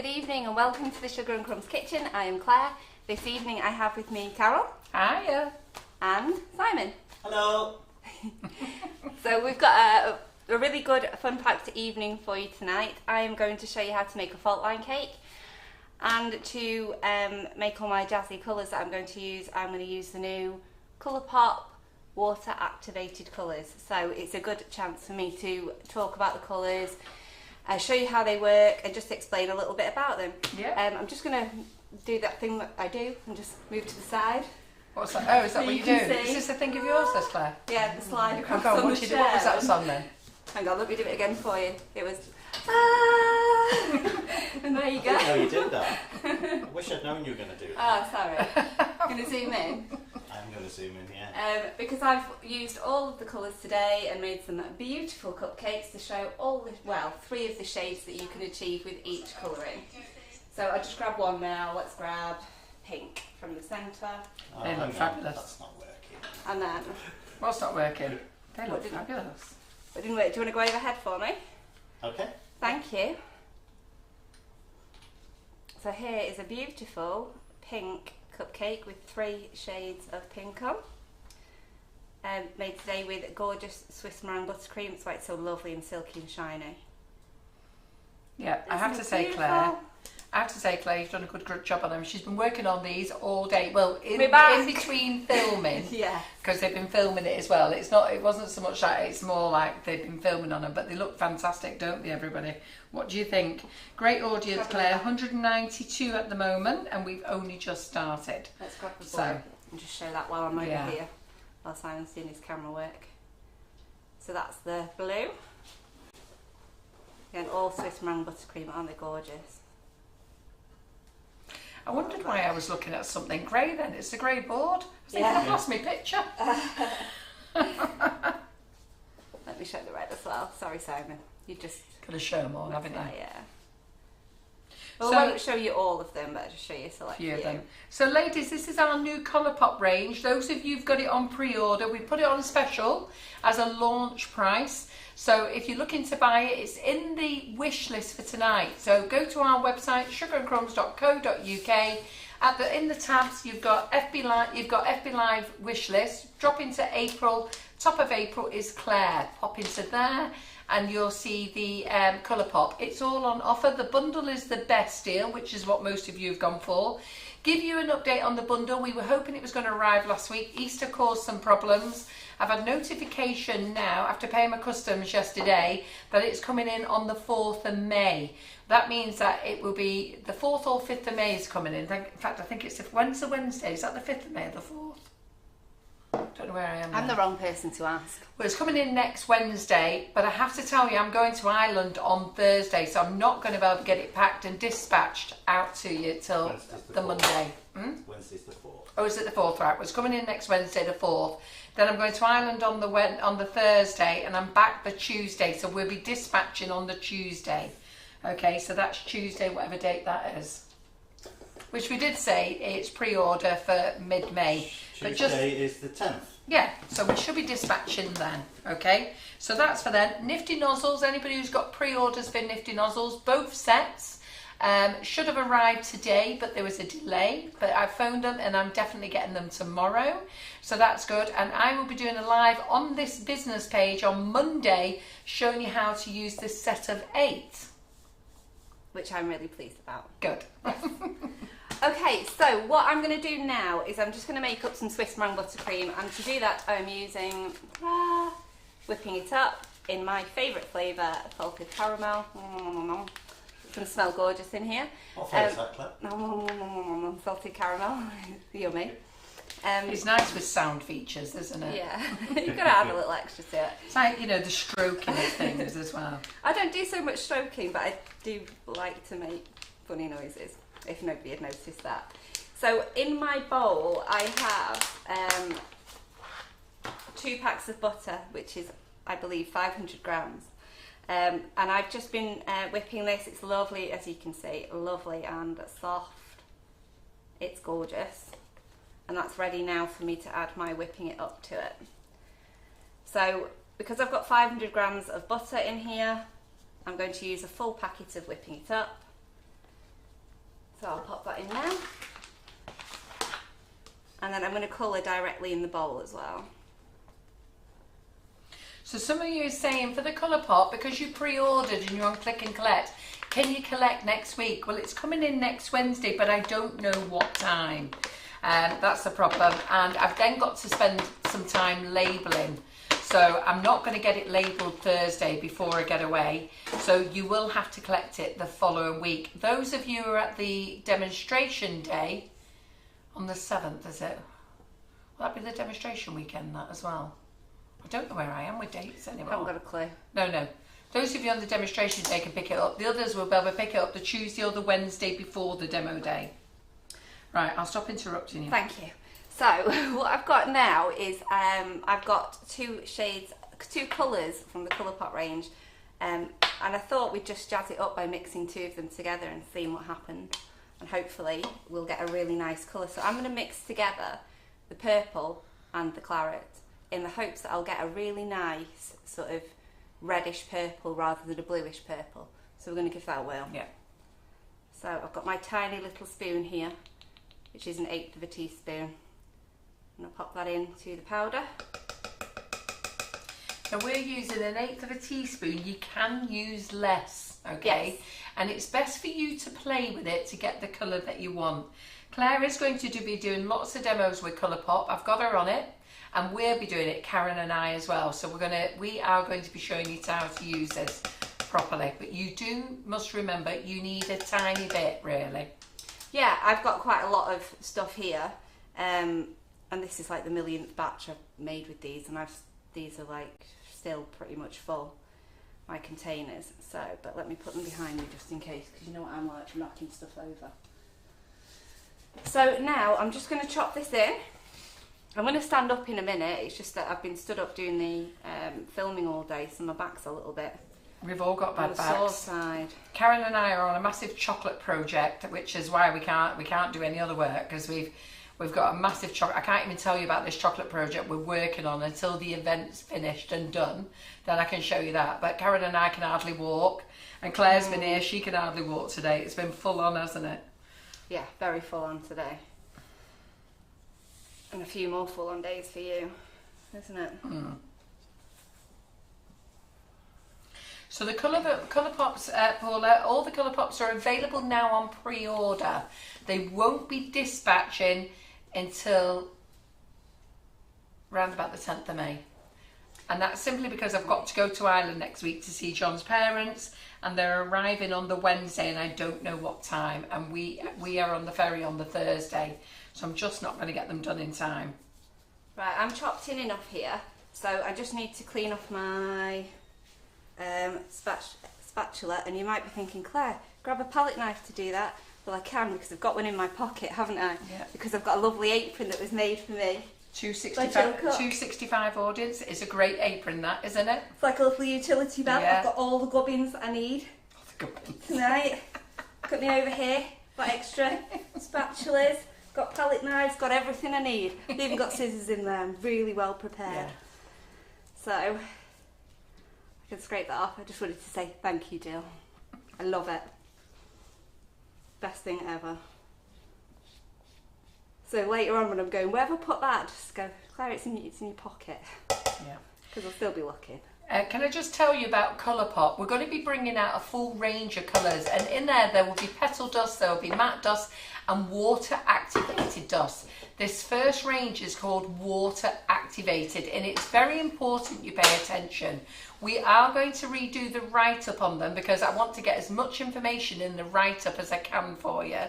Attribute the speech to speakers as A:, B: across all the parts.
A: Good evening and welcome to the Sugar and Crumbs Kitchen. I am Claire. This evening I have with me Carol.
B: Hiya.
A: And Simon.
C: Hello.
A: So we've got a really good fun-packed evening for you tonight. I am going to show you how to make a faultline cake, and to make all my jazzy colours that I'm going to use the new Colourpop water activated colours. So it's a good chance for me to talk about the colours, show you how they work and just explain a little bit about them.
B: Yeah.
A: I'm just going to do that thing that I do and just move to the side.
B: What's that? Oh, is that
A: So
B: what
A: you
B: you
A: can
B: do?
A: see.
B: Is this a thing of yours, this Claire?
A: Yeah, the slide
B: Oh
A: across
B: God,
A: on
B: what
A: the
B: you
A: chair.
B: do? What was that song then?
A: Hang on, let me do it again for you. It was and there you go.
C: I didn't know you did that. I wish I'd known you were going to do that.
A: Oh, sorry. Going to zoom in.
C: I'm going to zoom in, yeah.
A: Because I've used all of the colours today and made some beautiful cupcakes to show three of the shades that you can achieve with each colouring. So I'll just grab one now. Let's grab pink from the centre.
C: Oh,
B: They look
C: hang on,
B: fabulous.
C: That's not working.
A: And then,
B: What's not working? They
A: What
B: look
A: did you-
B: fabulous.
A: but didn't work. Do you want to go overhead for me?
C: Okay.
A: Thank you. So here is a beautiful pink cupcake with 3 shades of pink on. Made today with gorgeous Swiss meringue buttercream. That's why it's so lovely and silky and shiny.
B: Yeah, I have
A: Isn't
B: to
A: it
B: say,
A: beautiful?
B: Claire, you've done a good job on them. She's been working on these all day. Well,
A: We're back.
B: in between filming,
A: Yeah.
B: because they've been filming it as well. It wasn't so much that, it's more like they've been filming on them, but they look fantastic, don't they, everybody? What do you think? Great audience, Claire. 192 at the moment, and we've only just started.
A: Let's grab the
B: So-
A: board and just show that while I'm over
B: Yeah.
A: here, while Simon's doing his camera work. So that's the blue. Again, all Swiss meringue buttercream, aren't they gorgeous?
B: I wondered why I was looking at something grey then. It's a grey board. I was thinking,
A: Yeah.
B: I've lost my picture.
A: Let me show the red as well. Sorry, Simon. You just...
B: Could have shown more, haven't you?
A: Yeah. Well,
B: So-
A: I won't show you all of them, but I'll just show you a select
B: Few
A: few.
B: of them. So ladies, this is our new Colourpop range. Those of you who've got it on pre-order, we put it on special as a launch price. So if you're looking to buy it, it's in the wish list for tonight. So go to our website, sugarandcrumbs.co.uk. In the tabs, you've got FB Live wish list. Drop into April. Top of April is Claire. Pop into there, and you'll see the Colourpop. It's all on offer. The bundle is the best deal, which is what most of you have gone for. Give you an update on the bundle. We were hoping it was going to arrive last week. Easter caused some problems. I've had notification now, after paying my customs yesterday, that it's coming in on the 4th of May. That means that it will be the 4th or 5th of May is coming in. In fact, I think it's when's the Wednesday? Is that the 5th of May or the 4th? Don't know where I am now.
A: I'm the wrong person to ask.
B: Well, it's coming in next Wednesday, but I have to tell you, I'm going to Ireland on Thursday, so I'm not going to be able to get it packed and dispatched out to you till
C: Wednesday's the
B: the
C: 4th.
B: Monday.
C: Wednesday's the 4th.
B: Oh, is it the 4th? Right, well, it's coming in next Wednesday, the 4th. Then I'm going to Ireland on the Thursday, and I'm back the Tuesday, so we'll be dispatching on the Tuesday. Okay, so that's Tuesday, whatever date that is. Which we did say it's pre-order for mid-May. But
C: Tuesday is the 10th.
B: yeah, so we should be dispatching then, okay? So that's for them. Nifty Nozzles, anybody who's got pre-orders for Nifty Nozzles, both sets should have arrived today, but there was a delay. But I phoned them and I'm definitely getting them tomorrow. So that's good. And I will be doing a live on this business page on Monday, showing you how to use this set of 8.
A: Which I'm really pleased about.
B: Good.
A: Okay, so what I'm going to do now is I'm just going to make up some Swiss meringue buttercream, and to do that I'm using whipping it up in my favourite flavour, salted caramel. It's going to smell gorgeous in here.
C: What flavour is that, Claire?
A: Salted caramel, yummy.
B: It's nice with sound features, isn't it?
A: Yeah, you've got to add a little extra to it.
B: It's like, you know, the stroking of things as well.
A: I don't do so much stroking, but I do like to make funny noises, if nobody had noticed that. So in my bowl I have 2 packs of butter, which is, I believe, 500 grams. And I've just been whipping this. It's lovely, as you can see, lovely and soft. It's gorgeous. And that's ready now for me to add my whipping it up to it. So because I've got 500 grams of butter in here, I'm going to use a full packet of whipping it up. So I'll pop that in now. And then I'm going to colour directly in the bowl as well.
B: So some of you are saying for the Colourpop, because you pre-ordered and you're on click and collect, can you collect next week? Well, it's coming in next Wednesday, but I don't know what time. That's the problem. And I've then got to spend some time labelling. So I'm not going to get it labelled Thursday before I get away. So you will have to collect it the following week. Those of you who are at the demonstration day on the 7th, is it? Will that be the demonstration weekend, that as well? I don't know where I am with dates anymore.
A: I haven't got a clue.
B: No. Those of you on the demonstration day can pick it up. The others will be able to pick it up the Tuesday or the Wednesday before the demo day. Right, I'll stop interrupting you.
A: Thank you. So what I've got now is I've got two colours from the Colourpop range, and I thought we'd just jazz it up by mixing two of them together and seeing what happened, and hopefully we'll get a really nice colour. So I'm going to mix together the purple and the claret in the hopes that I'll get a really nice sort of reddish purple rather than a bluish purple. So we're going to give that a whirl.
B: Yeah.
A: So I've got my tiny little spoon here, which is 1/8 of a teaspoon. And I'll pop that into the powder.
B: Now we're using 1/8 of a teaspoon. You can use less, okay?
A: Yes.
B: And it's best for you to play with it to get the colour that you want. Claire is going to be doing lots of demos with Colourpop. I've got her on it. And we'll be doing it, Karen and I as well. So we are going to be showing you how to use this properly. But you must remember, you need a tiny bit, really.
A: Yeah, I've got quite a lot of stuff here. And this is like the millionth batch I've made with these. And these are like still pretty much full, my containers. So, but let me put them behind me just in case, because you know what I'm like, knocking stuff over. So now I'm just going to chop this in. I'm going to stand up in a minute. It's just that I've been stood up doing the filming all day, so my back's a little bit
B: We've all got bad
A: on the sore
B: backs.
A: side.
B: Karen and I are on a massive chocolate project, which is why we can't do any other work, because we've got a massive chocolate. I can't even tell you about this chocolate project we're working on until the event's finished and done. Then I can show you that. But Karen and I can hardly walk, and Claire's been here. She can hardly walk today. It's been full on, hasn't it?
A: Yeah, very full on today. And a few more full on days for you, isn't it?
B: Mm. So the Colourpops, Paula, all the Colourpops are available now on pre-order. They won't be dispatching until around about the 10th of May. And that's simply because I've got to go to Ireland next week to see John's parents, and they're arriving on the Wednesday and I don't know what time, and we are on the ferry on the Thursday. So I'm just not going to get them done in time.
A: Right, I'm chopped in enough here, so I just need to clean off my spatula. And you might be thinking, Claire, grab a palette knife to do that. Well, I can, because I've got one in my pocket, haven't I?
B: Yeah.
A: Because I've got a lovely apron that was made for me.
B: 265 audience. It's a great apron, that, isn't it?
A: It's like a little utility belt.
B: Yeah.
A: I've got all the gubbins I need tonight. Got me over here, got extra spatulas. Got palette knives, got everything I need. I've even got scissors in there. I'm really well prepared.
B: Yeah.
A: So, I can scrape that off. I just wanted to say thank you, Jill. I love it. Best thing ever. So later on when I'm going, where have I put that? Just go, Claire, it's in your pocket.
B: Yeah.
A: Because I'll still be looking.
B: Can I just tell you about Colourpop? We're going to be bringing out a full range of colours, and in there will be petal dust, there will be matte dust and water activated dust. This first range is called water activated, and it's very important you pay attention. We are going to redo the write-up on them because I want to get as much information in the write-up as I can for you,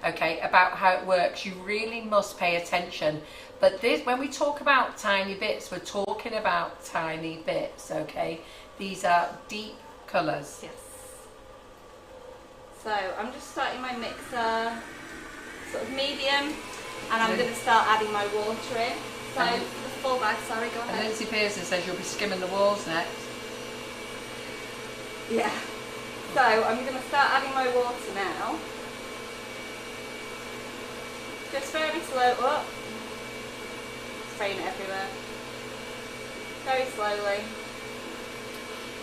B: okay, about how it works. You really must pay attention. But this, when we talk about tiny bits, we're talking about tiny bits, okay? These are deep colours.
A: Yes. So I'm just starting my mixer, sort of medium, and I'm going to start adding my water in. So the full bag, sorry, go
B: And
A: ahead.
B: Lindsay Pearson says you'll be skimming the walls next.
A: Yeah. So I'm going to start adding my water now. Just very slow up. Spraying it everywhere. Very slowly.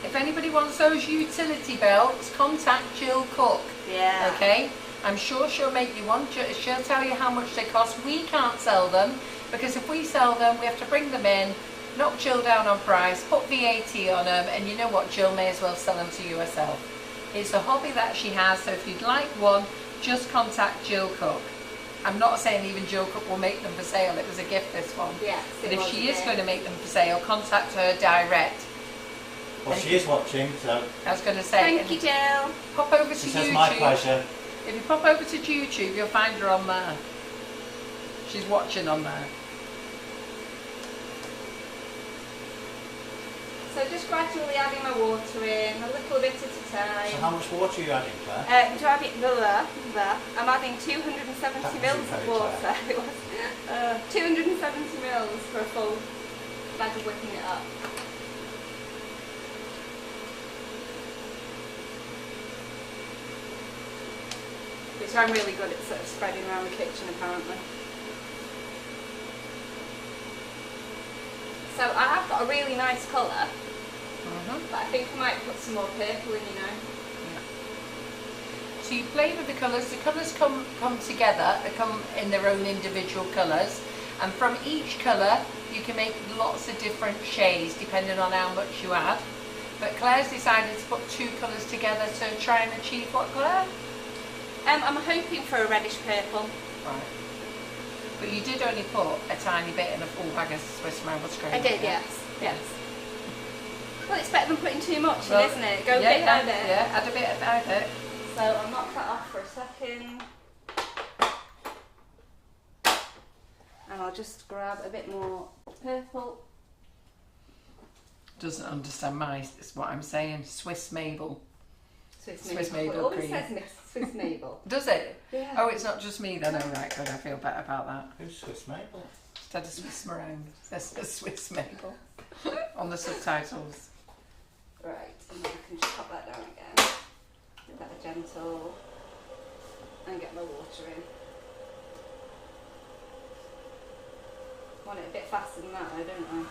B: If anybody wants those utility belts, contact Jill Cook.
A: Yeah.
B: Okay? I'm sure she'll make you one. She'll tell you how much they cost. We can't sell them because if we sell them, we have to bring them in, knock Jill down on price, put VAT on them, and you know what, Jill may as well sell them to you herself. It's a hobby that she has, so if you'd like one, just contact Jill Cook. I'm not saying even Jill Cook will make them for sale, it was a gift, this one.
A: Yes,
B: but if she is going to make them for sale, contact her direct.
C: Well, she is watching, so...
B: I was going to say...
A: Thank you, Jill.
B: Pop over to
C: She
B: YouTube.
C: says my pleasure.
B: If you pop over to YouTube, you'll find her on there. She's watching on there.
A: So just gradually adding my water in, a little bit at a time.
C: So how much water are you adding, Claire?
A: I'm adding 270 mils of water. It was 270 mils for a full bag of whipping it up. Which I'm really good at sort of spreading around the kitchen apparently. So I have got a really nice colour, but I think I might put some more purple in, you know.
B: Yeah. So you play with the colours come together, they come in their own individual colours, and from each colour you can make lots of different shades depending on how much you add. But Claire's decided to put two colours together to try and achieve what, Claire?
A: I'm hoping for a reddish purple.
B: Right. But you did only put a tiny bit in a full bag of Swiss buttercream.
A: I did, yes. Yes. Well, it's better than putting too much in, isn't it? Go
B: yeah,
A: bit by bit.
B: Yeah, add a bit by bit.
A: So I'll knock that off for a second. And I'll just grab a bit more purple.
B: Doesn't understand what I'm saying. Swiss Mabel.
A: Swiss
B: Mabel
A: It always
B: cream.
A: says Swiss Mabel.
B: Does it?
A: Yeah.
B: Oh, it's not just me then. Oh, right, good. I feel better about that.
C: Who's Swiss Mabel?
B: Instead of Swiss meringue, it says Swiss Mabel on the subtitles.
A: Right, and then I can just pop that down again. Give that a gentle, and get my water in. Want it a bit faster than that though, don't I?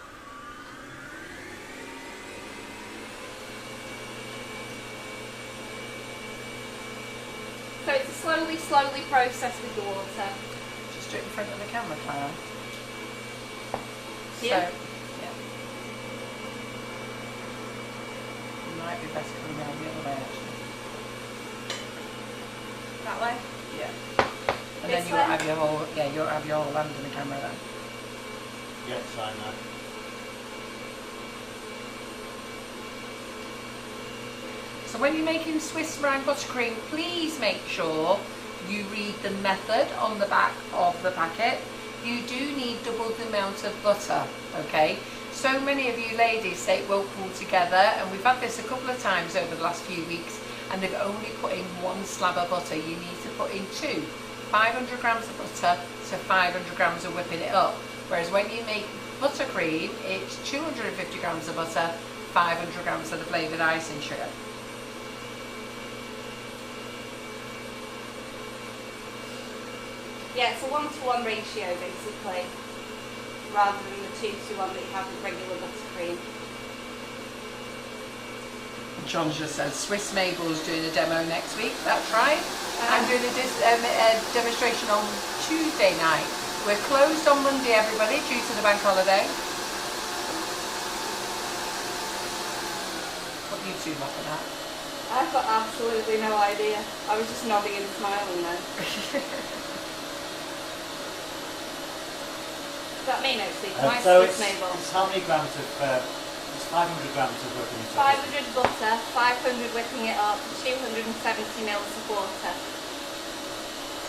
A: So it's a slowly process with the water.
B: Just do it in front of the camera, Clara.
A: Yeah.
B: So, yeah. It might be better coming around the other way, actually.
A: That way?
B: Yeah. And
A: This
B: then you won't
A: way?
B: have your whole, you won't have your whole hand in the camera then.
C: Yes, I know.
B: So when you're making Swiss meringue buttercream, please make sure you read the method on the back of the packet. You do need double the amount of butter, okay? So many of you ladies say it won't pull together, and we've had this a couple of times over the last few weeks, and they've only put in one slab of butter. You need to put in two. 500 grams of butter to 500 grams of whipping it up. Whereas when you make buttercream, it's 250 grams of butter, 500 grams of the flavoured icing sugar.
A: Yeah, it's a 1-to-1 ratio basically, rather than the 2-to-1 that you have with regular buttercream.
B: John just said Swiss Mabel's doing a demo next week. That's right. I'm doing a demonstration on Tuesday night. We're closed on Monday, everybody, due to the bank holiday. What do you two laugh at that?
A: I've got absolutely no idea. I was just nodding and smiling then. Does that mean it's my
C: So
A: Swiss Mabel?
C: it's how many grams of, it's 500 grams of whipping it up.
A: 500 butter, 500 whipping it up, 270 mils of water.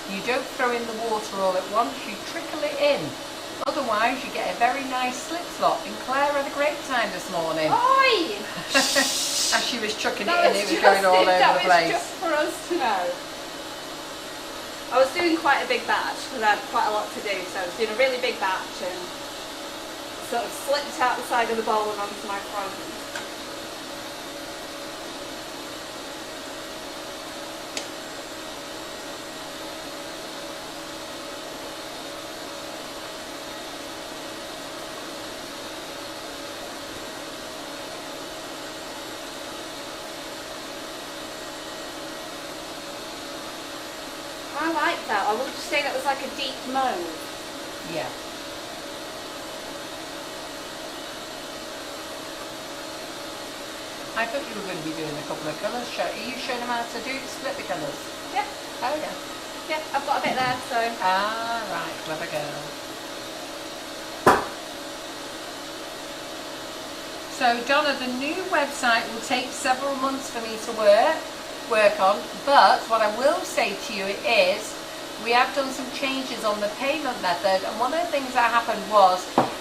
B: You don't throw in the water all at once, you trickle it in. Otherwise you get a very nice slip slop. And Claire had a great time this morning.
A: Oi!
B: As she was chucking it in, it was going all over the place.
A: That was just for us to know. I was doing quite a big batch because I had quite a lot to do, so I was doing a really big batch and sort of slipped out the side of the bowl and onto my front. I like that. I would just say that was like a deep mauve.
B: Yeah. I thought you were going to be doing a couple of colours. Are you showing them how to split the colours?
A: Yeah.
B: Oh yeah.
A: Yeah, I've got a bit there, so.
B: Ah, right, clever girl. So Donna, the new website will take several months for me to work on, but what I will say to you is we have done some changes on the payment method, and one of the things that happened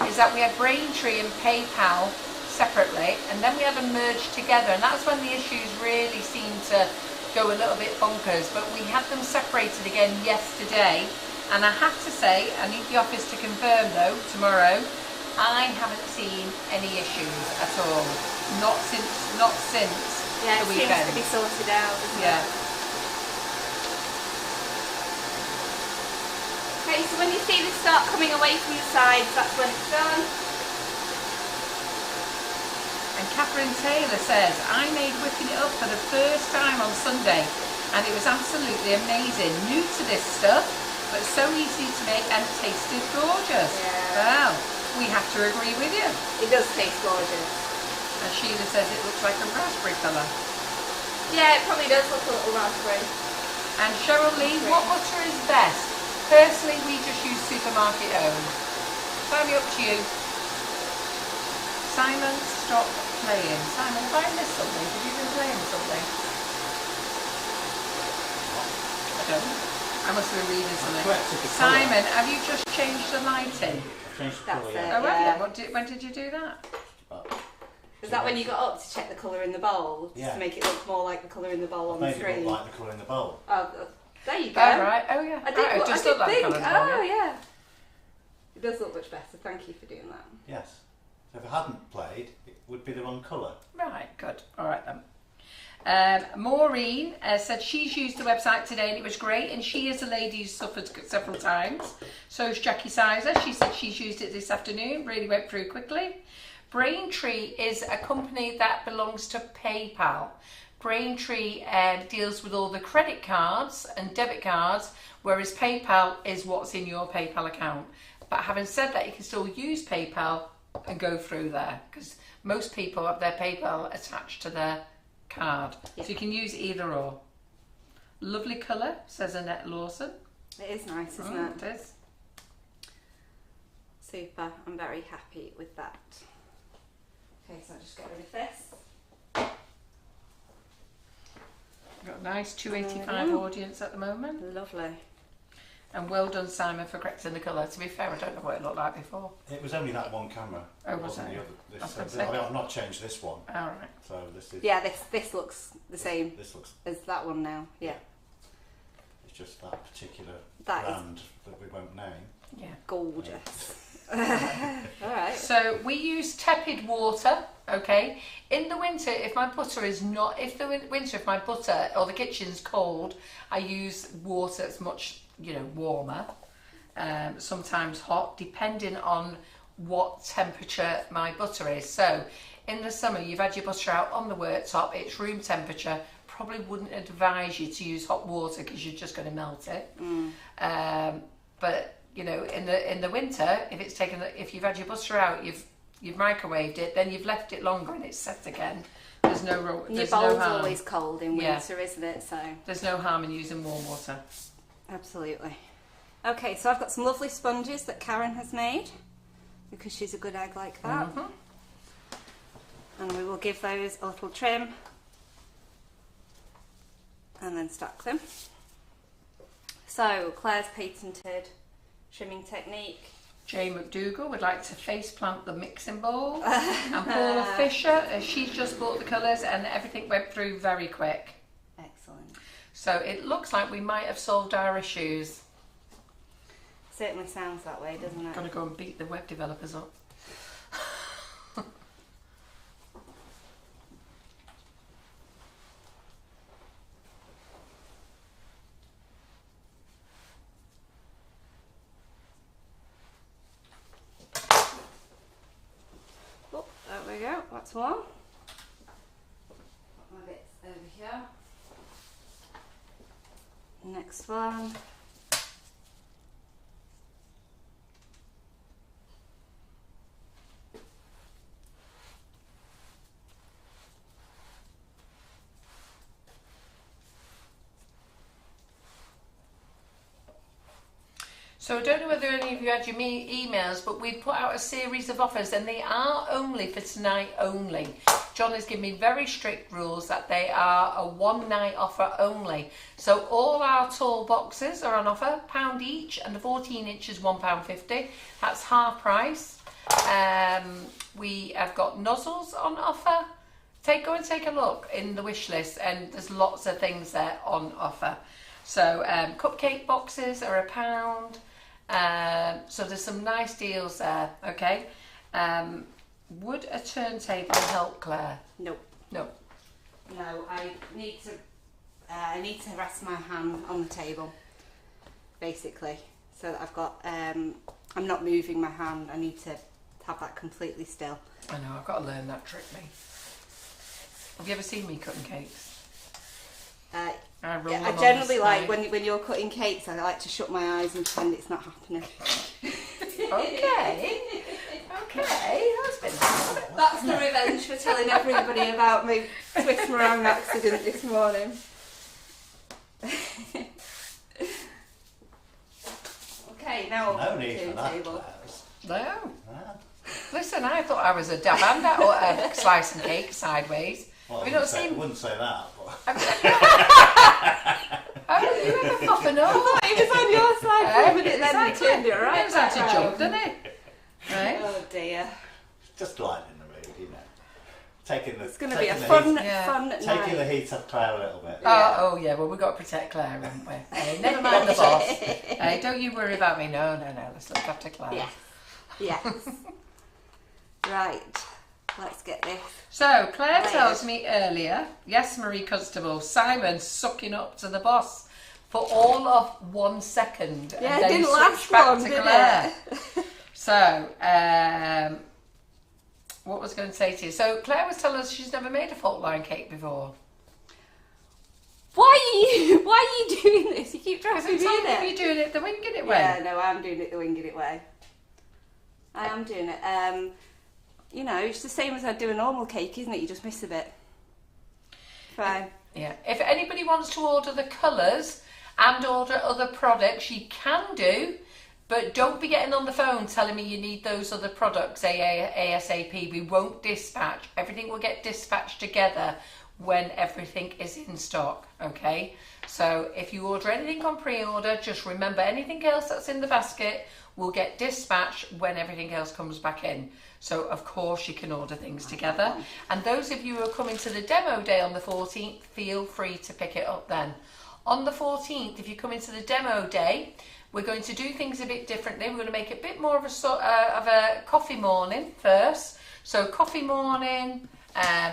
B: is that we had Braintree and PayPal separately, and then we had them merged together, and that's when the issues really seemed to go a little bit bonkers. But we had them separated again yesterday, and I have to say, I need the office to confirm though tomorrow, I haven't seen any issues at all. Not since
A: Yeah,
B: the
A: it
B: weekend.
A: seems to be sorted out, doesn't
B: Yeah.
A: it? Okay, so when you see this start coming away from the sides, that's when it's done.
B: And Catherine Taylor says, I made whipping it up for the first time on Sunday, and it was absolutely amazing. New to this stuff, but so easy to make and tasted gorgeous.
A: Yeah.
B: Well, we have to agree with you.
A: It does taste gorgeous.
B: And Sheila says it looks like a raspberry colour.
A: Yeah, it probably does look a little raspberry.
B: And Cheryl Lee, what butter is best? Personally, we just use supermarket owned. Sign me up to you. Simon, stop playing. Simon, have I missed something? Have you been playing something? I don't know. I must have been reading something. Simon, have you just changed the lighting?
C: Changed the
A: That's
C: colour,
A: it.
C: yeah.
B: Oh,
A: Yeah.
B: have you? When did you do that?
A: Is that when you got up to check the colour in the bowl?
C: Yeah.
A: To make it look more like the colour in the bowl on the
C: Made it
A: screen?
C: look like the colour in the bowl.
A: Oh, there you go.
B: Oh, right. Oh, yeah.
A: I did,
B: Right, it
A: I
B: just
A: did
B: looked like
A: think.
B: colour in the bowl,
A: Oh,
B: yeah.
A: yeah. It does look much better. Thank you for doing that.
C: Yes. So if it hadn't played, it would be the wrong colour.
B: Right, good. All right then. Maureen said she's used the website today and it was great, and she is a lady who's suffered several times. So is Jackie Sizer. She said she's used it this afternoon, really went through quickly. Braintree is a company that belongs to PayPal. Braintree deals with all the credit cards and debit cards, whereas PayPal is what's in your PayPal account. But having said that, you can still use PayPal and go through there, because most people have their PayPal attached to their card.
A: Yeah.
B: So you can use either or. Lovely colour, says Annette Lawson.
A: It is nice, isn't it?
B: It is.
A: Super. I'm very happy with that. Okay, so I'll just get rid of this.
B: Got a nice 285 audience at the moment.
A: Lovely.
B: And well done, Simon, for correcting the colour. To be fair, I don't know what it looked like before.
C: It was only that one camera.
B: Oh, was
C: wasn't
B: it?
C: the other.
B: I was
C: This,
B: gonna say.
C: I've not changed this one.
B: All right.
C: So this is.
A: Yeah, this looks the same
C: This looks.
A: as that one now. Yeah.
C: It's just that particular
A: That is
C: brand that we won't name.
B: Yeah.
A: gorgeous. Alright.
B: So we use tepid water, okay? In the winter, if my butter is not, if my butter or the kitchen's cold, I use water that's much, warmer, sometimes hot, depending on what temperature my butter is. So in the summer, you've had your butter out on the worktop, it's room temperature, probably wouldn't advise you to use hot water because you're just going to melt it. But in the winter, if you've had your butter out, you've microwaved it, then you've left it longer and it's set again. There's no
A: Your bowl's
B: harm.
A: always cold in winter, isn't it? So
B: There's no harm in using warm water.
A: absolutely. Okay, so I've got some lovely sponges that Karen has made because she's a good egg like that. And we will give those a little trim and then stack them. So Claire's patented trimming technique.
B: Jay McDougall would like to face plant the mixing bowl. And Paula Fisher, she's just bought the colours and everything went through very quick.
A: Excellent.
B: So it looks like we might have solved our issues.
A: Certainly sounds that way, doesn't it?
B: Gotta go and beat the web developers up.
A: Oh, there we go, that's one. Put my bits over here. Next one.
B: So I don't know whether any of you had your emails, but we've put out a series of offers and they are only for tonight only. John has given me very strict rules that they are a one-night offer only. So all our tall boxes are on offer, £1 each, and the 14 inches £1.50. That's half price. We have got nozzles on offer. Go and take a look in the wish list, and there's lots of things there on offer. So cupcake boxes are £1. So there's some nice deals there. Okay. Would a turntable help, Claire?
A: Nope.
B: No.
A: No, I need to rest my hand on the table, basically, so that I've got. I'm not moving my hand. I need to have that completely still.
B: I know. I've got to learn that trick, me. Have you ever seen me cutting cakes?
A: I generally like when you're cutting cakes. I like to shut my eyes and pretend it's not happening.
B: Okay. Okay, that's been fun.
A: That's the revenge for telling everybody about my Swiss meringue accident this morning. Okay, now
D: No need for that,
A: table.
D: Claire.
B: No.
D: Ah.
B: Listen, I thought I was a dab and a slicing cake sideways.
D: Well,
B: Have
D: I
B: you not
D: wouldn't say,
B: seen?
D: wouldn't say that, but
B: Oh, you ever popping up?
A: He was on your side for a minute, then he turned it right.
B: He knows how to
A: back
B: jump,
A: round.
B: doesn't he? Right.
A: Oh dear.
D: just lighting the mood, you know.
A: It's going to be a fun night.
D: Taking the heat off Claire a little bit.
B: Oh yeah, well we've got to protect Claire, haven't we? Hey, never mind the boss. Hey, don't you worry about me. No, let's look after Claire.
A: Yes. Right, let's get this.
B: So Claire tells me earlier, yes, Marie Constable, Simon sucking up to the boss for all of 1 second.
A: Yeah,
B: and
A: it
B: then
A: didn't
B: switched
A: last
B: back
A: long,
B: to
A: did
B: Claire.
A: it?
B: So, what was I going to say to you? So Claire was telling us she's never made a fault line cake before.
A: Why are you doing this? You keep
B: Because
A: dropping
B: it's
A: me
B: all
A: in it.
B: you're doing it the winging it way.
A: Yeah, no, I'm doing it the winging it way. I am doing it. You know, it's the same as I'd do a normal cake, isn't it? You just miss a bit. Fine.
B: Yeah. If anybody wants to order the colours and order other products, you can do. But don't be getting on the phone telling me you need those other products ASAP. We won't dispatch. Everything will get dispatched together when everything is in stock, okay? So if you order anything on pre-order, just remember anything else that's in the basket will get dispatched when everything else comes back in. So of course you can order things together. And those of you who are coming to the demo day on the 14th, feel free to pick it up then. On the 14th, if you come into the demo day, we're going to do things a bit differently. We're going to make it a bit more of a coffee morning first. So coffee morning,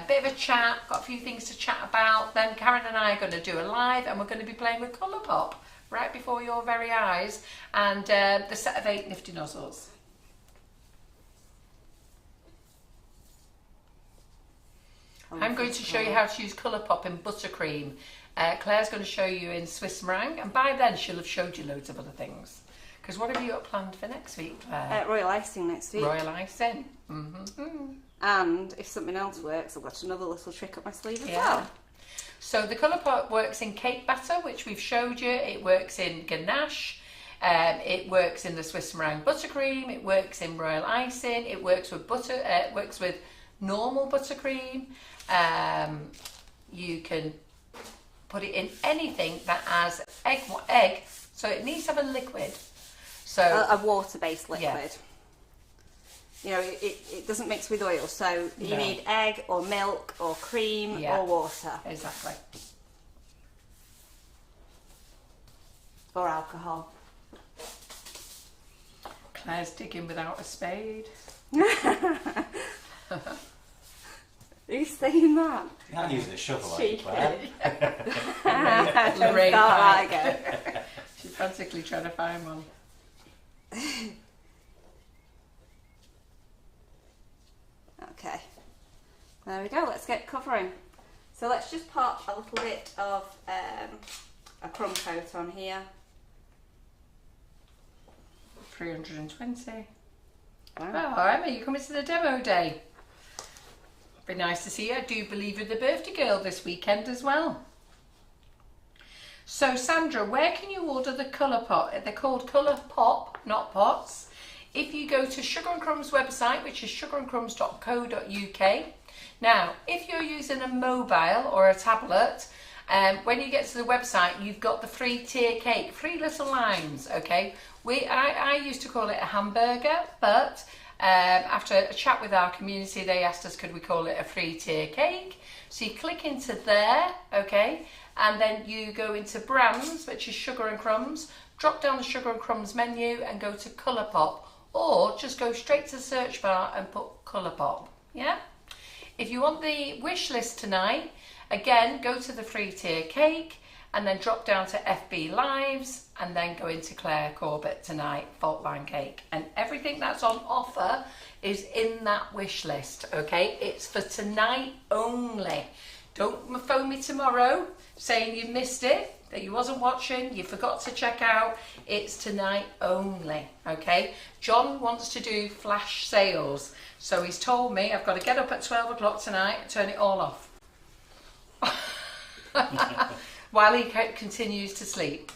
B: bit of a chat, got a few things to chat about. Then Karen and I are going to do a live and we're going to be playing with Colourpop right before your very eyes, and the set of 8 nifty nozzles. I'm going to show you how to use Colourpop in buttercream. Claire's going to show you in Swiss meringue, and by then she'll have showed you loads of other things. Because what have you got planned for next week, Claire?
A: Royal icing next week.
B: Royal icing. Mm-hmm.
A: And if something else works, I've got another little trick up my sleeve as well.
B: So the Colourpop works in cake batter, which we've showed you. It works in ganache. It works in the Swiss meringue buttercream. It works in royal icing. It works with butter. It works with normal buttercream. You can put it in anything that has egg. So it needs to have a liquid. So
A: A water-based liquid.
B: Yeah.
A: You know, it doesn't mix with oil, so you need egg or milk or cream or water.
B: Exactly.
A: Or alcohol.
B: Claire's digging without a spade.
A: Who's saying that?
D: You're not using a shovel, are you,
A: Cheeky.
D: Claire?
B: Lorraine
A: Start
B: Pike.
A: that again.
B: She's frantically trying to find one.
A: Okay, there we go, let's get covering. So let's just pop a little bit of a crumb coat on here.
B: 320.
A: Wow.
B: Oh, Emma, you're coming to the demo day. Be nice to see you. I do believe you're the birthday girl this weekend as well. So Sandra, where can you order the colourpop? They're called colourpop, not pots. If you go to Sugar and Crumbs website, which is sugarandcrumbs.co.uk. Now, if you're using a mobile or a tablet, when you get to the website, you've got the free tier cake, 3 little lines, okay? I used to call it a hamburger, but after a chat with our community, they asked us could we call it a free tier cake. So you click into there, okay, and then you go into brands, which is Sugar and Crumbs, drop down the Sugar and Crumbs menu and go to Colourpop, or just go straight to the search bar and put Colourpop, yeah? If you want the wish list tonight, again, go to the free tier cake and then drop down to FB Lives and then go into Claire Corbett tonight, faultline cake. And everything that's on offer is in that wish list, okay? It's for tonight only. Don't phone me tomorrow saying you missed it, that you wasn't watching, you forgot to check out. It's tonight only, okay? John wants to do flash sales. So he's told me I've got to get up at 12 o'clock tonight and turn it all off. While he continues to sleep.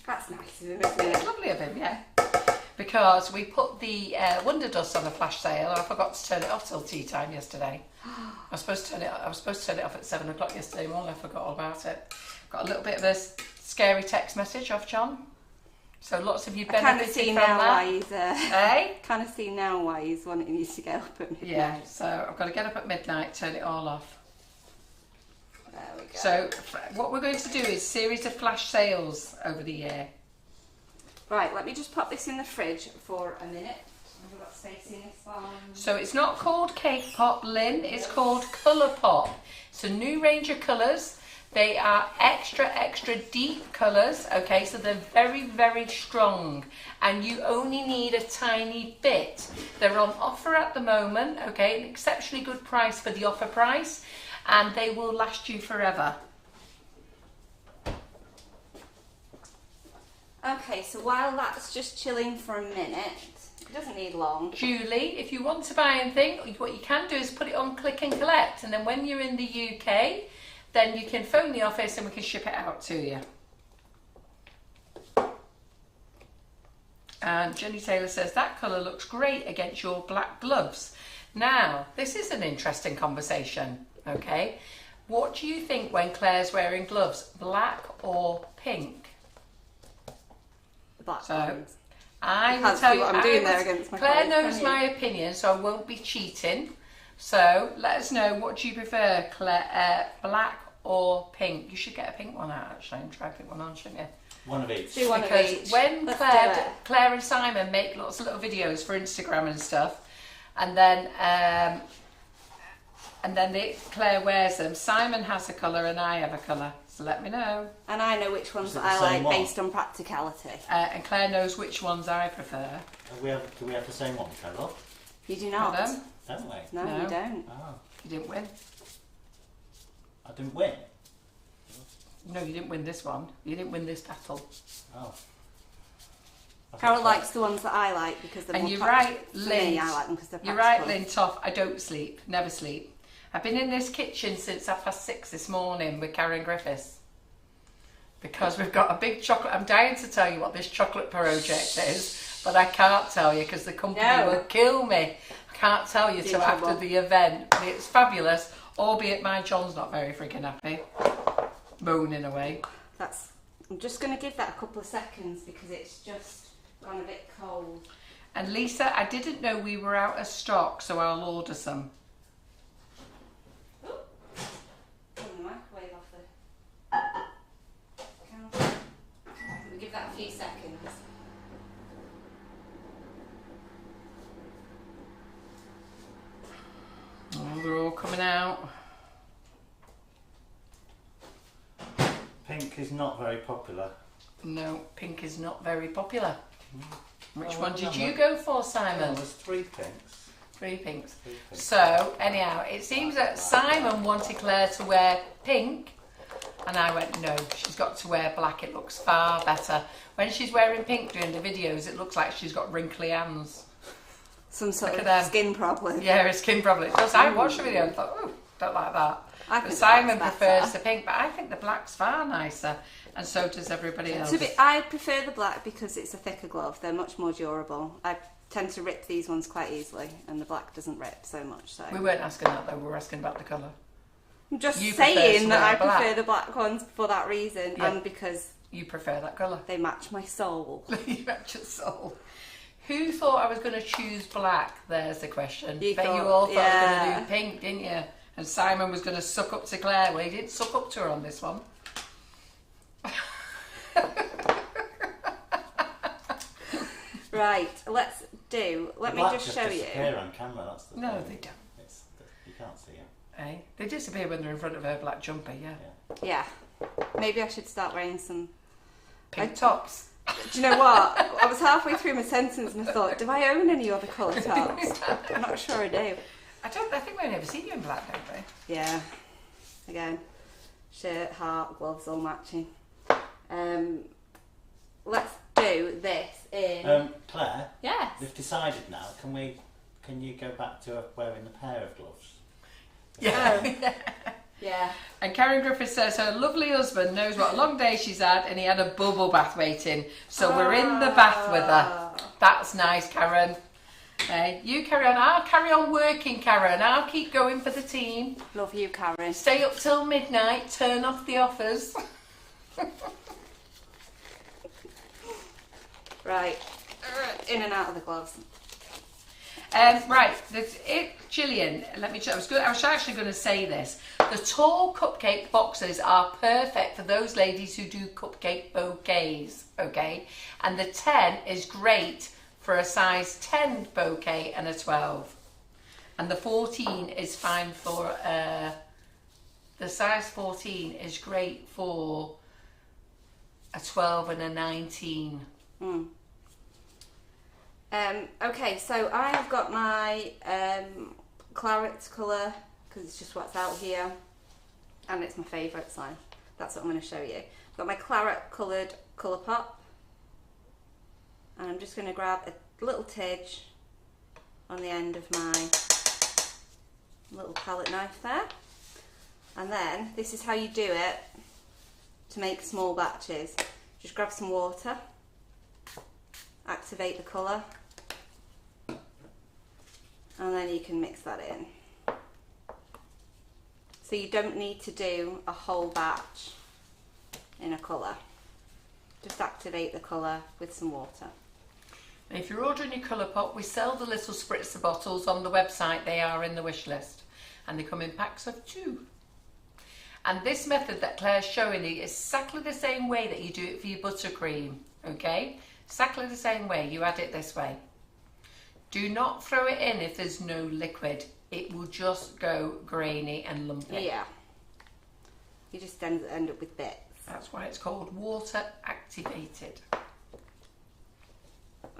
A: That's nice of him, isn't it?
B: It's lovely of him, yeah. Because we put the Wonder Dust on a flash sale and I forgot to turn it off till tea time yesterday. I was supposed to turn it off at 7 o'clock yesterday morning. I forgot all about it. Got a little bit of a scary text message off John. So lots of you benefited from that.
A: Kind of see now why he's wanting you to get up at midnight.
B: Yeah, so I've got to get up at midnight, turn it all off.
A: There we go.
B: So what we're going to do is series of flash sales over the year.
A: Right, let me just pop this in the fridge for a minute. I've got space in this one.
B: So it's not called Cake Pop, Lynn, it's called Colourpop. It's a new range of colours. They are extra deep colours, okay, so they're very, very strong and you only need a tiny bit. They're on offer at the moment, okay, an exceptionally good price for the offer price, and they will last you forever.
A: Okay, so while that's just chilling for a minute, it doesn't need long.
B: Julie, if you want to buy anything, what you can do is put it on click and collect, and then when you're in the UK, then you can phone the office and we can ship it out to you. And Jenny Taylor says, that colour looks great against your black gloves. Now, this is an interesting conversation, okay? What do you think when Claire's wearing gloves, black or pink?
A: Black
B: so,
A: ones.
B: I will tell you
A: what I'm doing there against my
B: Claire
A: clothes,
B: knows my opinion, so I won't be cheating. So, let us know, what do you prefer, Claire, black or pink? You should get a pink one out actually and try a pink one on, shouldn't you?
D: One of each.
A: Do one of
B: Because
A: each.
B: when
A: Let's
B: Claire and Simon make lots of little videos for Instagram and stuff, and then Claire wears them. Simon has a colour and I have a colour, so let me know.
A: And I know which ones
D: Is it the
A: I
D: same
A: like
D: one?
A: based on practicality.
B: And Claire knows which ones I prefer.
D: Do we have the same one, Carol?
A: You do not.
B: Pardon?
D: Don't we?
A: No,
B: No.
A: you don't.
D: Oh,
B: You didn't win.
D: I didn't win.
B: No, you didn't win this one. You didn't win this battle.
D: Oh. I
A: Carol
D: thought
A: likes the ones that I like because they're
B: And
A: more
B: you're
A: practical.
B: right,
A: For
B: Lynn.
A: me, I like them because they're
B: You're
A: practical.
B: right, Lynn Toff. I don't sleep. Never sleep. I've been in this kitchen since 6:30 this morning with Karen Griffiths. Because we've got a big chocolate. I'm dying to tell you what this chocolate project is, but I can't tell you because the company will kill me. I can't tell you till after the event. But it's fabulous, albeit my John's not very freaking happy. Moaning away.
A: I'm just going to give that a couple of seconds because it's just gone a bit cold.
B: And Lisa, I didn't know we were out of stock, so I'll order some.
A: Turn the microwave off the counter. We'll give that a few seconds.
B: Oh, they're all coming out.
D: Pink is not very popular.
B: No, pink is not very popular. Which
D: Oh,
B: one did
D: no,
B: you
D: no.
B: go for,
D: Oh,
B: Simon?
D: there's 3 pinks.
B: 3 pinks.
D: 3 pinks.
B: So, anyhow, it seems that Simon wanted Claire to wear pink, and I went, no, she's got to wear black. It looks far better. When she's wearing pink during the videos, it looks like she's got wrinkly hands.
A: Some sort
B: Look
A: of
B: at them.
A: skin problem.
B: Yeah, her skin problem. It does. I watched the video and thought, oh, Don't like that.
A: I
B: But
A: think
B: Simon
A: black's
B: prefers
A: better.
B: the pink, but I think the black's far nicer, and so does everybody else.
A: I prefer the black because it's a thicker glove. They're much more durable. I tend to rip these ones quite easily, and the black doesn't rip so much. So
B: We weren't asking that though. We were asking about the colour.
A: I'm just
B: You prefer to
A: saying that
B: wear
A: I prefer
B: black.
A: the black ones for that reason,
B: Yeah.
A: and because
B: You prefer that colour.
A: they match my soul.
B: You match your soul. Who thought I was going to choose black? There's the question.
A: You
B: Bet you
A: thought-
B: all thought I was
A: yeah.
B: going to do pink, didn't you? And Simon was going to suck up to Claire. Well, he didn't suck up to her on this one.
A: Right, let me
D: Black
A: just show you.
D: disappear on camera. That's the
B: No,
D: thing.
B: they don't.
D: You can't see it.
B: Eh? They disappear when they're in front of her black jumper, yeah.
A: Yeah, maybe I should start wearing some.
B: Pink tops.
A: Do you know what? I was halfway through my sentence and I thought, do I own any other colour tops? I'm not sure I do.
B: I think we've never seen you in black, don't we?
A: Yeah. Again, shirt, heart, gloves, all matching. Let's do this in.
D: Claire,
A: Yes.
D: they've decided now. Can you go back to wearing a pair of gloves?
B: Yeah.
A: Yeah.
B: And Karen Griffith says her lovely husband knows what a long day she's had and he had a bubble bath waiting. So we're in the bath with her. That's nice, Karen. You carry on. I'll carry on working, Karen. I'll keep going for the team.
A: Love you, Karen.
B: Stay up till midnight. Turn off the offers.
A: Right. In and out of the gloves.
B: Right, Gillian, let me. I was actually going to say this. The tall cupcake boxes are perfect for those ladies who do cupcake bouquets, okay? And the 10 is great for a size 10 bouquet and a 12. And the 14 is fine for. The size 14 is great for a 12 and a 19.
A: Okay, so I have got my claret colour, because it's just what's out here, and it's my favourite, so that's what I'm going to show you. I've got my claret coloured colourpop, and I'm just going to grab a little tidge on the end of my little palette knife there, and then this is how you do it to make small batches. Just grab some water, activate the colour, and then you can mix that in. So you don't need to do a whole batch in a colour. Just activate the colour with some water.
B: And if you're ordering your Colourpop, we sell the little spritzer bottles on the website. They are in the wish list, and they come in packs of 2. And this method that Claire's showing you is exactly the same way that you do it for your buttercream, okay? Exactly the same way. You add it this way. Do not throw it in if there's no liquid. It will just go grainy and lumpy.
A: Yeah. You just end up with bits.
B: That's why it's called water activated.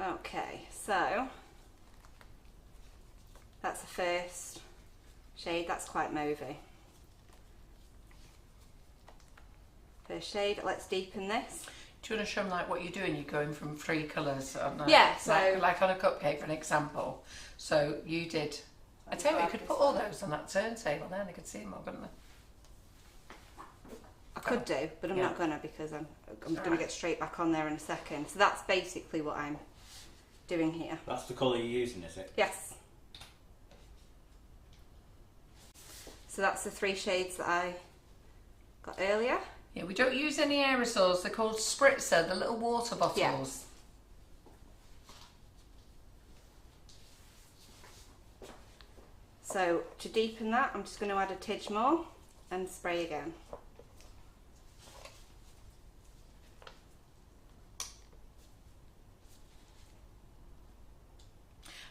A: Okay, so that's the first shade. That's quite mauvey. First shade. Let's deepen this.
B: Do you want to show them like what you're doing? You're going from 3 colours on a,
A: Yeah, so
B: like on a cupcake for an example. So you did. I tell you, you could put all those on that turntable there, and they could see them all, couldn't they?
A: I could do, but I'm not gonna, because I'm gonna get straight back on there in a second. So that's basically what I'm doing here.
D: That's the colour you're using, is it?
A: Yes. So that's the 3 shades that I got earlier.
B: Yeah, we don't use any aerosols. They're called spritzer, the little water bottles.
A: Yeah. So to deepen that, I'm just going to add a tidge more and spray again.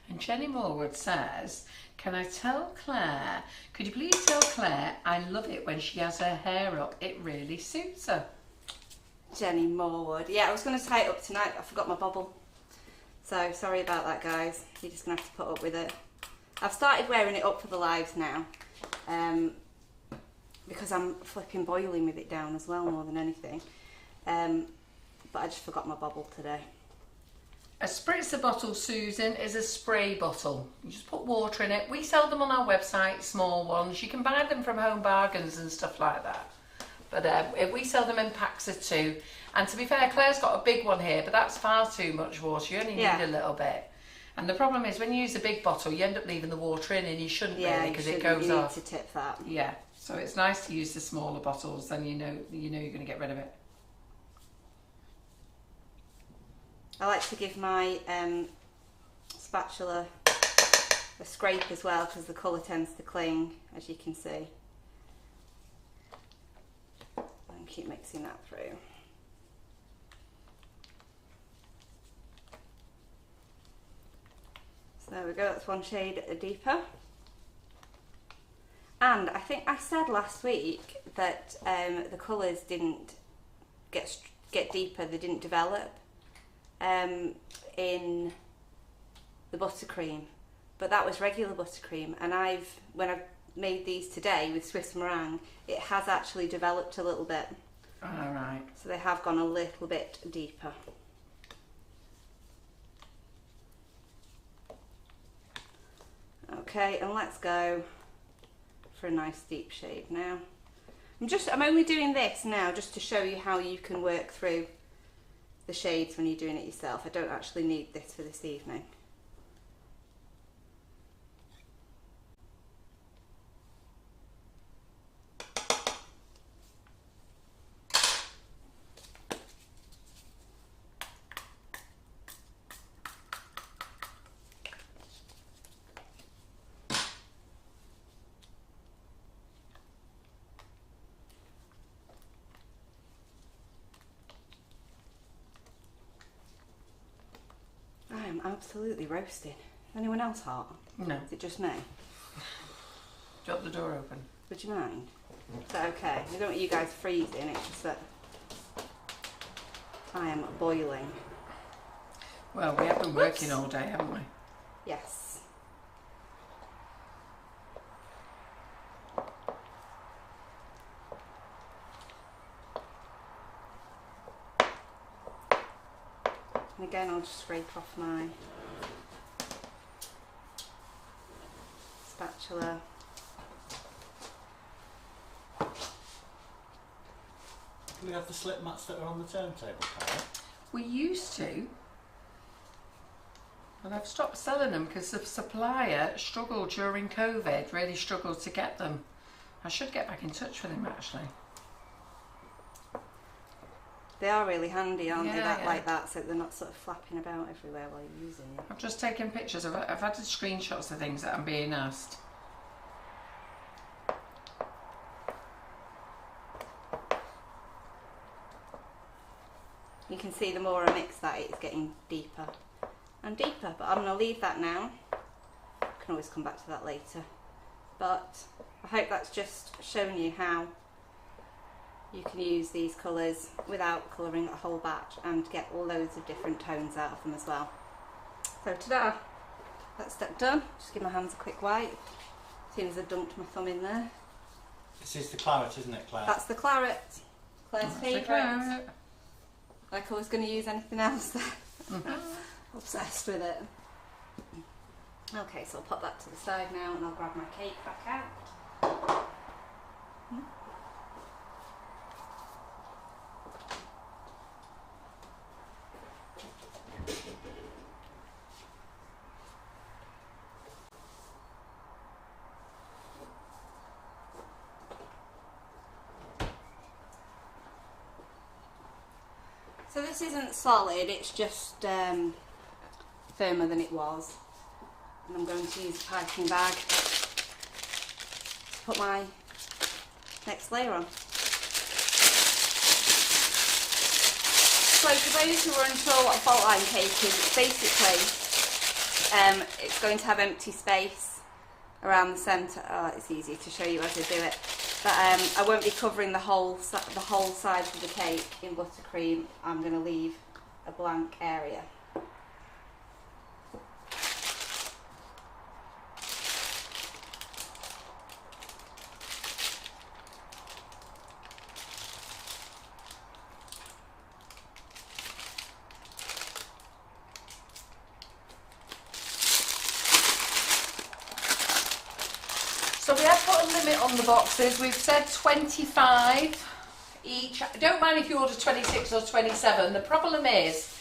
B: And Jenny Morwood says, can I tell Claire, could you please tell Claire I love it when she has her hair up, it really suits her.
A: Jenny Morwood. Yeah, I was going to tie it up tonight, but I forgot my bobble. So sorry about that, guys. You're just going to have to put up with it. I've started wearing it up for the lives now, because I'm flipping boiling with it down as well, more than anything. But I just forgot my bobble today.
B: A spritzer bottle, Susan, is a spray bottle. You just put water in it. We sell them on our website, small ones. You can buy them from Home Bargains and stuff like that. But we sell them in packs of 2. And to be fair, Claire's got a big one here, but that's far too much water. You only need a little bit. And the problem is when you use a big bottle, you end up leaving the water in, and you shouldn't really, because it goes off.
A: You need to tip that.
B: Yeah. So it's nice to use the smaller bottles, then you know you're going to get rid of it.
A: I like to give my spatula a scrape as well, because the colour tends to cling, as you can see. And keep mixing that through. So there we go, that's one shade deeper. And I think I said last week that the colours didn't get deeper, they didn't develop in the buttercream, but that was regular buttercream, and when I've made these today with Swiss meringue, it has actually developed a little bit.
B: Alright.
A: So they have gone a little bit deeper. Okay, and let's go for a nice deep shade now. I'm only doing this now just to show you how you can work through the shades when you're doing it yourself. I don't actually need this for this evening. I am absolutely roasting. Anyone else hot?
B: No.
A: Is it just me?
B: Drop the door open.
A: Would you mind? Is that okay? I don't want you guys freezing, it's just that I am boiling.
B: Well, we have been working all day, haven't we?
A: Yes. And again, I'll just scrape off my spatula.
D: Do we have the slip mats that are on the turntable, Carol?
B: We used to, but I've stopped selling them because the supplier struggled during COVID, really struggled to get them. I should get back in touch with him actually.
A: They are really handy, aren't they?
B: Yeah.
A: Like that, so they're not sort of flapping about everywhere while you're using them.
B: I've just taken pictures of it. I've added screenshots of things that I'm being asked.
A: You can see the more I mix that, it's getting deeper and deeper, but I'm going to leave that now. I can always come back to that later. But I hope that's just shown you how you can use these colours without colouring a whole batch and get all loads of different tones out of them as well. So ta-da! That's step done. Just give my hands a quick wipe. As soon as I dumped my thumb in there.
D: This is the claret, isn't it, Claire?
A: That's the claret. Claire's
B: That's
A: favourite.
B: okay.
A: Like I was going to use anything else there. Obsessed with it. Okay, so I'll pop that to the side now and I'll grab my cake back out. So this isn't solid, it's just firmer than it was. And I'm going to use a piping bag to put my next layer on. So for those who are unsure what a fault line cake is, basically it's going to have empty space around the centre. Oh, it's easy to show you as I do it. But I won't be covering the whole sides of the cake in buttercream. I'm going to leave a blank area.
B: we have put a limit on the boxes. We've said 25 each. I don't mind if you order 26 or 27. The problem is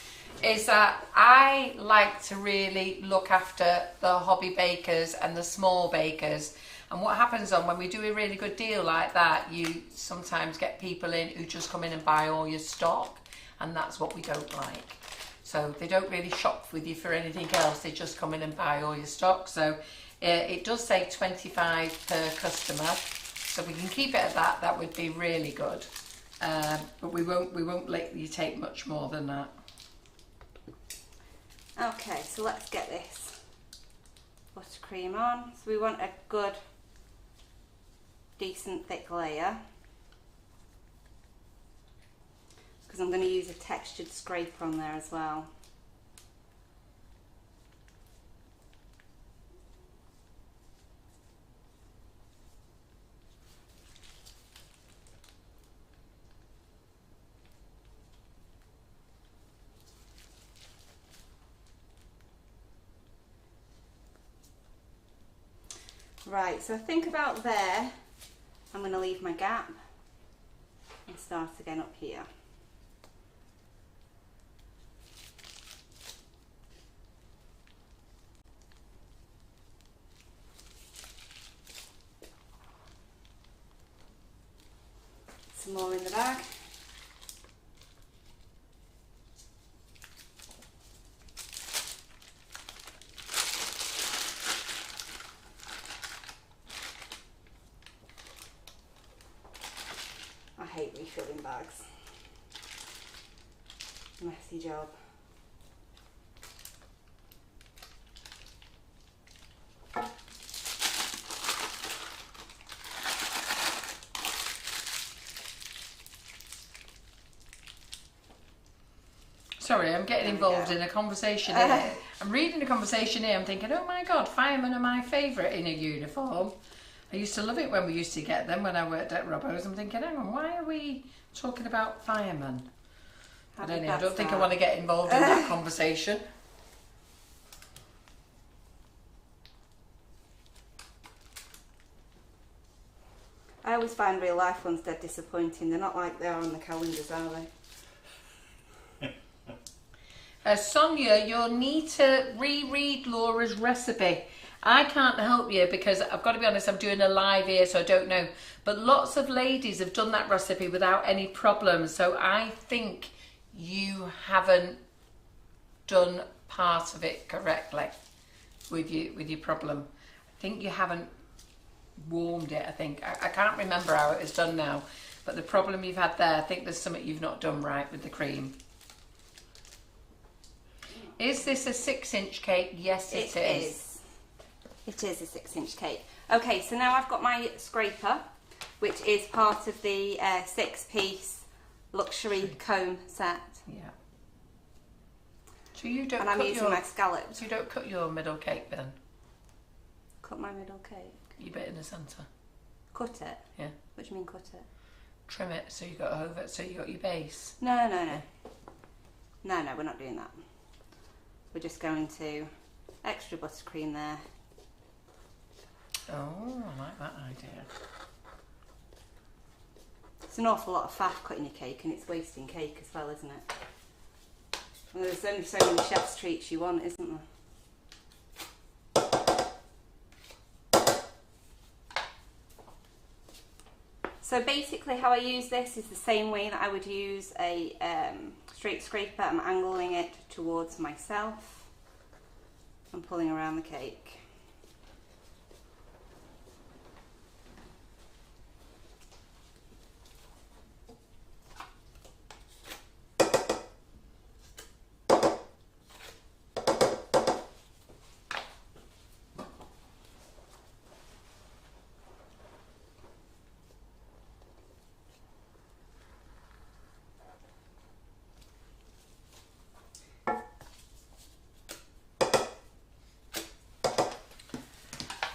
B: that I like to really look after the hobby bakers and the small bakers. And what happens when we do a really good deal like that, you sometimes get people in who just come in and buy all your stock, and that's what we don't like. So they don't really shop with you for anything else, they just come in and buy all your stock. So it does say 25 per customer, so we can keep it at that. That would be really good. But we won't let you take much more than that.
A: Okay, so let's get this buttercream on. So we want a good, decent thick layer, because I'm going to use a textured scraper on there as well. Right, so I think about there, I'm going to leave my gap and start again up here. Some more in the bag. I hate refilling bags. Messy job.
B: Sorry, I'm getting involved in a conversation here. I'm reading a conversation here, I'm thinking, oh my god, firemen are my favourite in a uniform. I used to love it when we used to get them when I worked at Robbo's. I'm thinking, hang on, why are we talking about firemen? I don't know, I don't think I want to get involved in that conversation.
A: I always find real life ones dead disappointing. They're not like they are on the calendars, are they?
B: Sonia, you'll need to reread Laura's recipe. I can't help you because I've got to be honest, I'm doing a live here, so I don't know. But lots of ladies have done that recipe without any problems. So I think you haven't done part of it correctly with your problem. I think you haven't warmed it, I think. I can't remember how it was done now. But the problem you've had there, I think there's something you've not done right with the cream. Is this a 6-inch cake? Yes, it is.
A: It is a 6-inch cake. Okay, so now I've got my scraper, which is part of the 6-piece luxury comb set.
B: Yeah. So you don't.
A: And I'm using my scallops.
B: So you don't cut your middle cake then?
A: Cut my middle cake.
B: You bit in the centre.
A: Cut it?
B: Yeah.
A: What do you mean cut it?
B: Trim it so you got over. So you got your base.
A: No, we're not doing that. We're just going to extra buttercream there.
B: Oh, I like that idea.
A: It's an awful lot of faff cutting your cake, and it's wasting cake as well, isn't it? And there's only so many chef's treats you want, isn't there? So basically how I use this is the same way that I would use a straight scraper. I'm angling it towards myself and pulling around the cake.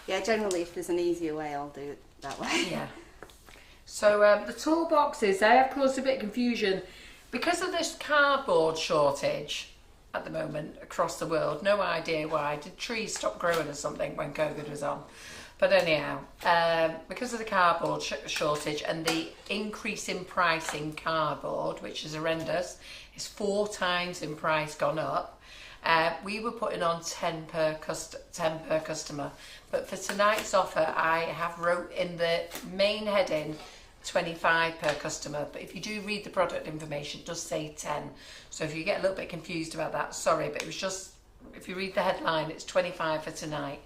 A: Yeah, generally if there's an easier way, I'll do it that way.
B: Yeah. So the tall boxes, they have caused a bit of confusion. Because of this cardboard shortage at the moment across the world, no idea why. Did trees stop growing or something when COVID was on? But anyhow, because of the cardboard shortage and the increase in price in cardboard, which is horrendous, it's 4 times in price gone up. We were putting on 10 per customer, but for tonight's offer I have wrote in the main heading 25 per customer, but if you do read the product information it does say 10, so if you get a little bit confused about that, sorry, but it was just, if you read the headline, it's 25 for tonight.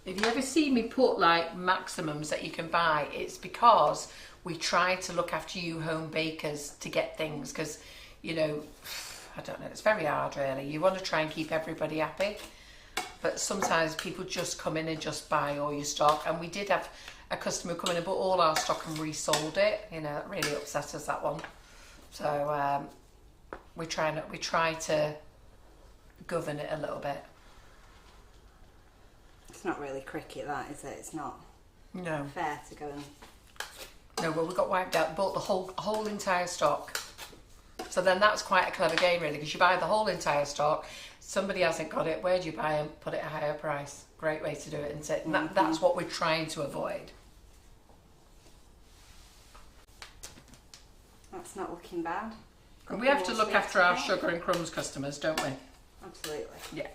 B: If you ever see me put like maximums that you can buy, it's because we try to look after you home bakers to get things, because, you know, I don't know, it's very hard really. You want to try and keep everybody happy, but sometimes people just come in and just buy all your stock. And we did have a customer come in and bought all our stock and resold it. You know, it really upset us, that one. So we try to govern it a little bit.
A: It's not really cricket, that, is it? It's not fair to go and...
B: No, well, we got wiped out, bought the whole entire stock. So then that's quite a clever game, really, because you buy the whole entire stock, somebody hasn't got it, where do you buy them? Put it at a higher price. Great way to do it, isn't it? And that's what we're trying to avoid.
A: That's not looking bad.
B: And we have to look after our Sugar and Crumbs customers, don't we?
A: Absolutely.
B: Yeah.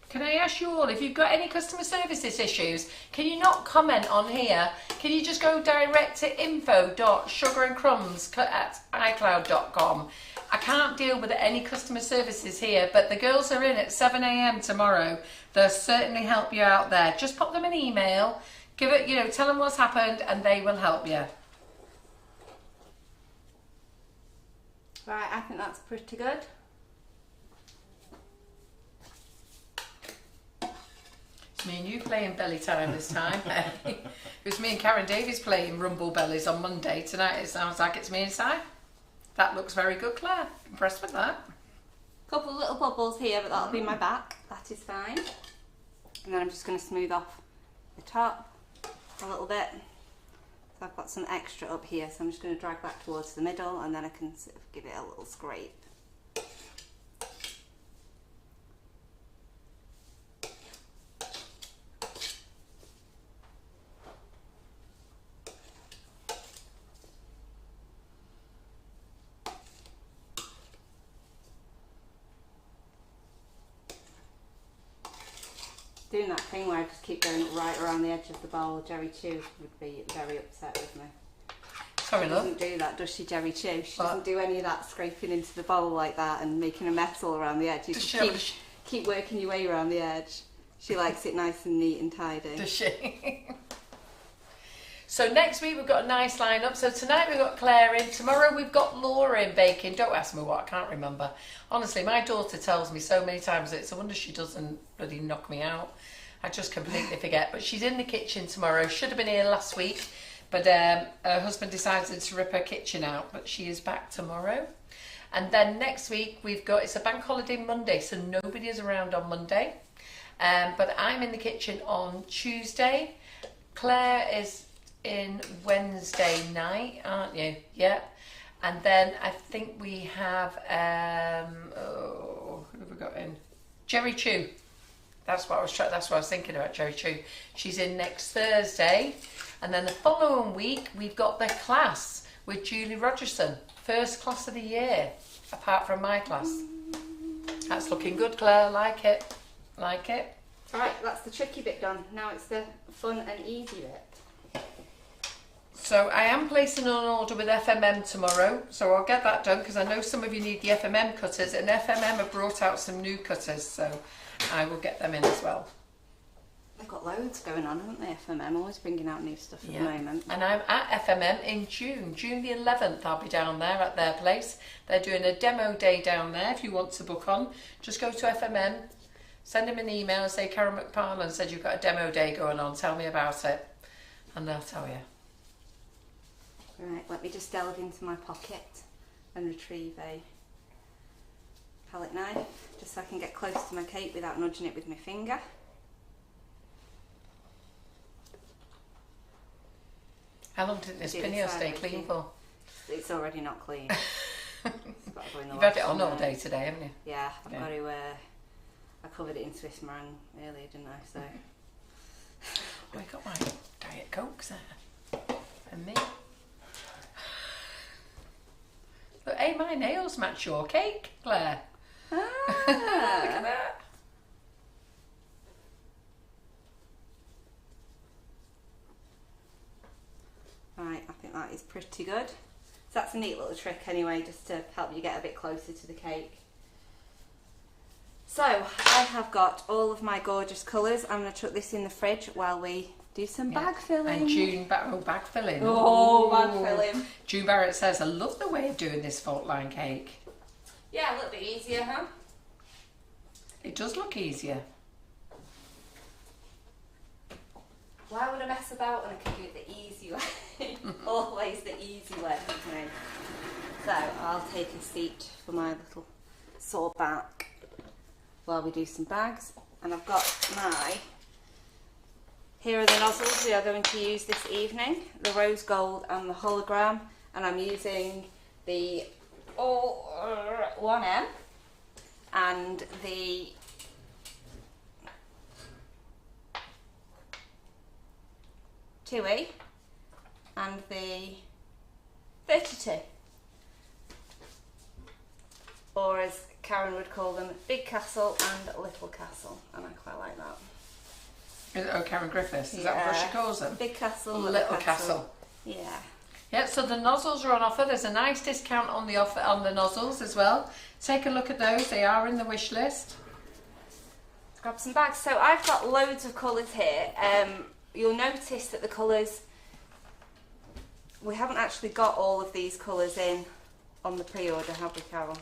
B: Can I ask you all, if you've got any customer services issues, can you not comment on here? Can you just go direct to info.sugarandcrumbs@icloud.com? I can't deal with any customer services here, but the girls are in at 7 AM tomorrow. They'll certainly help you out there. Just pop them an email, give it, you know, tell them what's happened, and they will help you.
A: Right, I think that's pretty good.
B: Me and you playing belly time this time. It was me and Karen Davies playing rumble bellies on Monday. Tonight it sounds like it's me and Si. That looks very good, Claire. Impressed with that.
A: Couple of little bubbles here, but that'll be my back. That is fine. And then I'm just going to smooth off the top a little bit. So I've got some extra up here, so I'm just going to drag back towards the middle, and then I can sort of give it a little scrape. Doing that thing where I just keep going right around the edge of the bowl, Jerry Chew would be very upset with me.
B: Sorry, love.
A: She doesn't do that, does she, Jerry Chew? She doesn't do any of that scraping into the bowl like that and making a mess all around the edge. You just keep working your way around the edge. She likes it nice and neat and tidy.
B: Does she? So next week we've got a nice lineup. So tonight we've got Claire in. Tomorrow we've got Laura in baking. Don't ask me what, I can't remember. Honestly, my daughter tells me so many times that it's a wonder she doesn't bloody knock me out. I just completely forget. But she's in the kitchen tomorrow. Should have been here last week, but her husband decided to rip her kitchen out. But she is back tomorrow. And then next week we've got, it's a bank holiday Monday, so nobody is around on Monday. But I'm in the kitchen on Tuesday. Claire is in Wednesday night, aren't you? Yeah. And then I think we have who have we got in? Jerry Chew. That's what I was thinking about, Jerry Chew. She's in next Thursday. And then the following week we've got the class with Julie Rogerson. First class of the year, apart from my class. That's looking good, Claire. Like it. Like it.
A: Right, that's the tricky bit done. Now it's the fun and easy bit.
B: So I am placing an order with FMM tomorrow, so I'll get that done because I know some of you need the FMM cutters, and FMM have brought out some new cutters, so I will get them in as well.
A: They've got loads going on, haven't they, FMM? Always bringing out new stuff at the moment.
B: And I'm at FMM in June the 11th. I'll be down there at their place. They're doing a demo day down there. If you want to book on, just go to FMM, send them an email and say Karen McParland said you've got a demo day going on, tell me about it, and they'll tell you.
A: Right, let me just delve into my pocket and retrieve a palette knife, just so I can get close to my cake without nudging it with my finger.
B: How long did this pinio stay clean for?
A: It's already not clean. It's got to go in the
B: You've had
A: wash
B: it on all
A: and,
B: day today, haven't you?
A: Yeah, I've
B: Yeah.
A: got to. I covered it in Swiss meringue earlier, didn't I? So.
B: Oh, I got my Diet Cokes there. And me. Look, hey, my nails match your cake, Claire. Look at that.
A: Right, I think that is pretty good. So that's a neat little trick anyway, just to help you get a bit closer to the cake. So I have got all of my gorgeous colours. I'm going to chuck this in the fridge while we do some bag filling.
B: And June, bag filling.
A: Oh, bag filling.
B: June Barrett says, I love the way of doing this fault line cake.
A: Yeah, a little bit easier, huh?
B: It does look easier.
A: Why would I mess about when I can do it the easy way? Always the easy way, isn't it? So I'll take a seat for my little saw back while we do some bags. And I've got here are the nozzles we are going to use this evening, the rose gold and the hologram, and I'm using the 1M and the and the 32, or as Karen would call them, Big Castle and Little Castle, and I quite like that.
B: Oh, Karen Griffiths, is that what she calls them?
A: Big Castle,
B: Little Castle.
A: Yeah.
B: Yeah, so the nozzles are on offer. There's a nice discount on the offer on the nozzles as well. Take a look at those. They are in the wish list.
A: Let's grab some bags. So I've got loads of colours here. You'll notice that the colours, we haven't actually got all of these colours in on the pre-order, have we, Carol?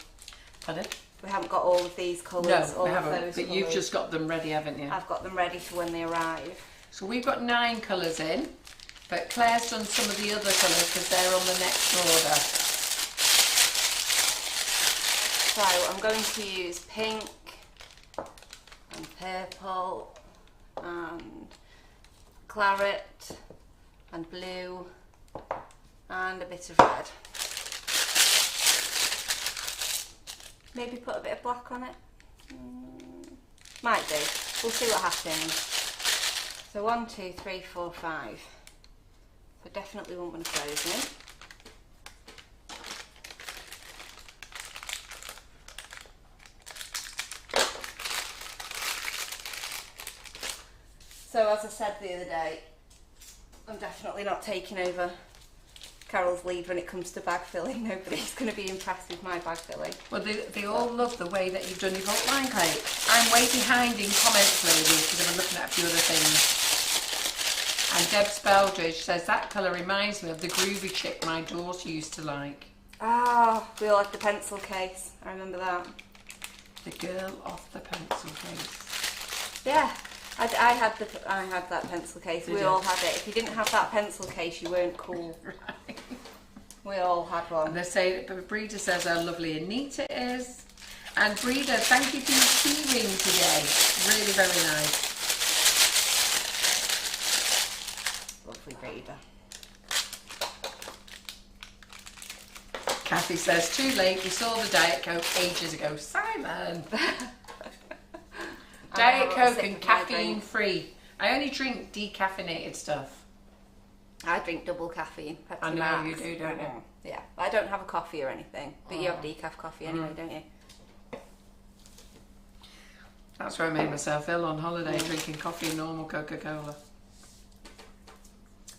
B: Pardon?
A: We haven't got all of these colours.
B: No, we haven't. But
A: Colours.
B: you've just got them ready, haven't you?
A: I've got them ready for when they arrive.
B: So we've got 9 colours in, but Claire's done some of the other colours because they're on the next order.
A: So I'm going to use pink and purple and claret and blue and a bit of red. Maybe put a bit of black on it. Might do. We'll see what happens. So 1, 2, 3, 4, 5. So definitely won't want to frozen. So as I said the other day, I'm definitely not taking over Carol's lead when it comes to bag filling. Nobody's going to be impressed with my bag filling.
B: Well, they all love the way that you've done your fault line cake. I'm way behind in comments, ladies, because I'm looking at a few other things. And Deb Speldridge says, that colour reminds me of the groovy chick my daughter used to like.
A: Ah, we all had the pencil case. I remember that.
B: The girl off the pencil case.
A: Yeah, I had that pencil case.
B: Did
A: We
B: you?
A: all had it. If you didn't have that pencil case, you weren't cool.
B: Right.
A: We all had
B: And
A: one.
B: they say, but Breeder says how lovely and neat it is. And Breeder, thank you for your key ring today. Really very nice.
A: Lovely Breeder.
B: Kathy says, too late, we saw the Diet Coke ages ago. Simon! Diet Coke and caffeine free. I only drink decaffeinated stuff.
A: I drink double caffeine. Pepsi
B: I know
A: Max.
B: you do, don't you?
A: Yeah, I don't have a coffee or anything, but you have decaf coffee anyway, don't you?
B: That's where I made myself ill on holiday, drinking coffee and normal Coca-Cola.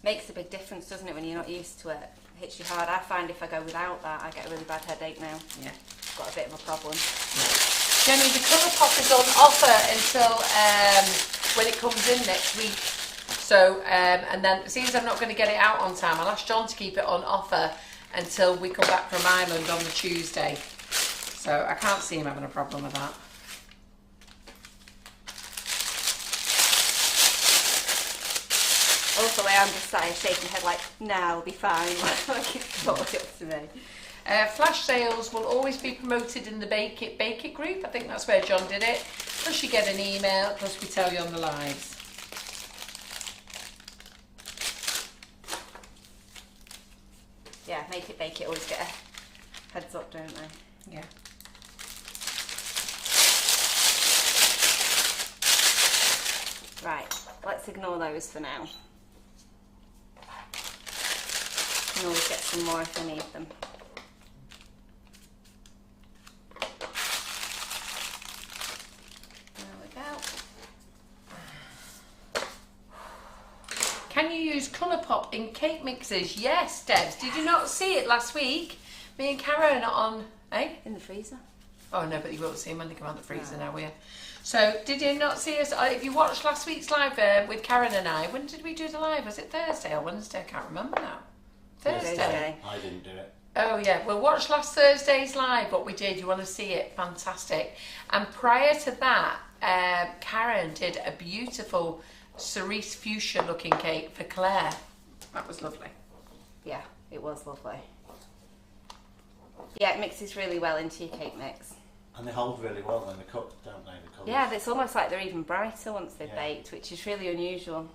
A: Makes a big difference, doesn't it, when you're not used to it? It hits you hard. I find if I go without that, I get a really bad headache now.
B: Yeah.
A: Got a bit of a problem.
B: Jenny, the colourpop is on offer until when it comes in next week. So, and then, seeing as I'm not going to get it out on time, I'll ask John to keep it on offer until we come back from Ireland on the Tuesday. So I can't see him having a problem with that.
A: Also, I'm just sat here shaking my head like, nah, I'll be fine. Like it's totally up to me.
B: Flash sales will always be promoted in the Bake It group. I think that's where John did it. Plus you get an email, plus we tell you on the lives.
A: Yeah, Make It Bake It always get a heads up, don't they?
B: Yeah.
A: Right, let's ignore those for now. Can always get some more if I need them. There we go.
B: Can you use colourpop in cake mixes? Yes, Debs. Did you not see it last week? Me and Karen are on, eh?
A: In the freezer.
B: Oh no, but you won't see them when they come out of the freezer now, will you? So, did you not see us? If you watched last week's live with Karen and I, when did we do the live? Was it Thursday or Wednesday? I can't remember now. Thursday.
D: I didn't do it.
B: Oh yeah, well watch last Thursday's live, what we did. You want to see it? Fantastic. And prior to that, Karen did a beautiful cerise fuchsia looking cake for Claire. That was lovely.
A: Yeah, it was lovely. Yeah, it mixes really well into your cake mix.
D: And they hold really well when they're cooked, don't they? The colours.
A: Yeah, it's almost like they're even brighter once they've
D: Yeah.
A: baked, which is really unusual.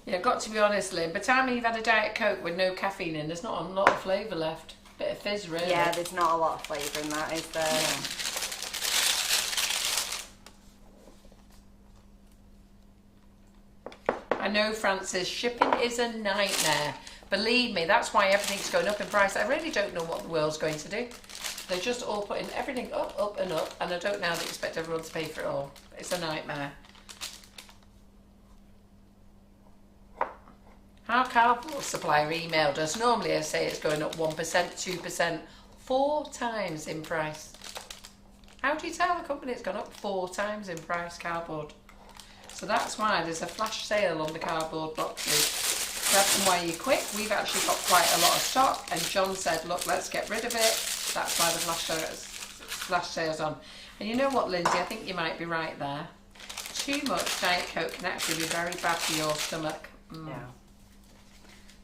B: Yeah, got to be honest, Lynn, by the time you've had a Diet Coke with no caffeine in, there's not a lot of flavour left. Bit of fizz, really.
A: Yeah, there's not a lot of flavour in that, is there?
B: Yeah. I know, Francis, shipping is a nightmare. Believe me, that's why everything's going up in price. I really don't know what the world's going to do. They're just all putting everything up, up and up, and I don't now expect everyone to pay for it all. It's a nightmare. Our cardboard supplier emailed us. Normally I say it's going up 1%, 2%, 4 times in price. How do you tell a company it's gone up 4 times in price, cardboard? So that's why there's a flash sale on the cardboard boxes. Grab them while you're quick. We've actually got quite a lot of stock, and John said, look, let's get rid of it. That's why the flash sale's on. And you know what, Lindsay, I think you might be right there. Too much Diet Coke can actually be very bad for your stomach. Mm.
A: Yeah.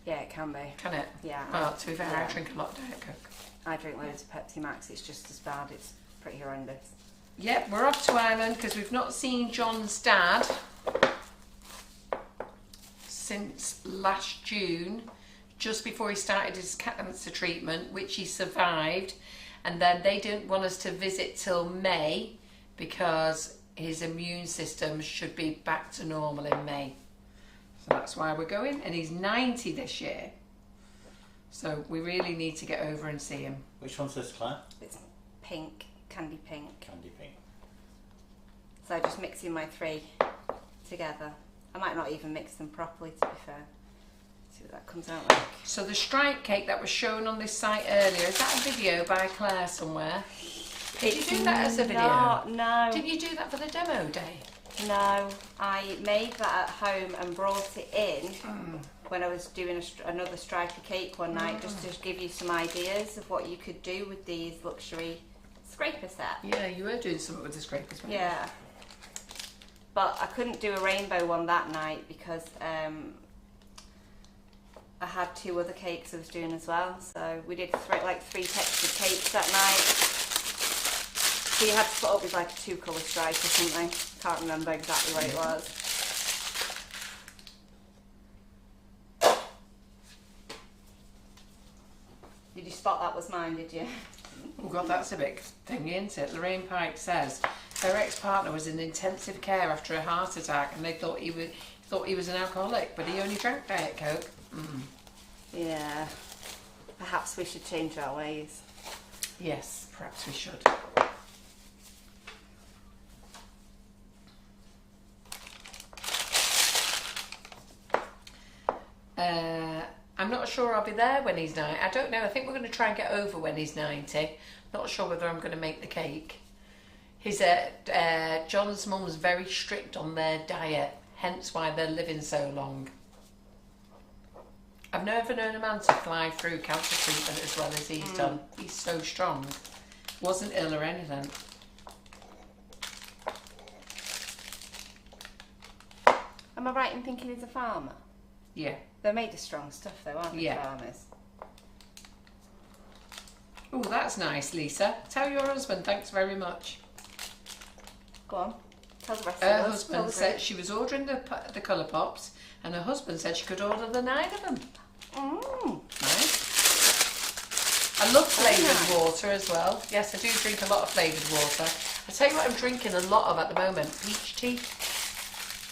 A: Yeah, it can be.
B: Can it?
A: Yeah.
B: Well, to be fair,
A: Yeah.
B: I drink a lot of Diet Coke.
A: I drink loads of Pepsi Max, it's just as bad, it's pretty horrendous.
B: Yep, we're off to Ireland because we've not seen John's dad since last June, just before he started his cancer treatment, which he survived, and then they didn't want us to visit till May because his immune system should be back to normal in May. So that's why we're going, and he's 90 this year. So we really need to get over and see him.
D: Which one's this, Claire?
A: It's pink, candy pink.
D: Candy pink.
A: So I'm just mixing my 3 together. I might not even mix them properly, to be fair. See what that comes out like.
B: So the stripe cake that was shown on this site earlier, is that a video by Claire somewhere? Did you do that as a video?
A: No.
B: Did you do that for the demo day?
A: No, I made that at home and brought it in when I was doing another striper cake one night, just to give you some ideas of what you could do with these luxury scraper sets.
B: Yeah, you were doing something with the scrapers, weren't you?
A: Yeah. But I couldn't do a rainbow one that night because I had 2 other cakes I was doing as well. So we did 3 textured cakes that night. So you had to put up with like a 2-colour stripe or something. Can't remember exactly what it was. Did you spot that was mine, did you?
B: Oh God, that's a big thing, isn't it? Lorraine Pike says her ex-partner was in intensive care after a heart attack, and they thought he was an alcoholic, but he only drank Diet Coke.
A: Yeah. Perhaps we should change our ways.
B: Yes, perhaps we should. I'm not sure I'll be there when he's 90. I don't know. I think we're going to try and get over when he's 90. Not sure whether I'm going to make the cake. His John's mum's very strict on their diet, hence why they're living so long. I've never known a man to fly through cancer treatment as well as he's done. He's so strong. Wasn't ill or anything.
A: Am I right in thinking he's a farmer?
B: Yeah.
A: They're made of strong stuff though, aren't they,
B: Yeah.
A: farmers?
B: Oh, that's nice, Lisa. Tell your husband thanks very much.
A: Go on. Tell the rest
B: Her
A: of us.
B: husband said she was ordering the colour pops, and her husband said she could order the 9 of them. Nice. I love flavoured water as well. Yes, I do drink a lot of flavoured water. I tell you what I'm drinking a lot of at the moment, peach tea.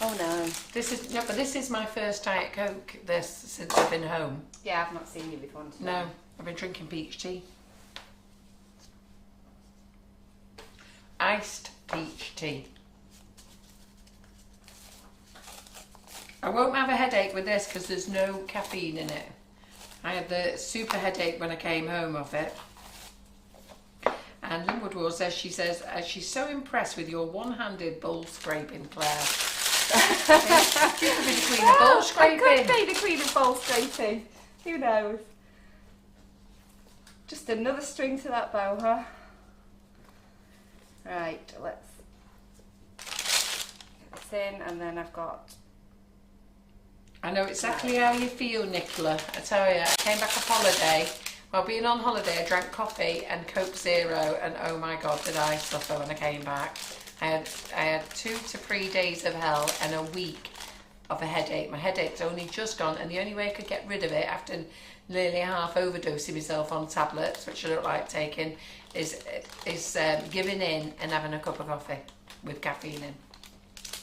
A: Oh no.
B: This is my first Diet Coke since I've been home.
A: Yeah, I've not seen you with one today.
B: No, I've been drinking peach tea. Iced peach tea. I won't have a headache with this because there's no caffeine in it. I had the super headache when I came home off it. And Lynn Woodward says, she's so impressed with your one-handed bowl scraping, Claire. You could be the queen of bowl scraping.
A: I could be the queen of bowl scraping. Who knows? Just another string to that bow, huh? Right, let's get this in, and then I've got...
B: I know exactly how you feel, Nicola. I tell you, I came back off holiday. While being on holiday, I drank coffee and Coke Zero, and oh my God, did I suffer when I came back. I had 2 to 3 days of hell and a week of a headache. My headache's only just gone, and the only way I could get rid of it after nearly half overdosing myself on tablets, which I don't like taking, is giving in and having a cup of coffee with caffeine in.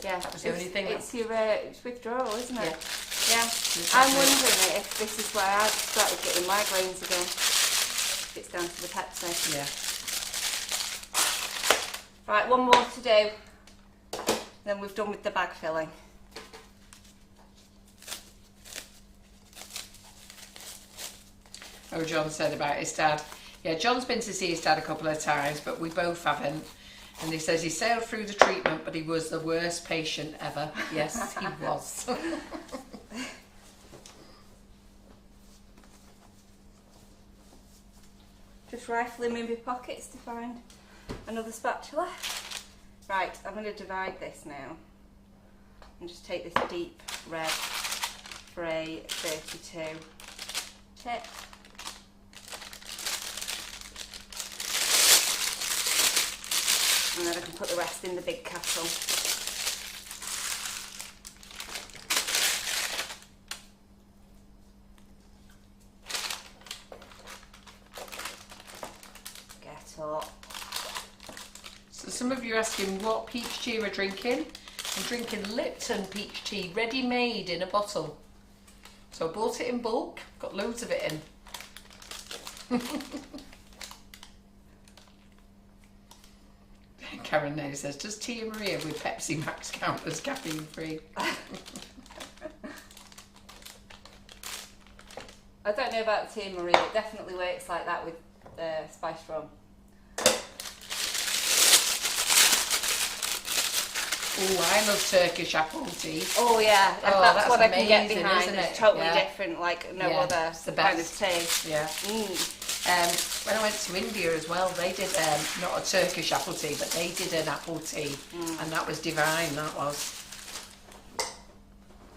A: Yeah,
B: that was the only thing.
A: It's it's withdrawal, isn't it?
B: Yeah.
A: I'm wondering if this is where I've started getting migraines again. It's down to the Pepsi.
B: Yeah.
A: Right, one more to do. Then we've done with the bag filling.
B: Oh, John said about his dad. Yeah, John's been to see his dad a couple of times, but we both haven't. And he says he sailed through the treatment, but he was the worst patient ever. Yes, he was.
A: Just rifling in my pockets to find another spatula. Right, I'm going to divide this now. And just take this deep red for a 32 tip. And then I can put the rest in the big castle. Get up.
B: So some of you are asking what peach tea we're drinking. I'm drinking Lipton peach tea, ready-made in a bottle. So I bought it in bulk, got loads of it in. Karen now says, does Tia Maria with Pepsi Max count as caffeine free?
A: I don't know about Tia Maria, it definitely works like that with spiced rum.
B: Oh, I love Turkish apple tea.
A: Oh yeah, that's what I can get behind.
B: Isn't
A: It's
B: it?
A: totally different, like no other
B: it's the
A: kind of
B: best.
A: tea.
B: Yeah. When I went to India as well, they did not a Turkish apple tea, but they did an apple tea, and that was divine. That was.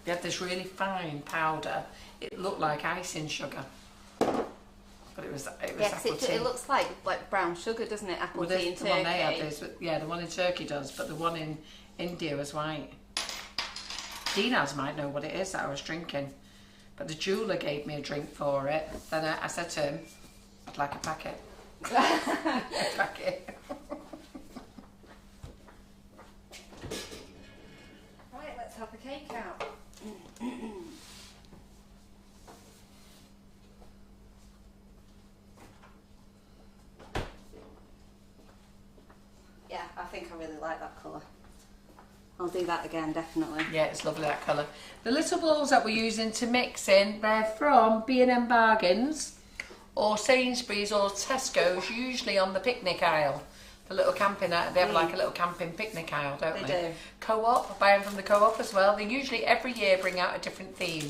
B: They had this really fine powder. It looked like icing sugar, but it was
A: Yes,
B: apple tea.
A: it looks like brown sugar, doesn't it? Apple tea in
B: the
A: Turkey.
B: one they had is, yeah, the one in Turkey does, but the one in India was white. Dinaz might know what it is that I was drinking, but the jeweller gave me a drink for it. Then I said to him, I'd like a packet. A packet.
A: Right, let's have the cake out. Yeah, I think I really like that colour. I'll do that again, definitely.
B: Yeah, it's lovely, that colour. The little balls that we're using to mix in, they're from B&M Bargains or Sainsbury's or Tesco's, usually on the picnic aisle. The little camping, they have like a little camping picnic aisle, don't they?
A: They do.
B: Co-op, buy them from the co-op as well. They usually every year bring out a different theme.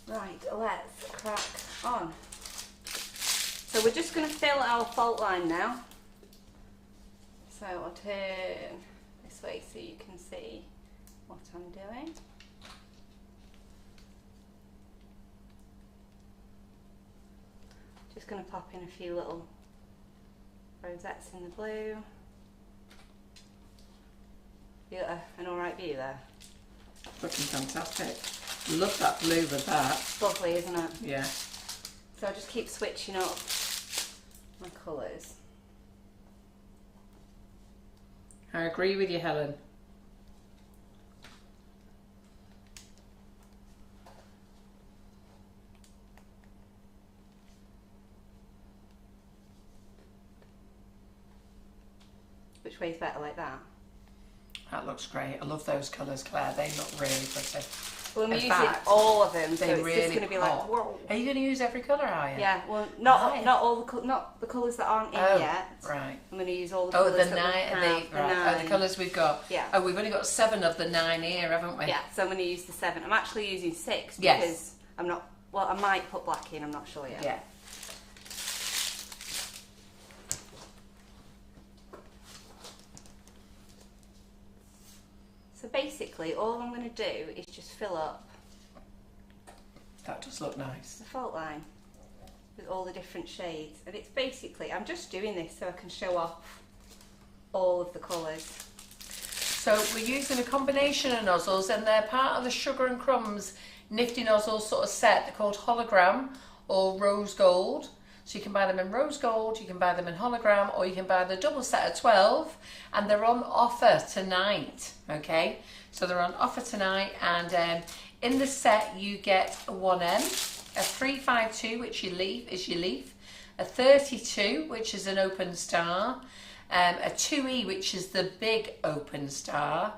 A: Right, let's crack on. So we're just going to fill our fault line now. So I'll turn this way so you can see what I'm doing. Just going to pop in a few little rosettes in the blue. You got an alright view there?
B: Looking fantastic. Love that blue with that.
A: It's lovely, isn't it?
B: Yeah.
A: So I just keep switching up my colours.
B: I agree with you, Helen.
A: Which way's better, like that?
B: That looks great. I love those colours, Claire. They look really pretty.
A: Well, I'm
B: In
A: using
B: fact,
A: all of them, so
B: they
A: it's
B: really
A: just going to be like,
B: pop.
A: whoa.
B: Are you going to use every colour, are you?
A: Yeah, well, not
B: Right.
A: not all the not the colours that aren't in
B: Oh,
A: yet.
B: right.
A: I'm going to use all the
B: Oh,
A: colours
B: the
A: that we
B: nine.
A: have.
B: The, right. Oh, the colours we've got.
A: Yeah.
B: Oh, we've only got 7 of the 9 here, haven't we?
A: Yeah, so I'm going to use the 7. I'm actually using 6
B: Yes.
A: because I'm not. Well, I might put black in. I'm not sure yet.
B: Yeah.
A: So basically, all I'm going to do is just fill up
B: That does look nice.
A: the fault line with all the different shades, and it's basically I'm just doing this so I can show off all of the colours.
B: So we're using a combination of nozzles, and they're part of the Sugar and Crumbs Nifty Nozzles sort of set. They're called Hologram or Rose Gold. So you can buy them in Rose Gold, you can buy them in Hologram, or you can buy the double set of 12, and they're on offer tonight, okay? So they're on offer tonight, and in the set you get a 1M, a 352, which is your leaf, a 32, which is an open star, a 2E, which is the big open star,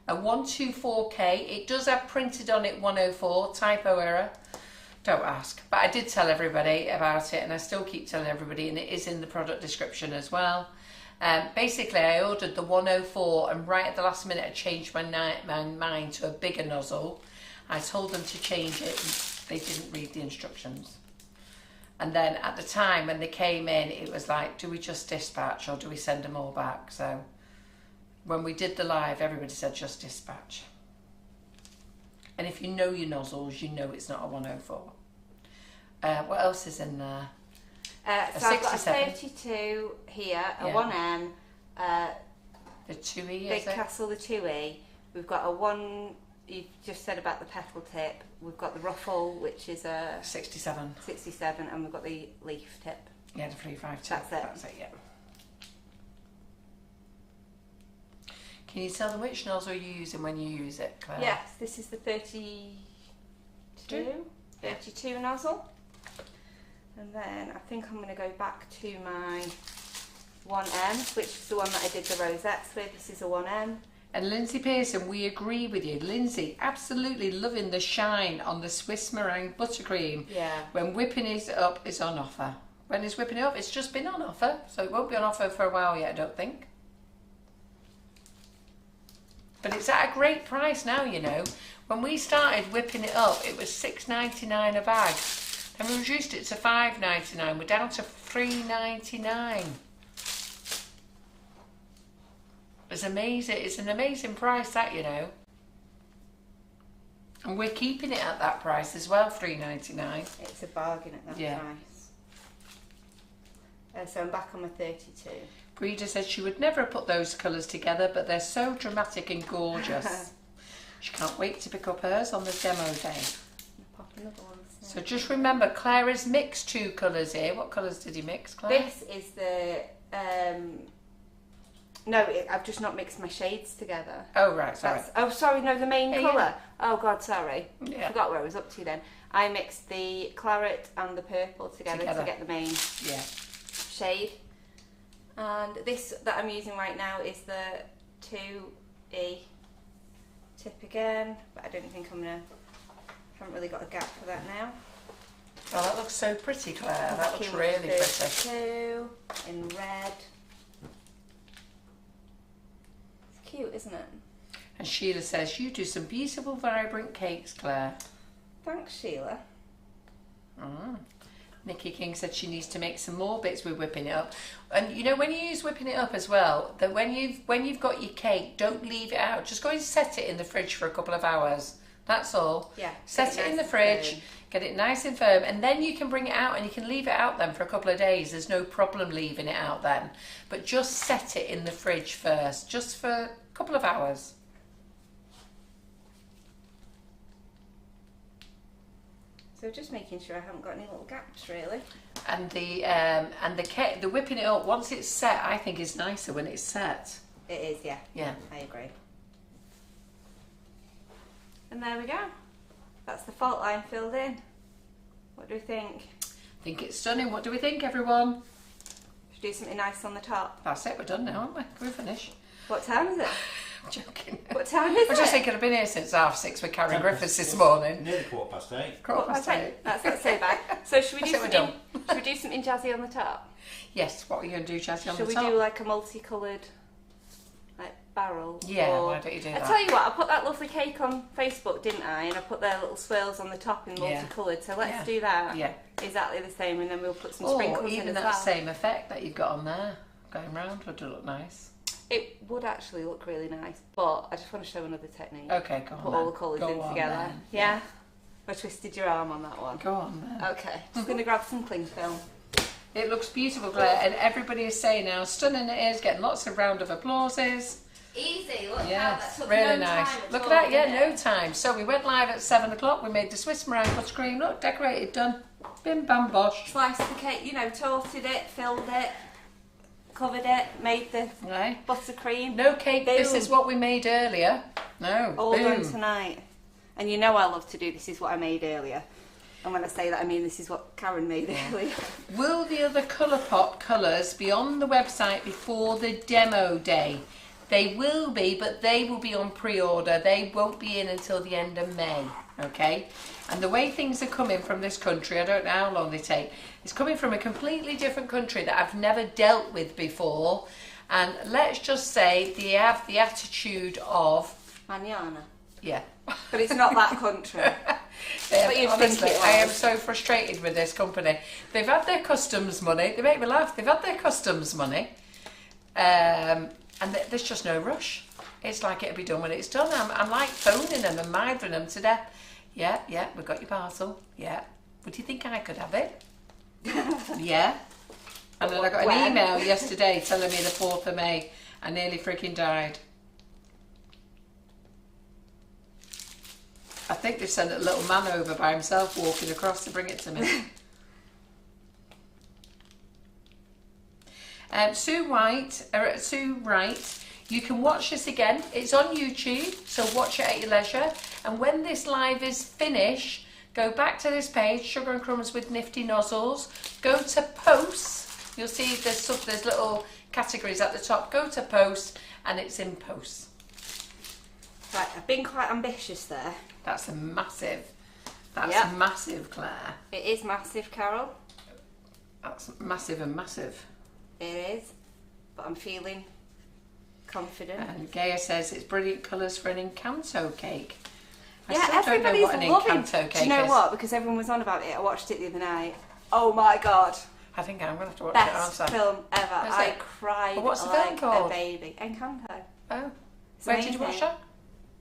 B: a 124K. It does have printed on it 104, typo error. Don't ask. But I did tell everybody about it, and I still keep telling everybody, and it is in the product description as well. Basically, I ordered the 104, and right at the last minute I changed my mind to a bigger nozzle. I told them to change it, and they didn't read the instructions. And then at the time when they came in, it was like, do we just dispatch or do we send them all back? So when we did the live, everybody said just dispatch. And if you know your nozzles, you know it's not a 104. What else is in there?
A: So I've got a 32 here, a
B: Yeah.
A: 1M,
B: The 2E,
A: Big
B: is it?
A: Castle, the 2E. We've got a 1, you just said about the petal tip. We've got the ruffle, which is a
B: 67.
A: 67, and we've got the leaf tip.
B: Yeah, the 352.
A: That's it.
B: That's it, yeah. Can you tell them which nozzle you're using when you use it, Claire?
A: Yes, this is the 32 nozzle. And then I think I'm going to go back to my 1M, which is the one that I did the rosettes with. This is a 1M.
B: And Lindsay Pearson, we agree with you. Lindsay, absolutely loving the shine on the Swiss meringue buttercream.
A: Yeah.
B: When whipping it up is on offer. When it's whipping it up, it's just been on offer. So it won't be on offer for a while yet, I don't think. But it's at a great price now, you know. When we started whipping it up, it was $6.99 a bag. Then we reduced it to $5.99. We're down to $3.99. It's amazing. It's an amazing price, that, you know. And we're keeping it at that price as well, $3.99.
A: It's a bargain at that price. So I'm back on my 32.
B: Breeder said she would never have put those colours together, but they're so dramatic and gorgeous. She can't wait to pick up hers on the demo day.
A: Pop another one.
B: So just remember, Claire has mixed 2 colours here. What colours did you mix, Claire?
A: This is the... I've just not mixed my shades together.
B: Oh, right, sorry.
A: The main
B: Yeah,
A: colour.
B: yeah.
A: Oh, God, sorry.
B: Yeah.
A: Forgot where I was up to then. I mixed the claret and the purple together. To get the main shade. And this that I'm using right now is the 2E tip again, but I don't think haven't really got a gap for that now.
B: Oh, that looks so pretty, Claire. That looks
A: Back in
B: really
A: with
B: pretty.
A: 32 in red. It's cute, isn't it?
B: And Sheila says, you do some beautiful, vibrant cakes, Claire.
A: Thanks, Sheila.
B: Nikki King said she needs to make some more bits with whipping it up. And you know, when you use whipping it up as well, that when you've got your cake, don't leave it out. Just go and set it in the fridge for a couple of hours. That's all.
A: Yeah.
B: Set it in the fridge, get it nice and firm, and then you can bring it out and you can leave it out then for a couple of days. There's no problem leaving it out then. But just set it in the fridge first, just for a couple of hours.
A: So just making sure I haven't got any little gaps really.
B: And the whipping it up, once it's set, I think is nicer when it's set.
A: It is, yeah.
B: Yeah.
A: I agree. And there we go. That's the fault line filled in. What do we think?
B: I think it's stunning. What do we think, everyone?
A: Should we do something nice on the top?
B: That's it, we're done now, aren't we? Can we finish?
A: What time is it?
B: I'm joking.
A: What time is
B: I'm
A: it?
B: just thinking I've been here since 6:30 with Karen Griffiths this morning.
D: Nearly 8:15.
B: Quarter past eight.
A: That's not so bad. So should we do
B: That's it, we're
A: something? Should we do something jazzy on the top?
B: Yes, what are you going to do, Jazzy, on
A: Should
B: the
A: we
B: top?
A: do like a multicoloured like barrel?
B: Yeah,
A: or...
B: why don't you do
A: I
B: that?
A: tell you what, I put that lovely cake on Facebook, didn't I? And I put their little swirls on the top in
B: Yeah.
A: multicoloured. So let's
B: Yeah.
A: do that.
B: Yeah.
A: Exactly the same, and then we'll put some
B: Or
A: sprinkles in
B: even
A: as
B: that
A: well.
B: same effect that you've got on there, going round, would look nice.
A: It would actually look really nice, but I just want to show another technique.
B: Okay, go on
A: Put all the
B: then.
A: colours
B: Go
A: in
B: on
A: together.
B: then.
A: Yeah? I twisted your arm on that one.
B: Go on then.
A: Okay, just going to grab some cling film.
B: It looks beautiful, Claire, and everybody is saying how stunning it is, getting lots of round of applauses.
A: Easy, look
B: Yeah,
A: how that took
B: really
A: no
B: nice.
A: time at
B: Look at
A: all,
B: that, yeah,
A: didn't it?
B: no time. So we went live at 7 o'clock, we made the Swiss meringue buttercream, look, decorated, done. Bim bam bosh.
A: Sliced the cake, you know, torted it, filled it, covered it, made the
B: Right.
A: buttercream.
B: No cake, this
A: Boom.
B: is what we made earlier. No,
A: All done
B: boom.
A: tonight. And you know I love to do this is what I made earlier. And when I say that, I mean this is what Karen made earlier.
B: Will the other Colourpop colours be on the website before the demo day? They will be, but they will be on pre-order. They won't be in until the end of May, okay? And the way things are coming from this country, I don't know how long they take, it's coming from a completely different country that I've never dealt with before. And let's just say they have the attitude of...
A: Manana.
B: Yeah.
A: But it's not that country. But you'd think
B: Honestly,
A: it
B: I am
A: was.
B: so frustrated with this company. They've had their customs money. They make me laugh. They've had their customs money. And there's just no rush. It's like it'll be done when it's done. I'm like phoning them and mithering them to death. Yeah, we've got your parcel. Yeah. Would you think I could have it? Yeah. And then I got an
A: When?
B: email yesterday telling me the 4th of May. I nearly freaking died. I think they've sent a little man over by himself walking across to bring it to me. Sue Wright, you can watch this again. It's on YouTube, so watch it at your leisure. And when this live is finished, go back to this page, Sugar and Crumbs with Nifty Nozzles. Go to posts. You'll see there's little categories at the top. Go to posts, and it's in posts.
A: Right, I've been quite ambitious there.
B: That's massive. That's
A: Yep.
B: massive, Claire.
A: It is massive, Carol.
B: That's massive and massive.
A: It is. But I'm feeling confident.
B: And Gaia says it's brilliant colours for an Encanto cake. I
A: Yeah,
B: still don't know
A: everybody's
B: what an
A: loving.
B: Encanto cake
A: Do you know
B: is.
A: what? Because everyone was on about it. I watched it the other night. Oh my god!
B: I think I'm going to have to watch
A: Best
B: it, aren't I?
A: film ever.
B: Is
A: I
B: it?
A: cried
B: Well, what's the
A: like
B: film called?
A: a baby. Encanto.
B: Oh.
A: It's
B: Where did you watch
A: amazing.
B: it?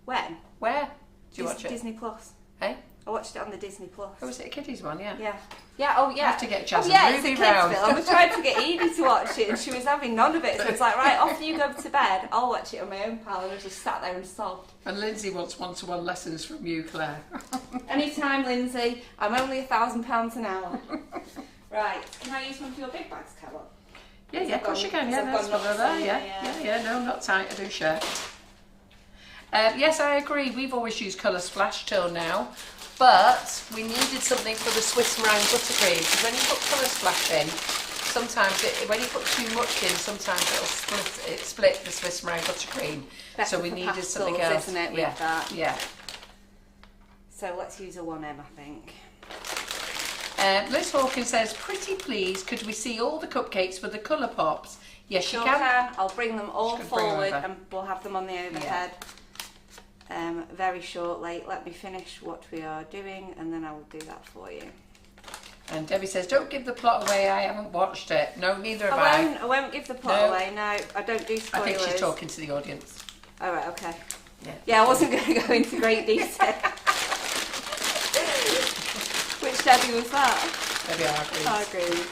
A: When?
B: Where did you watch it?
A: Disney Plus.
B: Hey?
A: I watched it on the Disney Plus.
B: Oh, was it a kiddies one? Yeah.
A: Yeah. Yeah, oh yeah.
B: I have to get Jazz
A: oh, yeah,
B: and
A: it's a
B: Ruby
A: kids
B: round.
A: film. I was trying to get Edie to watch it and she was having none of it. So I was like, right, off you go to bed. I'll watch it on my own, pal. And I just sat there and sobbed.
B: And Lindsay wants one-to-one lessons from you, Claire.
A: Anytime, Lindsay. I'm only £1,000 an hour. Right, can I use one of your big bags, Carol?
B: Yeah, of course you can.
A: because
B: Yeah,
A: I've
B: that's
A: got
B: one of
A: nuts
B: there.
A: on
B: Yeah,
A: there,
B: no, not tight. I do share. Yes, I agree. We've always used Colour Splash till now, but we needed something for the Swiss meringue buttercream because when you put Colour Splash in, sometimes when you put too much in, sometimes it'll split the Swiss meringue buttercream.
A: Better
B: So we
A: for
B: needed something
A: pastels,
B: else.
A: isn't it, with
B: Yeah,
A: that?
B: yeah.
A: So let's use a 1M, I think.
B: Liz Hawkins says, pretty please, could we see all the cupcakes for the Colour Pops? Yes,
A: Sure
B: you can.
A: can. I'll bring them all
B: Just gonna bring
A: forward
B: them over.
A: and we'll have them on the overhead very shortly. Let me finish what we are doing and then I will do that for you.
B: And Debbie says, don't give the plot away, I haven't watched it. No, neither have I.
A: I won't give the plot away, no. I don't do spoilers.
B: I think she's talking to the audience.
A: All right, okay.
B: Yeah.
A: Yeah, I wasn't going to go into great detail. Which Debbie was that?
B: Debbie Hargreaves.
A: Hargreaves.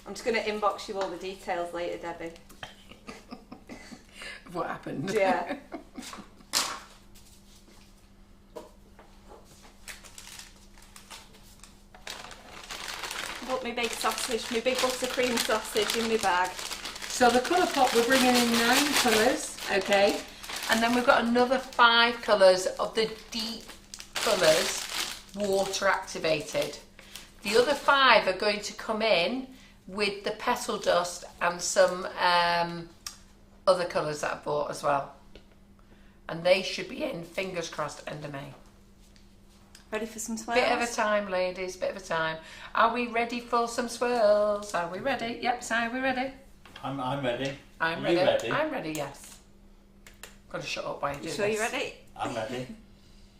A: I'm just going to inbox you all the details later, Debbie.
B: Of what happened.
A: Yeah. Put my big sausage, my big buttercream sausage in my bag.
B: So the Colourpop, we're bringing in 9 colours, okay? And then we've got another 5 colours of the deep colours, water activated. The other 5 are going to come in with the petal dust and some other colours that I bought as well. And they should be in, fingers crossed, end of May.
A: Ready for some swirls?
B: Bit of a time, ladies, bit of a time. Are we ready for some swirls? Are we ready? Yep, Si, are we ready?
D: I'm ready.
B: I'm
D: Are
B: ready.
D: you ready?
B: I'm ready, yes. Got to shut up while you do
A: You
B: this.
A: sure you're ready?
D: I'm ready.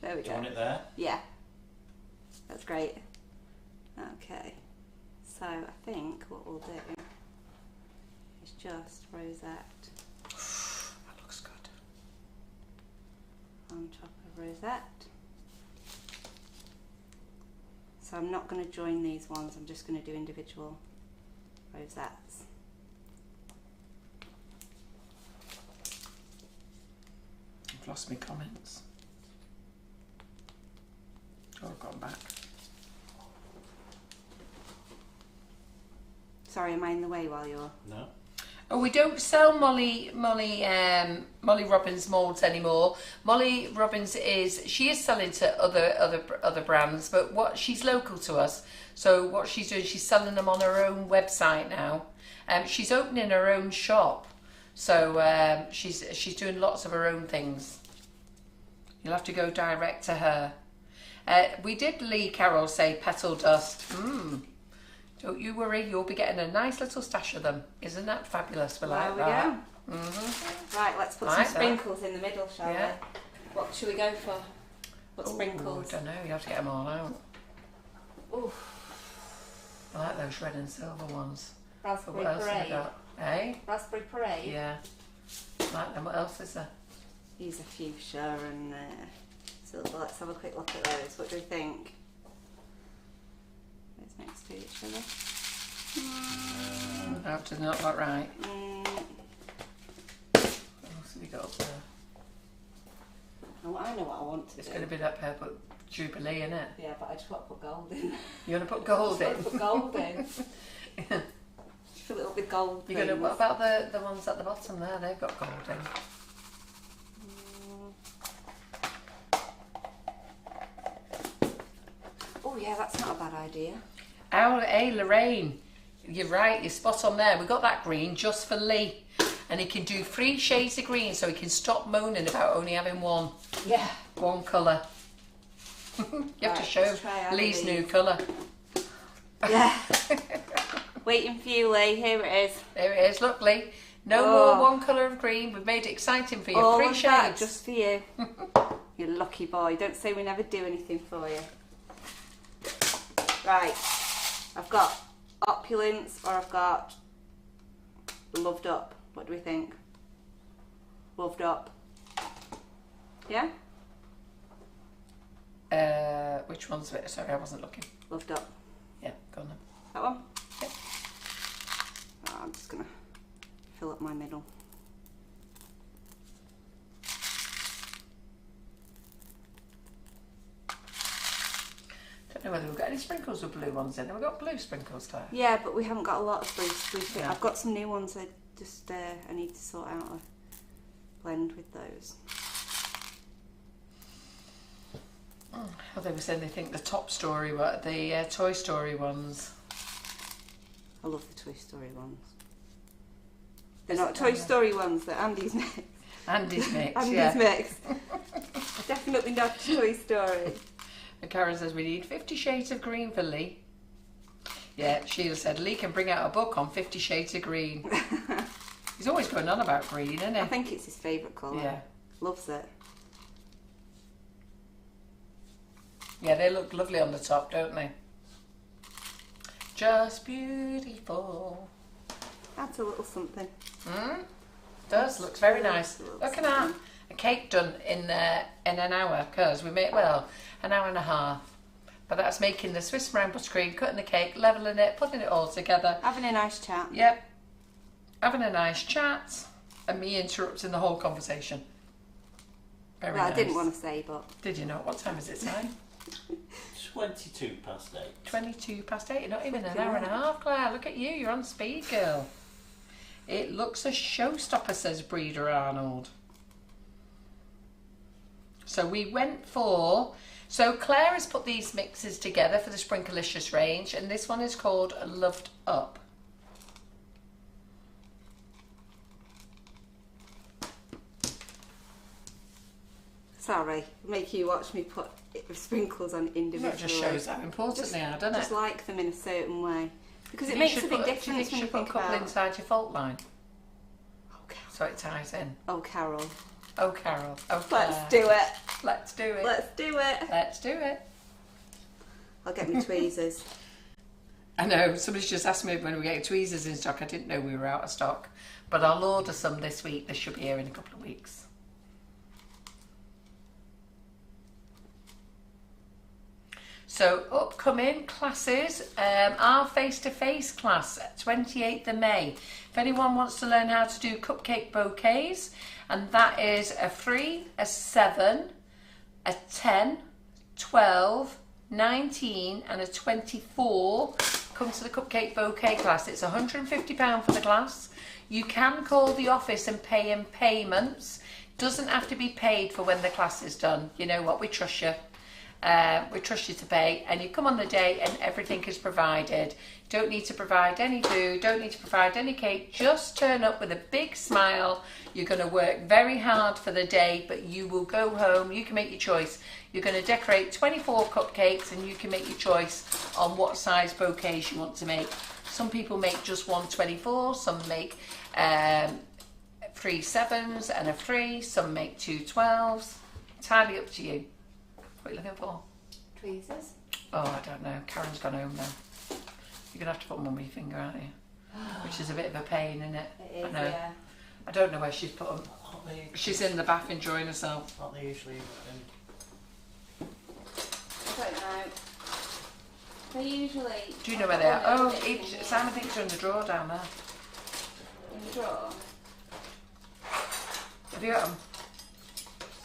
A: There we
D: Do you
A: go.
D: want it there?
A: Yeah. That's great. Okay. So I think what we'll do is just rosette
B: That looks good.
A: on top of rosette. So I'm not going to join these ones, I'm just going to do individual rosettes.
B: I've lost my comments. Oh, I've gone back.
A: Sorry, am I in the way while you're...
D: No.
B: Oh, we don't sell Molly Robbins moulds anymore. Molly Robbins she is selling to other brands, but she's local to us. So what she's doing, she's selling them on her own website now. She's opening her own shop, so she's doing lots of her own things. You'll have to go direct to her. We did Lee Carroll say petal dust. Don't you worry, you'll be getting a nice little stash of them. Isn't that fabulous? We like that.
A: There we go. Right, let's put
B: Like
A: some sprinkles in the middle, shall
B: Yeah.
A: we? What should we go for? What
B: Ooh,
A: sprinkles?
B: I don't know, you have to get them all out.
A: Ooh,
B: I like those red and silver ones. But
A: raspberry
B: what else have we
A: parade.
B: got? Eh?
A: Raspberry parade?
B: Yeah. Like them. What else is there?
A: Use a fuchsia and silver. Let's have a quick look at those. What do we think? Those next to each other.
B: That does not look right. What else have we got up there?
A: Oh, I know what I want to
B: It's
A: do.
B: going to be that purple Jubilee, isn't it?
A: Yeah, but I just want to put gold in.
B: You want to put gold
A: I
B: in?
A: just want to put gold in. Just fill it up with gold
B: You're gonna,
A: things.
B: what about the ones at the bottom there? They've got gold in.
A: Oh yeah, that's not a bad idea.
B: Hey, Lorraine, you're right, you're spot on there. We got that green just for Lee. And he can do 3 shades of green so he can stop moaning about only having one
A: Yeah.
B: colour. You have to
A: Right,
B: show
A: let's try
B: Lee's
A: these.
B: new colour.
A: Yeah. Waiting for you, Lee. Here it is.
B: There it is, look Lee. No
A: Oh.
B: more one colour of green. We've made it exciting for you.
A: All
B: 3
A: of that
B: shades.
A: just for you. You lucky boy. Don't say we never do anything for you. Right. I've got opulence or I've got loved up. What do we think? Loved up. Yeah?
B: Which one's it? Sorry, I wasn't looking.
A: Loved up.
B: Yeah, go on then.
A: That one?
B: Yep.
A: Oh, I'm just going to fill up my middle.
B: Don't know whether we've got any sprinkles with blue ones in. Have we got blue sprinkles there?
A: Yeah, but we haven't got a lot of blue.
B: Yeah.
A: I've got some new ones. I just I need to sort out a blend with those.
B: Oh, they were saying they think the Top Story, the Toy Story ones.
A: I love the Toy Story ones. They're not Toy Story ones. They're Andy's mix.
B: Andy's mix,
A: Andy's
B: yeah.
A: mix. Definitely not Toy Story.
B: And Karen says we need 50 Shades of Green for Lee. Yeah, Sheila said Lee can bring out a book on 50 Shades of Green. He's always going on about green, isn't he?
A: I think it's his favourite colour.
B: Yeah.
A: Loves it.
B: Yeah, they look lovely on the top, don't they? Just beautiful.
A: That's a little something.
B: Does, looks very
A: Yeah,
B: nice.
A: it looks
B: Look at that. A cake done in an hour, because we made, well, an hour and a half. But that's making the Swiss meringue buttercream, cutting the cake, levelling it, putting it all together.
A: Having a nice chat.
B: Yep. Having a nice chat, and me interrupting the whole conversation. Very
A: Well,
B: nice.
A: I didn't want to say, but...
B: Did you not? What time is it, Si?
D: 22 past 8.
B: 22 past 8. You're not even an
A: Looking
B: hour and a
A: right.
B: half, Claire. Look at you. You're on speed, girl. It looks a showstopper, says Breeder Arnold. So we went for... So Claire has put these mixes together for the Sprinklicious range, and this one is called Loved Up.
A: Sorry, make you watch me put sprinkles on individually.
B: That just shows how important they are, doesn't
A: Just
B: it?
A: like them in a certain way. Because it
B: You
A: makes
B: should
A: a big
B: put-
A: difference
B: do
A: when
B: you
A: you
B: should put a
A: think
B: couple
A: about...
B: inside your fault line,
A: Oh, Carol.
B: so it ties in.
A: Oh, Carol.
B: Oh, Carol. Oh,
A: Let's
B: Claire.
A: do it.
B: Let's do it.
A: Let's do it.
B: Let's do it.
A: I'll get my tweezers.
B: I know, somebody's just asked me when we get tweezers in stock. I didn't know we were out of stock. But I'll order some this week. They should be here in a couple of weeks. So, upcoming classes, our face-to-face class, 28th of May. If anyone wants to learn how to do cupcake bouquets, and that is a 3, a 7, a 10, 12, 19 and a 24, come to the cupcake bouquet class. It's £150 for the class. You can call the office and pay in payments. Doesn't have to be paid for when the class is done. You know what, we trust you. We trust you to pay, and you come on the day and everything is provided. Don't need to provide any food, don't need to provide any cake, just turn up with a big smile. You're going to work very hard for the day, but you will go home, you can make your choice. You're going to decorate 24 cupcakes and you can make your choice on what size bouquets you want to make. Some people make just 124, some make 3 7s and a 3, some make 2 12s. Entirely up to you. What are you looking for?
A: Tweezers?
B: Oh, I don't know. Karen's gone home now. You're going to have to put them on with your finger, aren't you? Which is a bit of a pain, isn't it?
A: It is,
B: I know.
A: yeah.
B: I don't know where she's put them.
D: Aren't they,
B: She's in the bath enjoying herself.
D: aren't they usually
A: I don't know. They usually...
B: Do you know where they are? Oh, Simon thinks they're in the drawer down there.
A: In the drawer?
B: Have you got them?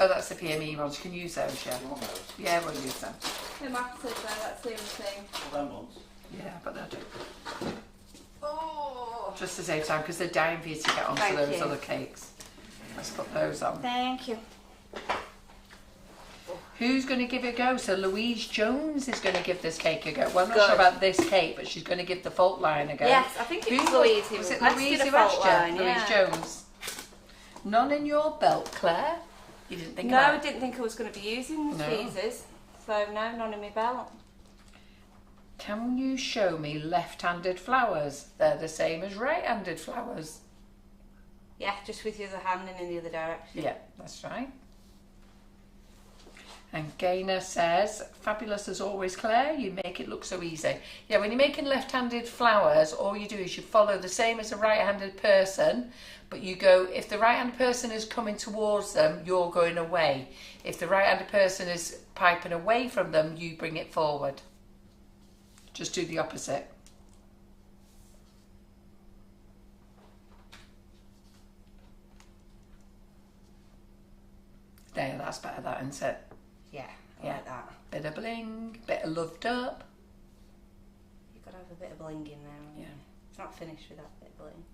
B: Oh, that's the PME ones. You can use those, yeah.
D: you want those?
B: Yeah, we'll use them.
A: No matters though, that's the only thing.
D: Well, them ones.
B: Yeah, but they'll do.
A: Oh!
B: Just to save time, because they're dying for you to get onto
A: Thank
B: those
A: you.
B: other cakes. Let's put those on.
A: Thank you.
B: Who's going to give it a go? So Louise Jones is going to give this cake a go. Well, I'm not
A: Good.
B: sure about this cake, but she's going to give the fault line a go.
A: Yes, I think it was Louise who
B: was it
A: requested
B: Louise
A: a
B: who
A: fault
B: asked you?
A: line,
B: Louise
A: yeah.
B: Jones. None in your belt, Claire? You didn't think
A: No, I
B: about it?
A: didn't think I was going to be using
B: No.
A: tweezers. So no, none in my belt.
B: Can you show me left-handed flowers? They're the same as right-handed flowers.
A: Yeah, just with your other hand and in the other direction.
B: Yeah, that's right. And Gaynor says, fabulous as always, Claire, you make it look so easy. Yeah, when you're making left-handed flowers, all you do is you follow the same as a right-handed person, but you go, if the right-handed person is coming towards them, you're going away. If the right-handed person is piping away from them, you bring it forward. Just do the opposite. There, that's better, that, isn't it?
A: Yeah, I
B: Yeah.
A: like that.
B: Bit of bling, bit of loved up.
A: You've got to have a bit of bling in there. haven't you?
B: Yeah.
A: It's not finished with that bit of bling.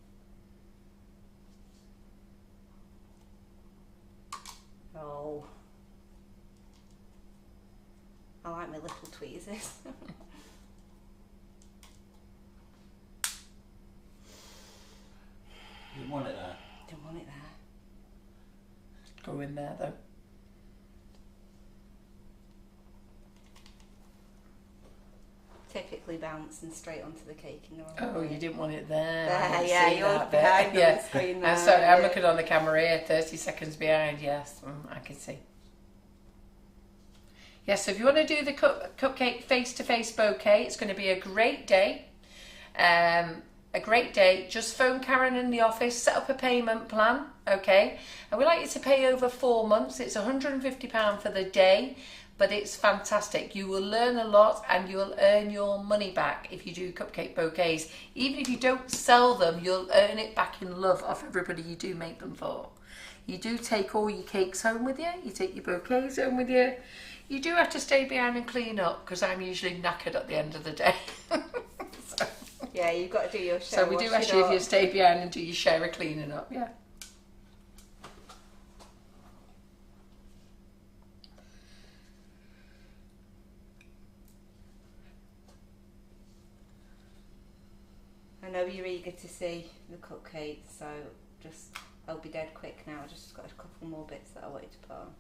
A: Oh. I like my little tweezers.
D: You want it there?
A: Don't want it there.
B: Go in there though.
A: Typically bounce and straight onto the cake in the wrong
B: Oh,
A: way.
B: you didn't want it there.
A: There,
B: I
A: yeah,
B: see
A: you're
B: that bit.
A: behind
B: Yeah.
A: on the screen there.
B: I'm sorry, I'm
A: yeah.
B: looking on the camera here, 30 seconds behind, yes, I can see. Yes, so if you want to do the cupcake face-to-face bouquet, it's going to be a great day. A great day. Just phone Karen in the office, set up a payment plan, okay? And we like you to pay over 4 months. It's £150 for the day, but it's fantastic. You will learn a lot and you'll earn your money back if you do cupcake bouquets. Even if you don't sell them, you'll earn it back in love off everybody you do make them for. You do take all your cakes home with you. You take your bouquets home with you. You do have to stay behind and clean up because I'm usually knackered at the end of the day. So,
A: yeah, you've got to do your share.
B: so we do ask you if you stay behind and do your share of cleaning up, yeah.
A: I know you're eager to see the cupcakes, so I'll be dead quick now. I've just got a couple more bits that I wanted to put on.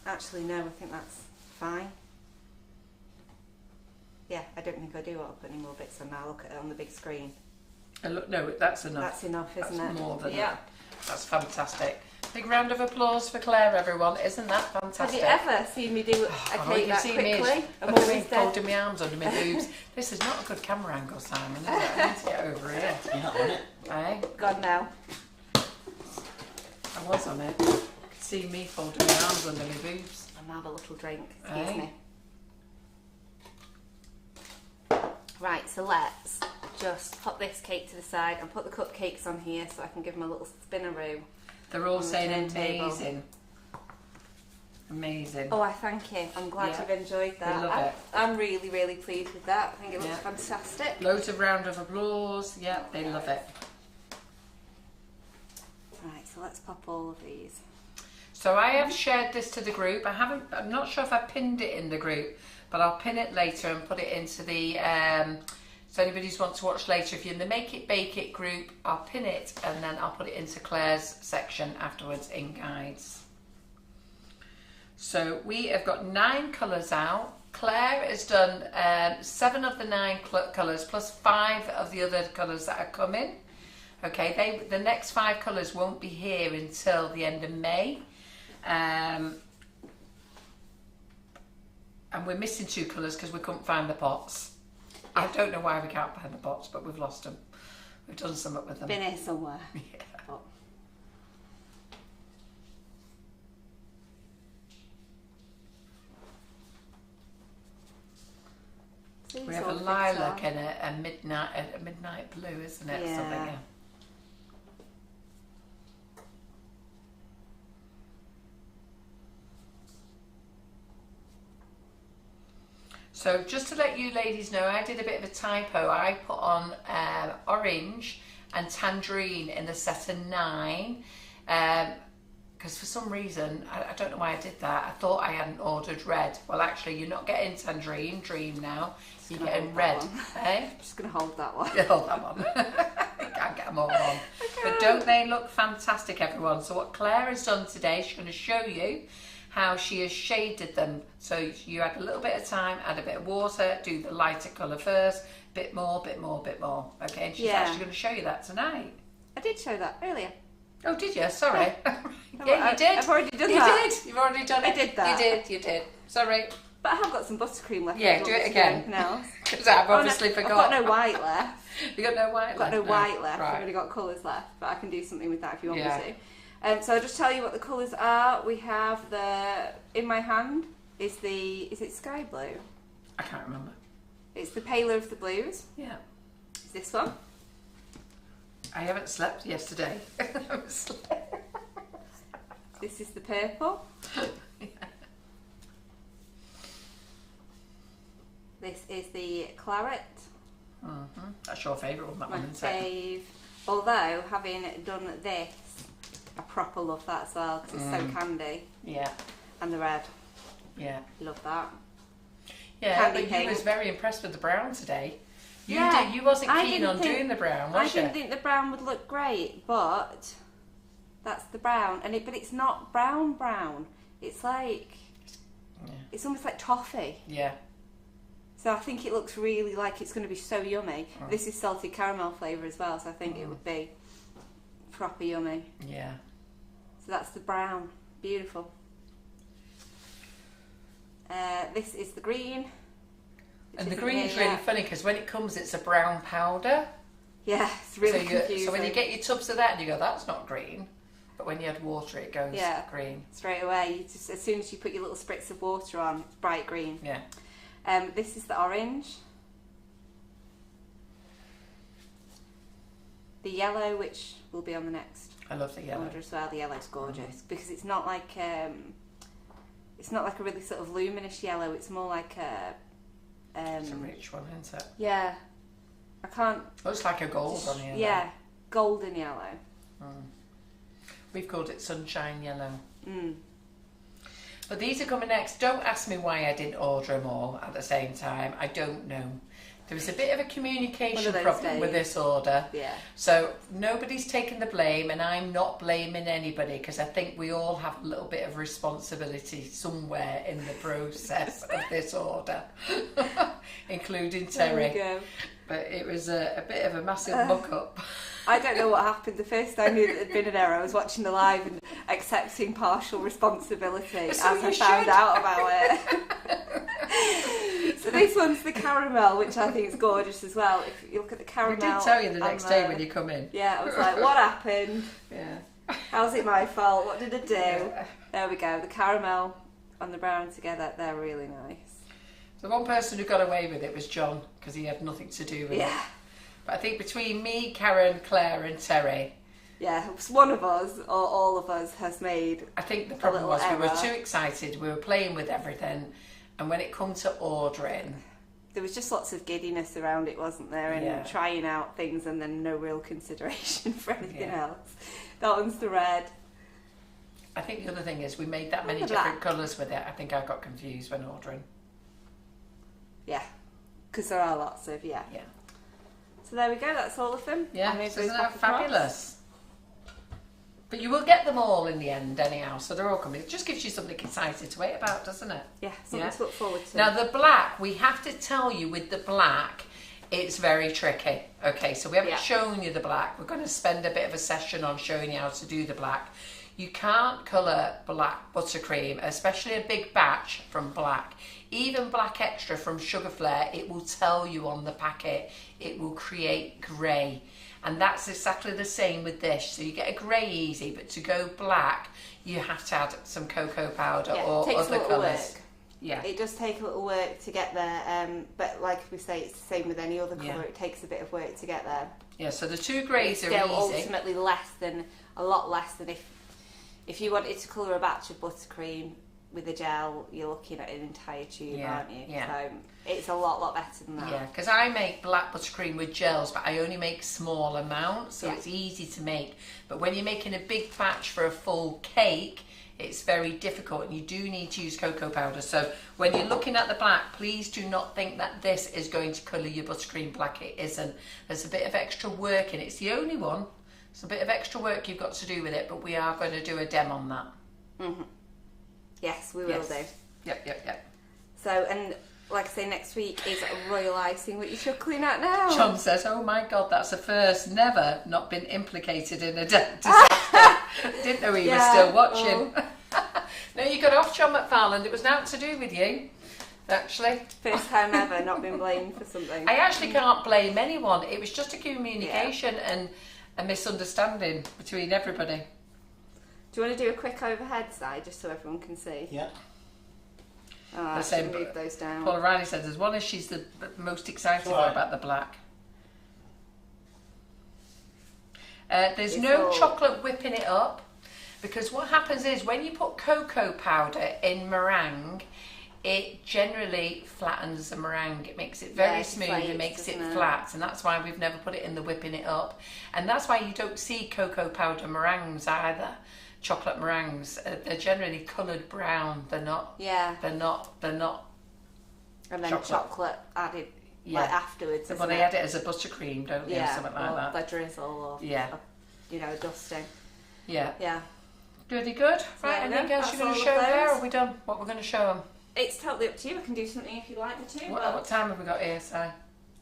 A: Actually, no, I think that's fine. Yeah, I don't think I do want to put any more bits on now. Look at it on the big screen.
B: Look, no, that's enough.
A: That's enough, isn't
B: That's
A: it?
B: more than
A: yeah.
B: that. That's fantastic. Big round of applause for Claire, everyone. Isn't that fantastic?
A: Have you ever seen me do a cake that quickly? I'm always
B: folding my arms under my boobs. This is not a good camera angle, Simon, is it? I need to get over here.
D: You're not on it.
B: Eh?
A: God, no.
B: I was on it. You could see me folding my arms under my boobs.
A: I'll have a little drink. Excuse
B: Aye.
A: me. Right, so let's just pop this cake to the side and put the cupcakes on here so I can give them a little spinaroo.
B: They're all
A: On the
B: saying
A: turntable.
B: amazing. Amazing.
A: Oh, I thank you. I'm glad
B: Yeah.
A: you've enjoyed that.
B: We love it.
A: I'm really, really pleased with that. I think it looks
B: Yeah.
A: fantastic.
B: Loads of round of applause. Yeah, they love it.
A: Right, so let's pop all of these.
B: So I have shared this to the group. I'm not sure if I pinned it in the group, but I'll pin it later and put it into the, so anybody who wants to watch later, if you're in the Make It Bake It group, I'll pin it and then I'll put it into Claire's section afterwards in guides. So we have got 9 colours out. Claire has done 7 of the 9 colours plus 5 of the other colours that are coming. Okay, the next 5 colours won't be here until the end of May. And we're missing 2 colours because we couldn't find the pots. I don't know why we can't find the pots, but we've lost them. We've done something with them.
A: Been here somewhere.
B: Yeah.
A: But
B: We have a lilac and a midnight blue, isn't it?
A: Yeah.
B: Something, yeah. So just to let you ladies know, I did a bit of a typo. I put on orange and tangerine in the set of 9. Because for some reason, I don't know why I did that. I thought I hadn't ordered red. Well, actually, you're not getting tangerine dream now. You're getting red. Eh?
A: I'm just going to hold that one.
B: Yeah, hold that one. You can't get them all on. But don't they look fantastic, everyone? So what Claire has done today, she's going to show you how she has shaded them. So you add a little bit of time, add a bit of water, do the lighter colour first, bit more, bit more, bit more. Okay, and she's actually going to show you that tonight.
A: I did show that earlier.
B: Oh, did you? Sorry.
A: Yeah,
B: Yeah, you did.
A: I've already done
B: you
A: that.
B: did. You've already done it.
A: I did that.
B: You did. Sorry.
A: But I have got some buttercream left.
B: Yeah,
A: if
B: do
A: you
B: it
A: want me to
B: again.
A: anything else.
B: Because I've obviously
A: I've
B: forgot.
A: got no white left.
B: You got no white
A: I've got
B: left?
A: no white left.
B: Right.
A: I've only got colours left, but I can do something with that if you want
B: Yeah.
A: me to. So I'll just tell you what the colours are. We have in my hand is it sky blue?
B: I can't remember.
A: It's the paler of the blues.
B: Yeah.
A: It's this one.
B: I haven't slept yesterday.
A: This is the purple.
B: Yeah.
A: This is the claret.
B: Mm-hmm. That's your favourite one, that
A: My
B: one, isn't it?
A: fave. Although, having done this, I proper love that as well because it's so candy.
B: Yeah.
A: And the red.
B: Yeah.
A: Love that.
B: Yeah,
A: Candy
B: but
A: pink.
B: you was very impressed with the brown today.
A: Yeah,
B: You wasn't
A: I
B: keen
A: didn't
B: on
A: think-
B: doing the brown,
A: I
B: was you?
A: didn't think the brown would look great, but that's the brown. But it's not brown. It's like,
B: Yeah.
A: it's almost like toffee.
B: Yeah.
A: So I think it looks really like it's going to be so yummy. This is salted caramel flavour as well, so I think it would be proper yummy.
B: Yeah.
A: So that's the brown. Beautiful. This is the green.
B: And the green's really funny because when it comes, it's a brown powder.
A: Yeah, it's really confusing.
B: So when you get your tubs of that and you go, that's not green. But when you add water, it goes green.
A: Straight away. You just, as soon as you put your little spritz of water on, it's bright green.
B: Yeah.
A: This is the orange. The yellow, which will be on the next
B: I love the yellow
A: order as well. The yellow's gorgeous because it's not like a really sort of luminous yellow. It's more like a.
B: It's a rich one, isn't it?
A: Yeah, I can't.
B: Looks like a gold on here.
A: Yeah, golden yellow.
B: We've called it sunshine yellow.
A: Mm.
B: But these are coming next. Don't ask me why I didn't order them all at the same time. I don't know. There was a bit of a communication problem with this order.
A: Yeah.
B: So nobody's taking the blame, and I'm not blaming anybody because I think we all have a little bit of responsibility somewhere in the process of this order, including Terry.
A: There we go.
B: But it was a bit of a massive muck-up.
A: I don't know what happened. The first time I knew that there'd been an error, I was watching the live and accepting partial responsibility as I found out about it. So this one's the caramel, which I think is gorgeous as well. If you look at the caramel...
B: I did tell you the next day when you come in.
A: Yeah, I was like, what happened?
B: Yeah.
A: How's it my fault? What did I do? Yeah. There we go. The caramel and the brown together, they're really nice.
B: The one person who got away with it was John, because he had nothing to do with it. But I think between me, Karen, Claire and Terry...
A: Yeah, one of us, or all of us, has made
B: I think the problem was we were too excited, we were playing with everything, and when it come to ordering...
A: There was just lots of giddiness around it, wasn't there? And trying out things and then no real consideration for anything else. That one's the red.
B: I think the other thing is we made that many different colours with it. I think I got confused when ordering.
A: Yeah, because there are lots of, Yeah. So there we go, that's all of them.
B: Yeah, isn't that fabulous? But you will get them all in the end anyhow, so they're all coming. It just gives you something exciting to wait about, doesn't it?
A: Yeah, something to look forward to.
B: Now the black, we have to tell you with the black, it's very tricky. Okay, so we haven't shown you the black. We're going to spend a bit of a session on showing you how to do the black. You can't colour black buttercream, especially a big batch from black. Even black extra from Sugar Flare, it will tell you on the packet, it will create grey. And that's exactly the same with this. So you get a grey easy, but to go black, you have to add some cocoa powder or other colours. Yeah, it
A: does take a little work to get there, but like we say, it's the same with any other colour. It takes a bit of work to get there.
B: Yeah, so the two greys are
A: still
B: easy.
A: Ultimately a lot less than if you wanted to colour a batch of buttercream with a gel, you're looking at an entire tube, aren't you?
B: Yeah.
A: So it's a lot better than that.
B: Yeah, because I make black buttercream with gels, but I only make small amounts, so it's easy to make. But when you're making a big batch for a full cake, it's very difficult, and you do need to use cocoa powder. So when you're looking at the black, please do not think that this is going to colour your buttercream black. It isn't. There's a bit of extra work in it. It's the only one. It's a bit of extra work you've got to do with it, but we are going to do a demo on that.
A: Mm-hmm. Yes, we will do.
B: Yep.
A: So, and like I say, next week is royal icing, which you're chuckling at now.
B: John says, oh my God, that's a first. Never not been implicated in a disaster. Didn't know he was still watching. No, you got off, John McFarland. It was nothing to do with you, actually.
A: First time ever not been blamed for something.
B: I actually can't blame anyone. It was just a communication and a misunderstanding between everybody.
A: Do you want to do a quick overhead side just so everyone can see?
D: Yeah.
A: Oh, I should move those down.
B: Paula Riley says there's one as she's the most excited about the black. There's no chocolate whipping it up, because what happens is when you put cocoa powder in meringue, it generally flattens the meringue. It makes it very smooth, it makes it flat, and that's why we've never put it in the whipping it up. And that's why you don't see cocoa powder meringues either. Chocolate meringues, they're generally coloured brown. They're not. Yeah. They're not.
A: And then chocolate added like afterwards.
B: Well, they add it as a buttercream, don't they? Or something like that.
A: Like drizzle or dusting.
B: Yeah.
A: Yeah.
B: Goody good. Right, anything else you're going to show there? Or are we done? What we're going to show them?
A: It's totally up to you. I can do something if you like me to.
B: What time have we got here, Si?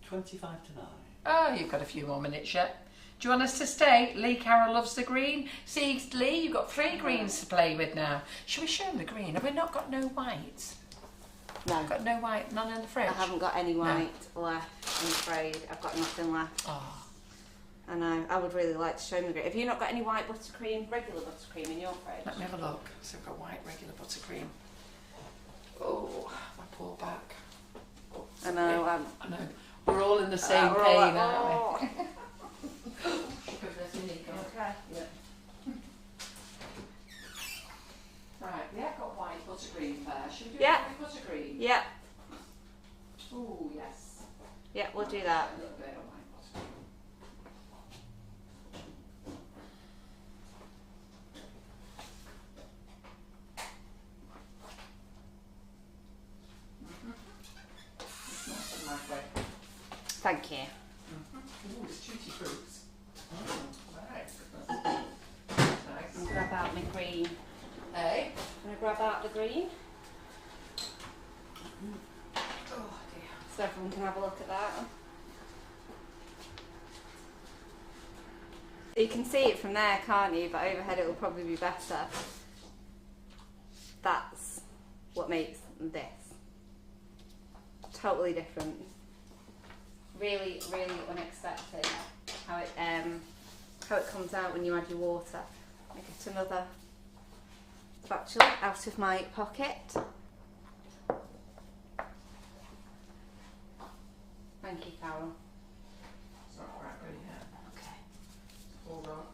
D: 25 to 9.
B: Oh, you've got a few more minutes yet. Do you want us to stay? Lee Carroll loves the green. See, Lee, you've got 3 greens to play with now. Should we show them the green? Have we not got no white?
A: No.
B: Got no white, none in the fridge?
A: I haven't got any white left, I'm afraid. I've got nothing left.
B: Oh.
A: I know, I would really like to show them the green. Have you not got any white buttercream, regular buttercream in your fridge?
B: Let me have a look. So I've got white, regular buttercream. Oh, my poor back. Oh,
A: I know.
B: I know. We're all in the same
A: we're
B: pain,
A: all like,
B: aren't we?
A: oh. Okay.
B: Yeah. Right, we have got white buttercream there. Should we do
A: Yeah.
B: white buttercream?
A: Yeah,
B: Oh, yes.
A: yeah, we'll do that.
B: A little bit of white buttercream. It's nice and lightweight.
A: Thank you.
B: Ooh, it's tutti fruits. Right. Nice.
A: I'm grab out my green.
B: Hey?
A: I'm gonna grab out the green
B: Oh dear.
A: so everyone can have a look at that. You can see it from there, can't you? But overhead it will probably be better. That's what makes this totally different. Really, really unexpected how it comes out when you add your water. I get another spatula out of my pocket. Thank you, Carol.
B: It's not quite ready yet.
A: Okay.
B: Hold on.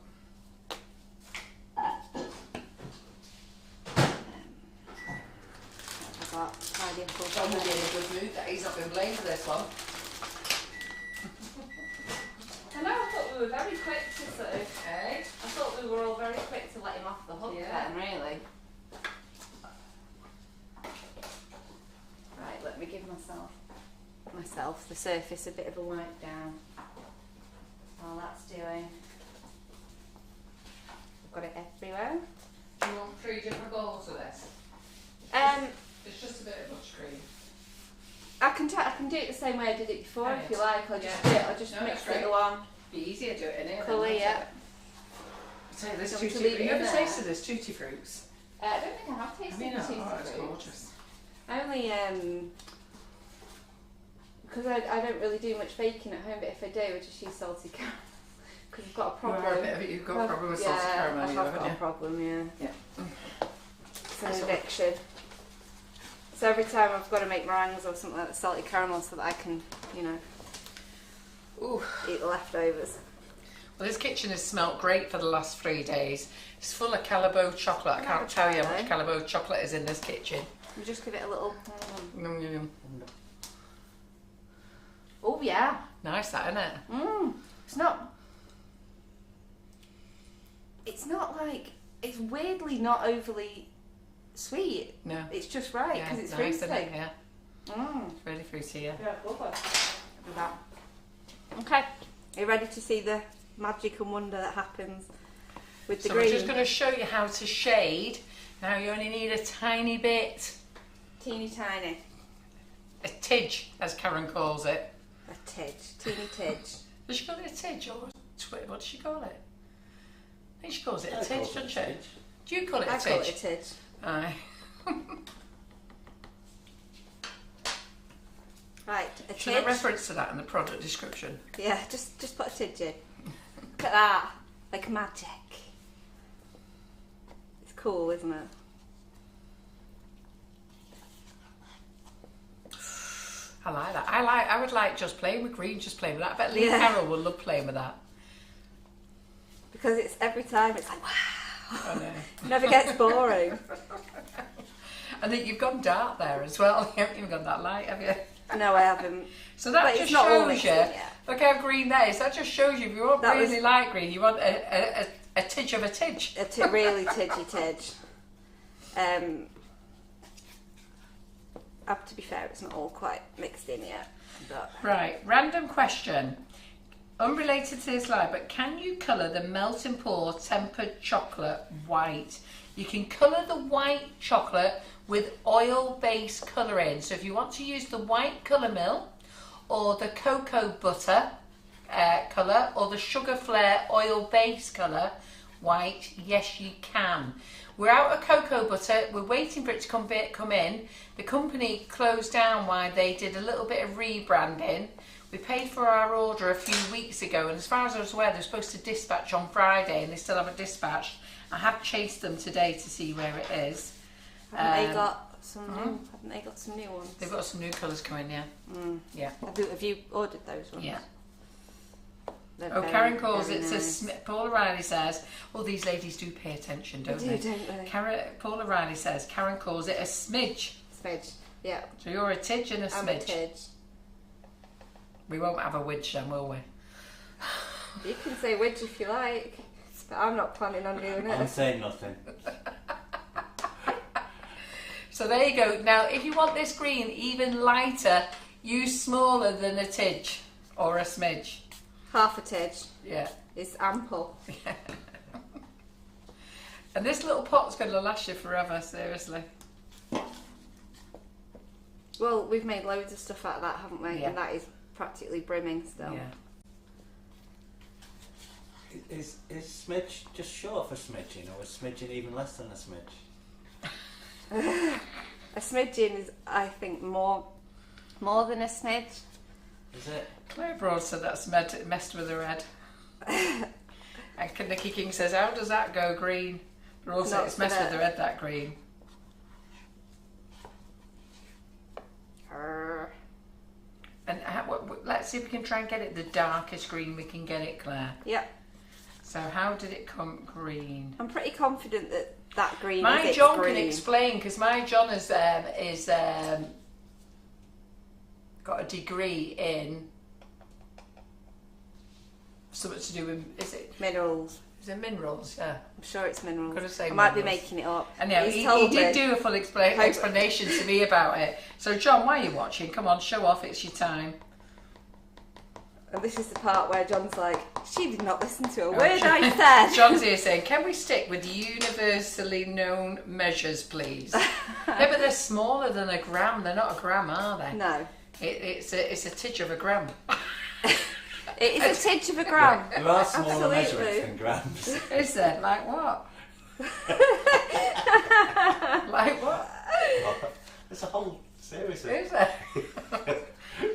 A: I've got tidy up all
B: John will be in
A: the
B: a good mood that he's not been blamed for this one.
A: I know, I thought we were very quick to sort of...
B: Okay.
A: I thought we were all very quick to let him off the hook
B: Yeah.
A: then, really. Right, let me give myself the surface a bit of a wipe down. While that's doing. I've got it everywhere.
B: Do you want 3 different bowls of this? It's just a bit of buttercream.
A: I can do it the same way I did it before if you like. I'll just
B: Yeah.
A: do it. I'll just
B: No,
A: mix
B: that's
A: it
B: great.
A: along.
B: Be easier to do it in here.
A: Colour,
B: then,
A: yeah.
B: won't it? So this
A: Do you want
B: tutti
A: to leave
B: fruit.
A: it
B: You
A: in
B: ever
A: there?
B: tasted this tutti fruits?
A: I don't think I have tasted
B: I mean,
A: the tutti
B: oh, it's
A: fruits.
B: gorgeous.
A: I only because I don't really do much baking at home, but if I do, I just use salted caramel because I've got a problem.
B: You've got a problem with salted caramel,
A: I have
B: haven't
A: got a
B: you?
A: problem, yeah.
B: Yeah.
A: It's an addiction. So every time I've got to make meringues or something like that, salted caramel so that I can, you know,
B: Ooh.
A: eat the leftovers.
B: Well, this kitchen has smelt great for the last 3 days. It's full of Calibo chocolate. I can't tell you how much Calibo chocolate is in this kitchen.
A: We just give it a little.
B: Yum, yum, yum.
A: Oh yeah.
B: Nice, that, isn't it?
A: It's not. It's not like. It's weirdly not overly sweet.
B: No.
A: It's just right
B: Yeah,
A: because it's
B: nice,
A: fruity.
B: isn't it? Yeah,
A: Mm.
B: it's really fruity, yeah.
A: Yeah, lovely. Do that. Okay. Are you ready to see the magic and wonder that happens with the
B: So
A: green?
B: we're just going to show you how to shade. Now you only need a tiny bit.
A: Teeny tiny.
B: A tidge, as Karen calls it.
A: A tidge. Teeny tidge.
B: Does she call it a tidge or what does she call it? I think she calls it a
D: I
B: tidge,
D: call it
B: doesn't
D: a
B: she?
D: tidge.
B: Do you call it a
A: I
B: tidge?
A: call it a tidge.
B: Aye.
A: Right, a
B: Should I
A: tidge.
B: reference to that in the product description?
A: Yeah, just put a tidge in. Look at that. Like magic. It's cool, isn't it?
B: I like that. I would like just playing with green, just playing with that. I bet Lee
A: Yeah.
B: Carroll will love playing with that.
A: Because it's every time it's like, wow.
B: I know.
A: Never gets boring.
B: I think you've gone dark there as well. You haven't even gone that light, have you?
A: No, I haven't.
B: So that
A: But
B: just
A: it's not all
B: shows
A: mixed
B: you.
A: in yet.
B: Look how green that is. That just shows you if you want
A: That
B: really
A: was-
B: light green, you want a tidge of a tidge.
A: A really tidgy tidge. To be fair, it's not all quite mixed in yet. But
B: Right, random question. Unrelated to this live, but can you colour the melt and pour tempered chocolate white? You can colour the white chocolate with oil-based colouring. So if you want to use the white colour mill or the cocoa butter, colour or the Sugar Flare oil base colour white, yes you can. We're out of cocoa butter, we're waiting for it to come in. The company closed down while they did a little bit of rebranding. We paid for our order a few weeks ago, and as far as I was aware, they're supposed to dispatch on Friday, and they still haven't dispatched. I have chased them today to see where it is.
A: Haven't they got some new? Haven't they got some new ones?
B: They've got some new colours coming, yeah. Yeah.
A: Have you ordered those ones?
B: Yeah.
A: They're
B: Oh,
A: very,
B: Karen calls
A: very
B: it.
A: nice.
B: Paul O'Reilly says, "Oh, these ladies do pay attention, don't they?"
A: Don't they?
B: Paul O'Reilly says, Karen calls it a smidge.
A: Smidge. Yeah.
B: So you're a tidge and a
A: I'm a
B: smidge.
A: tidge.
B: We won't have a widge then, will we?
A: You can say widge if you like, but I'm not planning on doing
D: I'm
A: it.
D: saying nothing.
B: So there you go. Now, if you want this green even lighter, use smaller than a tidge or a smidge.
A: Half a tidge
B: Yeah.
A: is ample.
B: And this little pot's going to last you forever, seriously.
A: Well, we've made loads of stuff out of that, haven't we?
B: Yeah.
A: And that is practically brimming still.
B: Yeah.
D: Is smidge just short for smidging, or is smidging even less than a smidge?
A: A smidgen is, I think, more than a smidge.
D: Is it?
B: Claire Broad said that's messed with her head. And Nikki King says, how does that go green? But also
A: Not
B: it's messed with
A: gonna-
B: her head, that green. And let's see if we can try and get it the darkest green we can get it, Claire.
A: Yep.
B: So how did it come green?
A: I'm pretty confident that green
B: My
A: is its
B: John
A: green.
B: can explain, because my John is got a degree in something to do with, is it
A: Minerals.
B: minerals? Yeah.
A: I'm sure it's minerals.
B: Could have said
A: I might be
B: minerals.
A: making it up.
B: And yeah,
A: He's
B: he
A: told
B: did
A: me.
B: do a full explanation to me about it. So John, why are you watching? Come on, show off, it's your time.
A: And this is the part where John's like, she did not listen to a word I said.
B: John's here saying, can we stick with universally known measures, please? Yeah, but they're smaller than a gram. They're not a gram, are they?
A: No.
B: It's a tidge of a gram.
A: It is a tidge of a gram.
D: There are smaller
A: Absolutely.
D: measurements than grams.
B: Is there? Like what? Like what?
D: There's a whole series of...
B: Is there?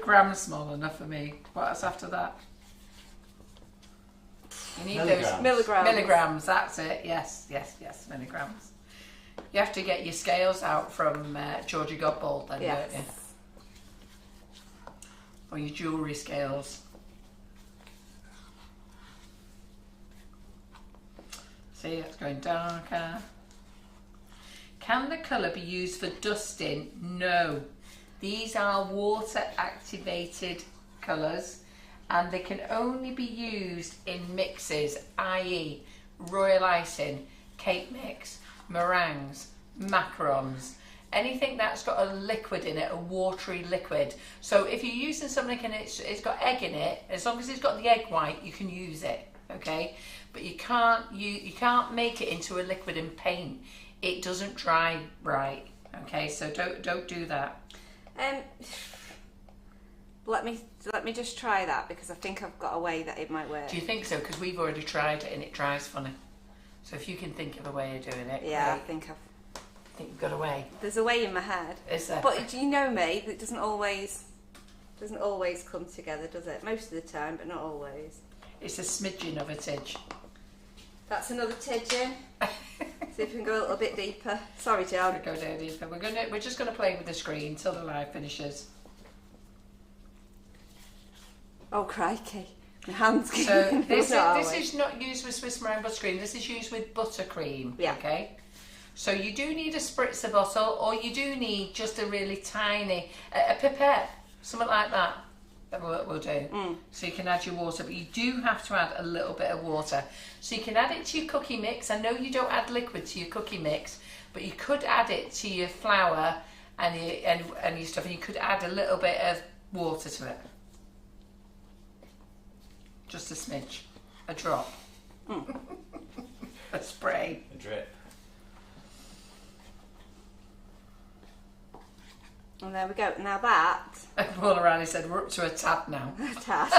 B: Gram's small enough for me. What's after that? You need
D: Milligrams.
B: those
A: Milligrams.
B: milligrams. That's it. Yes, milligrams. You have to get your scales out from Georgie Godbold, then,
A: Yes.
B: don't you? Or your jewellery scales. See, it's going darker. Can the colour be used for dusting? No. These are water activated colours, and they can only be used in mixes, i.e. royal icing, cake mix, meringues, macarons, anything that's got a liquid in it, a watery liquid. So if you're using something and it's got egg in it, as long as it's got the egg white, you can use it, okay? But you can't make it into a liquid and paint. It doesn't dry right, okay? So don't do that.
A: Let me just try that, because I think I've got a way that it might work.
B: Do you think so? Because we've already tried it and it dries funny. So if you can think of a way of doing it,
A: Yeah, I
B: great.
A: think
B: I think you've got a way.
A: there's a way in my head.
B: Is there?
A: But do you know me? That doesn't always come together, does it? Most of the time, but not always.
B: It's a smidgen of a tidge.
A: That's another tidge in. See if we can go a little bit deeper. Sorry, John.
B: Go down deeper. We're just going to play with the screen till the live finishes.
A: Oh crikey, my hands.
B: So this
A: No,
B: is not used with Swiss meringue buttercream. This is used with buttercream.
A: Yeah.
B: Okay. So you do need a spritzer bottle, or you do need just a really tiny a pipette, something like that. That will do. So you can add your water, but you do have to add a little bit of water. So you can add it to your cookie mix. I know you don't add liquid to your cookie mix, but you could add it to your flour and your stuff, and you could add a little bit of water to it. Just a smidge, a drop, a spray.
D: A drip.
A: And there we go. Now that
B: Paul O'Reilly said we're up to a tab now.
A: tad.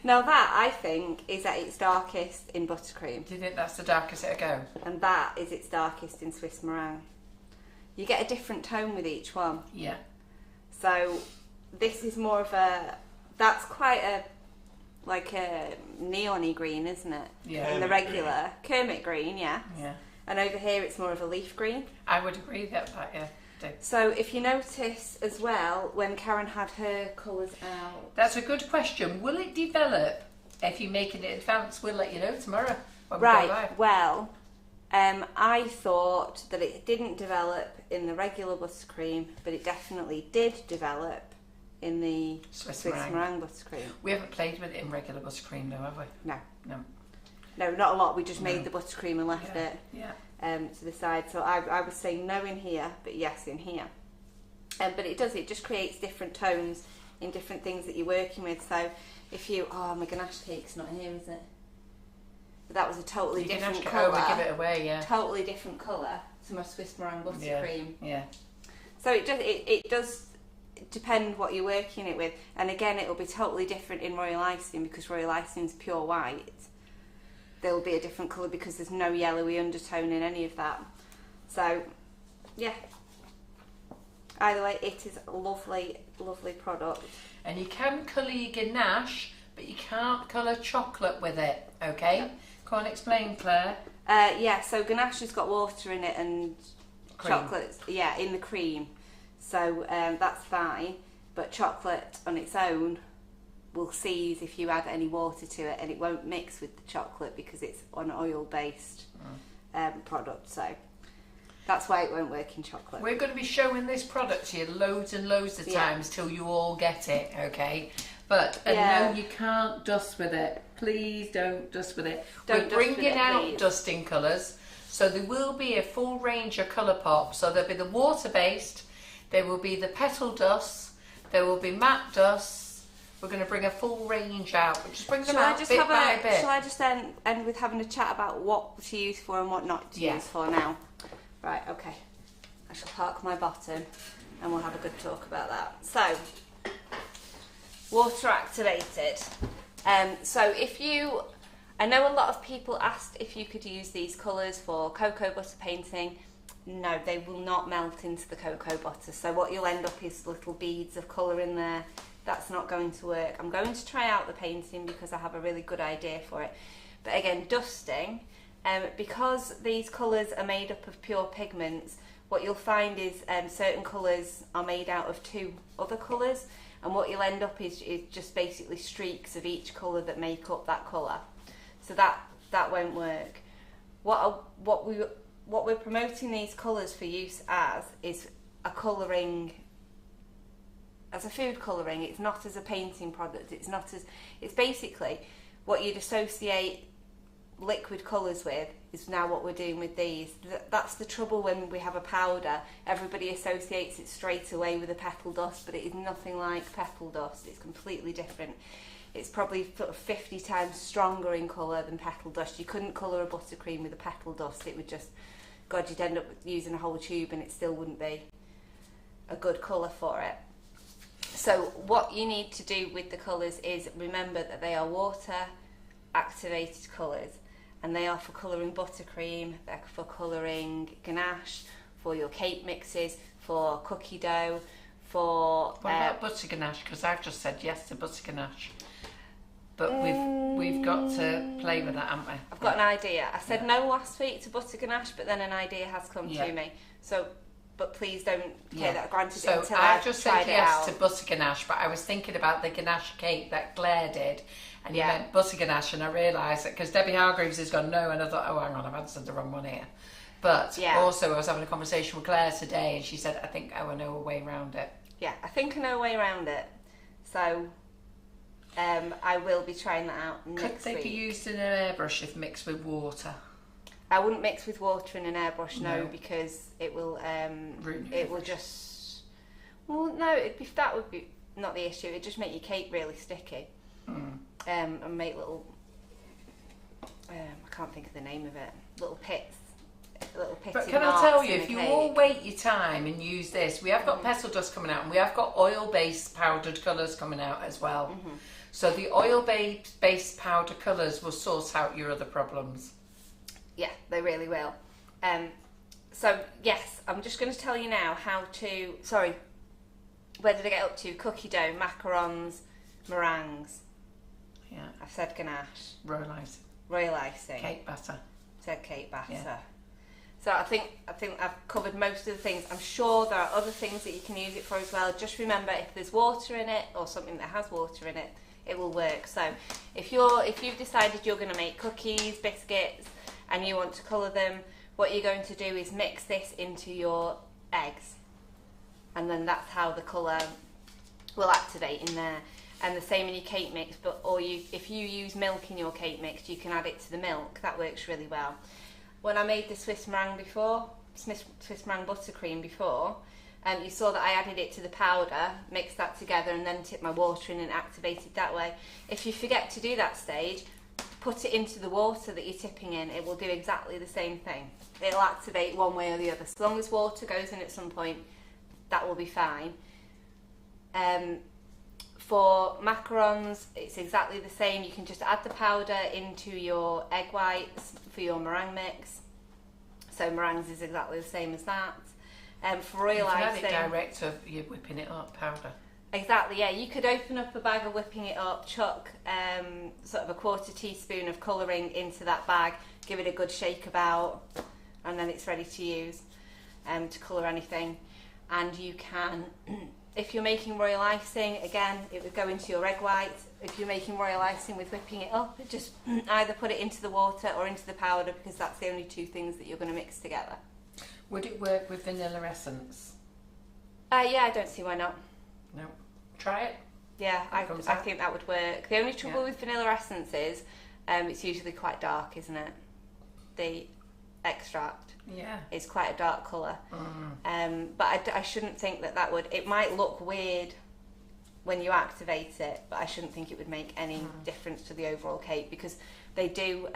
A: Now that, I think, is at its darkest in buttercream.
B: Do you think that's the darkest it'll go?
A: And that is its darkest in Swiss meringue. You get a different tone with each one.
B: Yeah.
A: So this is more of a, that's quite a, like a neon-y green, isn't it?
B: Yeah.
A: In the regular. Kermit green, yeah.
B: Yeah.
A: And over here it's more of a leaf green.
B: I would agree that, yeah.
A: So if you notice as well, when Karen had her colours out...
B: That's a good question. Will it develop if you make it in advance? We'll let you know tomorrow when we go
A: Right,
B: live.
A: well, I thought that it didn't develop in the regular buttercream, but it definitely did develop in the
B: Swiss
A: meringue buttercream.
B: We haven't played with it in regular buttercream though, have we?
A: No.
B: No.
A: No, not a lot. We just made the buttercream and left
B: Yeah.
A: it
B: Yeah.
A: To the side. So I was saying no in here, but yes in here. But it does, it just creates different tones in different things that you're working with. So if you, oh, my ganache cake's not here, is it? But that was a totally different colour.
B: Oh, we give it away, yeah.
A: Totally different colour to my Swiss meringue buttercream.
B: Yeah.
A: So it does depend what you're working it with. And again, it will be totally different in royal icing because royal icing's pure white. There will be a different colour because there's no yellowy undertone in any of that. So, yeah. Either way, it is a lovely, lovely product.
B: And you can colour your ganache, but you can't colour chocolate with it, okay? Yep. Go on, explain, Claire.
A: Yeah, so ganache has got water in it and chocolate, yeah, in the cream. So that's fine. But chocolate on its own will seize if you add any water to it, and it won't mix with the chocolate because it's an oil-based product. So that's why it won't work in chocolate.
B: We're going to be showing this product to you loads and loads of times till you all get it, okay? But no, you can't dust with it. Please don't dust with it. We're bringing out dusting colours, so there will be a full range of colourpop. So there'll be the water-based, there will be the petal dust, there will be matte dust. We're going to bring a full range out. We'll just bring them out bit by bit.
A: Shall I just end with having a chat about what to use for and what not to use for now? Right, okay. I shall park my bottom and we'll have a good talk about that. So, water activated. So if you, I know a lot of people asked if you could use these colours for cocoa butter painting. No, they will not melt into the cocoa butter. So what you'll end up is little beads of colour in there. That's not going to work. I'm going to try out the painting because I have a really good idea for it. But again, dusting, because these colours are made up of pure pigments, what you'll find is certain colours are made out of two other colours, and what you'll end up is just basically streaks of each colour that make up that colour. So that won't work. What we're promoting these colours for use as is a colouring, as a food colouring. It's not as a painting product. It's basically what you'd associate liquid colours with is now what we're doing with these. That's the trouble when we have a powder. Everybody associates it straight away with a petal dust, but it is nothing like petal dust. It's completely different. It's probably sort of 50 times stronger in colour than petal dust. You couldn't colour a buttercream with a petal dust. It would just, God, you'd end up using a whole tube and it still wouldn't be a good colour for it. So what you need to do with the colours is remember that they are water activated colours, and they are for colouring buttercream, they're for colouring ganache, for your cake mixes, for cookie dough, for...
B: What about butter ganache? Because I've just said yes to butter ganache. But we've got to play with that, haven't we?
A: I've got an idea. I said no last week to butter ganache, but then an idea has come to me. So, but please don't take that granted
B: so
A: until
B: I've just said yes
A: to
B: butter ganache, but I was thinking about the ganache cake that Claire did, and you meant butter ganache, and I realised that because Debbie Hargreaves has gone no, and I thought, oh, hang on, I've answered the wrong one here. But also I was having a conversation with Claire today, and she said, I think I know a way around it.
A: Yeah, I think I know a way around it. So I will be trying that out next week.
B: Could they be used in an airbrush if mixed with water?
A: I wouldn't mix with water in an airbrush, no, because it will just. Well, no, that would be not the issue. It'd just make your cake really sticky, and make little. I can't think of the name of it. Little pits.
B: But can I tell you, if you all wait your time and use this, we have got petal dust coming out, and we have got oil-based powdered colours coming out as well. So the oil-based powder colours will sort out your other problems.
A: Yeah, they really will. So yes, I'm just going to tell you now how to. Sorry, where did I get up to? Cookie dough, macarons, meringues.
B: Yeah.
A: I've said ganache.
B: Royal icing.
A: Royal icing.
B: Cake batter.
A: Said cake batter.
B: Yeah.
A: So I think I've covered most of the things. I'm sure there are other things that you can use it for as well. Just remember, if there's water in it or something that has water in it, it will work. So if you've decided you're going to make cookies, biscuits, and you want to colour them, what you're going to do is mix this into your eggs, and then that's how the colour will activate in there. And the same in your cake mix, if you use milk in your cake mix, you can add it to the milk. That works really well. When I made the Swiss meringue buttercream before, you saw that I added it to the powder, mixed that together, and then tipped my water in and activated that way. If you forget to do that stage, put it into the water that you're tipping in. It will do exactly the same thing. It'll activate one way or the other. As long as water goes in at some point, that will be fine. For macarons, it's exactly the same. You can just add the powder into your egg whites for your meringue mix. So meringues is exactly the same as that. For royal icing,
B: you can add it direct to you're whipping it up, powder.
A: Exactly, yeah. You could open up a bag of whipping it up, chuck sort of a 1/4 teaspoon of colouring into that bag, give it a good shake about, and then it's ready to use to colour anything. And you can, if you're making royal icing, again, it would go into your egg whites. If you're making royal icing with whipping it up, just either put it into the water or into the powder, because that's the only two things that you're going to mix together.
B: Would it work with vanilla essence?
A: Yeah, I don't see why not.
B: No. Try it.
A: Yeah, I think that would work. The only trouble with vanilla essence is it's usually quite dark, isn't it? The extract is quite a dark colour. But I shouldn't think that would... It might look weird when you activate it, but I shouldn't think it would make any difference to the overall cake, because they do...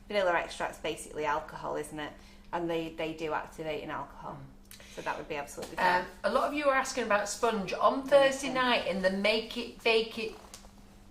A: vanilla extract's basically alcohol, isn't it? And they do activate in alcohol. So that would be absolutely fine.
B: A lot of you are asking about sponge. On Thursday night in the Make It, Bake It,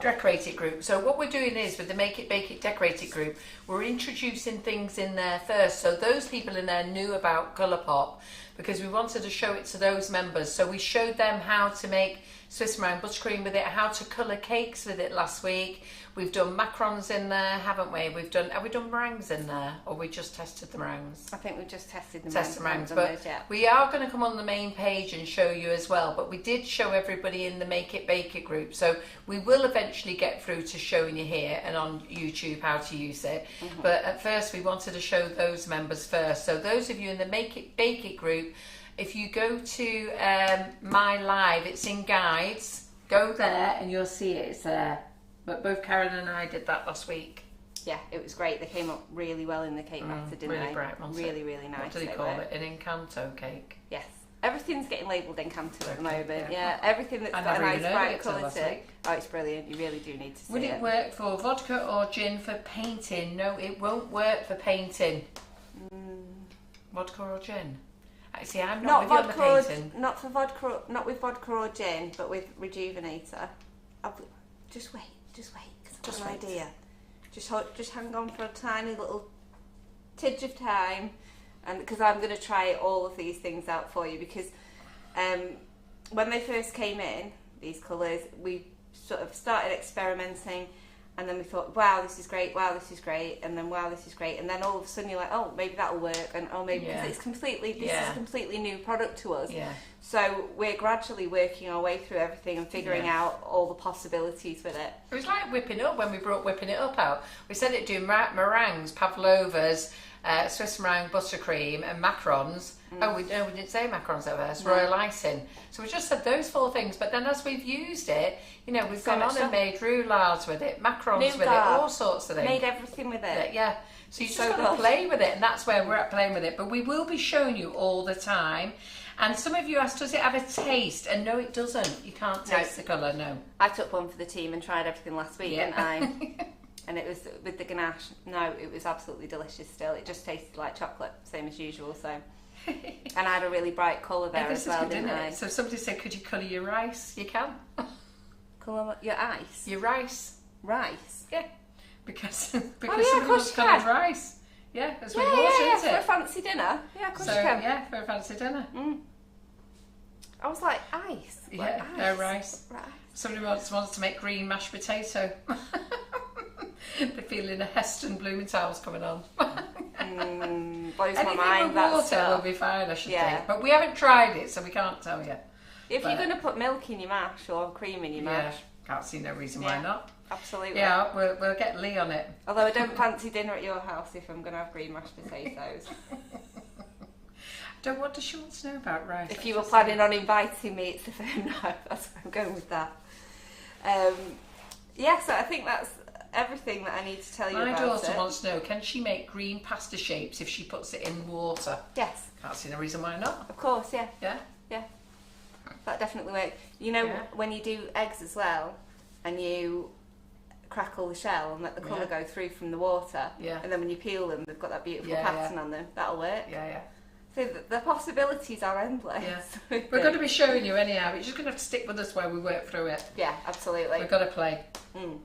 B: Decorate It group. So what we're doing is, with the Make It, Bake It, Decorate It group, we're introducing things in there first. So those people in there knew about Colourpop, because we wanted to show it to those members. So we showed them how to make Swiss meringue buttercream with it, how to colour cakes with it last week. We've done macarons in there, haven't we? Have we done meringues in there, or we just tested the meringues?
A: I think we've just tested the
B: meringues. But we are going to come on the main page and show you as well. But we did show everybody in the Make It, Bake It group. So we will eventually get through to showing you here and on YouTube how to use it. But at first we wanted to show those members first. So those of you in the Make It, Bake It group, if you go to my live, it's in guides. Go there and you'll see it. It's there. But both Karen and I did that last week.
A: Yeah, it was great. They came up really well in the cake batter, didn't they?
B: Really bright, wasn't it?
A: Really, really nice.
B: What do they call it? An Encanto cake?
A: Yes. Everything's getting labelled Encanto at the moment. Yeah, everything that's got a nice bright colour to it. Oh, it's brilliant. You really do need to see it.
B: Would it work for vodka or gin for painting? No, it won't work for painting. Vodka or gin? See, I'm not with you on the painting.
A: Not for vodka, not with vodka or gin, but with Rejuvenator. Just wait, because I've got an idea. Just hang on for a tiny little tidge of time, and because I'm going to try all of these things out for you, because when they first came in, these colours, we sort of started experimenting, and then we thought, wow, this is great, and then wow, this is great, and then all of a sudden you're like, oh, maybe that'll work, and oh, maybe, because it's completely, this is a completely new product to us. Yeah. So we're gradually working our way through everything and figuring out all the possibilities with it.
B: It was like whipping up when we brought whipping it up out. We said it'd do meringues, pavlovas, Swiss meringue buttercream, and macarons. Oh, we didn't say macarons at first. Royal icing. So we just said those 4 things. But then as we've used it, we've gone on and made roulades with it, macarons with it, all sorts of things.
A: Made everything with it.
B: Yeah. So you just got to play with it, and that's where we're at, playing with it. But we will be showing you all the time. And some of you asked, does it have a taste? And no, it doesn't. You can't taste the colour, no.
A: I took one for the team and tried everything last week, didn't I? And it was with the ganache. No, it was absolutely delicious still. It just tasted like chocolate, same as usual. So, and I had a really bright colour there as well, didn't I?
B: So somebody said, could you colour your rice? You can.
A: colour your ice?
B: Your rice.
A: Rice?
B: Yeah. Because
A: yeah,
B: somebody
A: of course
B: wants
A: you
B: coloured
A: can.
B: rice. Yeah, that's what
A: Yeah,
B: water,
A: yeah,
B: isn't
A: for a
B: it?
A: fancy dinner. Yeah, of course
B: So
A: you can.
B: yeah, for a fancy dinner.
A: I was like, ice? Like,
B: Yeah,
A: ice?
B: no rice.
A: Rice.
B: Somebody wants to make green mashed potato. They're feeling a Heston Blumenthal's coming on.
A: Blows my
B: Anything
A: mind,
B: with
A: that
B: water
A: stuff.
B: will be fine, I should
A: Yeah.
B: think. But we haven't tried it, so we can't tell you.
A: If
B: But-
A: you're going to put milk in your mash or cream in your
B: Yeah,
A: mash,
B: can't see no reason why
A: Yeah.
B: not.
A: absolutely.
B: Yeah, we'll get Lee on it.
A: Although I don't fancy dinner at your house if I'm going to have green mashed potatoes.
B: Don't what does she want to know about rice?
A: If you were planning on inviting me, it's a firm no. That's where I'm going with that. Yeah, so I think that's everything that I need to tell you
B: My
A: about
B: daughter
A: it.
B: wants to know, can she make green pasta shapes if she puts it in water?
A: Yes,
B: Can't see no reason why not.
A: of course, yeah.
B: Yeah?
A: That definitely works. You know,
B: Yeah.
A: when you do eggs as well, and you crackle the shell and let the colour
B: Yeah.
A: go through from the water,
B: Yeah.
A: and then when you peel them, they've got that beautiful
B: Yeah,
A: pattern on them. That'll work.
B: Yeah.
A: So the possibilities are endless.
B: Yeah.
A: with
B: We're
A: it.
B: going to be showing you anyhow, but you're just going to have to stick with us while we work through it.
A: Yeah, absolutely.
B: We've got to play.
A: Mm.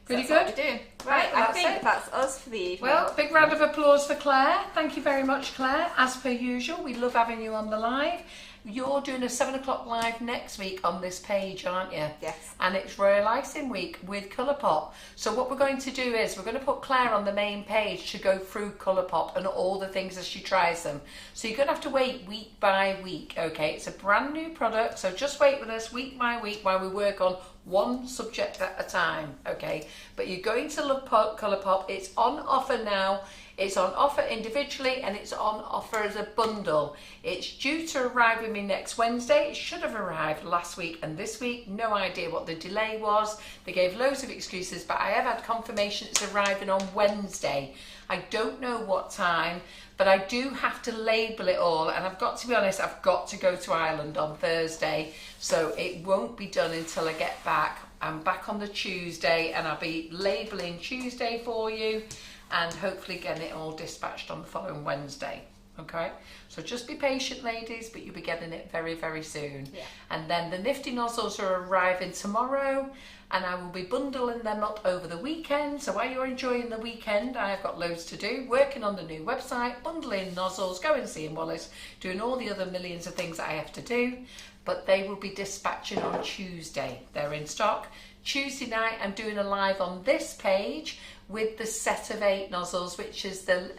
B: Pretty
A: That's what
B: good?
A: we do.
B: Right,
A: Right, I
B: that's
A: think
B: it.
A: that's us for the evening.
B: Well, big round of applause for Claire. Thank you very much, Claire. As per usual, we love having you on the live. You're doing a 7 o'clock live next week on this page, aren't you?
A: Yes.
B: And it's Royal Icing Week with Colourpop. So what we're going to do is we're going to put Claire on the main page to go through Colourpop and all the things as she tries them. So you're going to have to wait week by week, okay? It's a brand new product, so just wait with us week by week while we work on one subject at a time, okay? But you're going to love Colourpop. It's on offer now. It's on offer individually and it's on offer as a bundle. It's due to arrive with me next Wednesday. It should have arrived last week and this week. No idea what the delay was. They gave loads of excuses, but I have had confirmation it's arriving on Wednesday. I don't know what time, but I do have to label it all. And I've got to be honest, I've got to go to Ireland on Thursday. So it won't be done until I get back. I'm back on the Tuesday and I'll be labelling Tuesday for you and hopefully getting it all dispatched on the following Wednesday. Okay, so just be patient, ladies, but you'll be getting it very, very soon.
A: Yeah.
B: And then the nifty nozzles are arriving tomorrow and I will be bundling them up over the weekend. So while you're enjoying the weekend, I have got loads to do, working on the new website, bundling nozzles, going and seeing Wallace, doing all the other millions of things that I have to do. But they will be dispatching on Tuesday. They're in stock. Tuesday night, I'm doing a live on this page with the set of 8 nozzles, which is the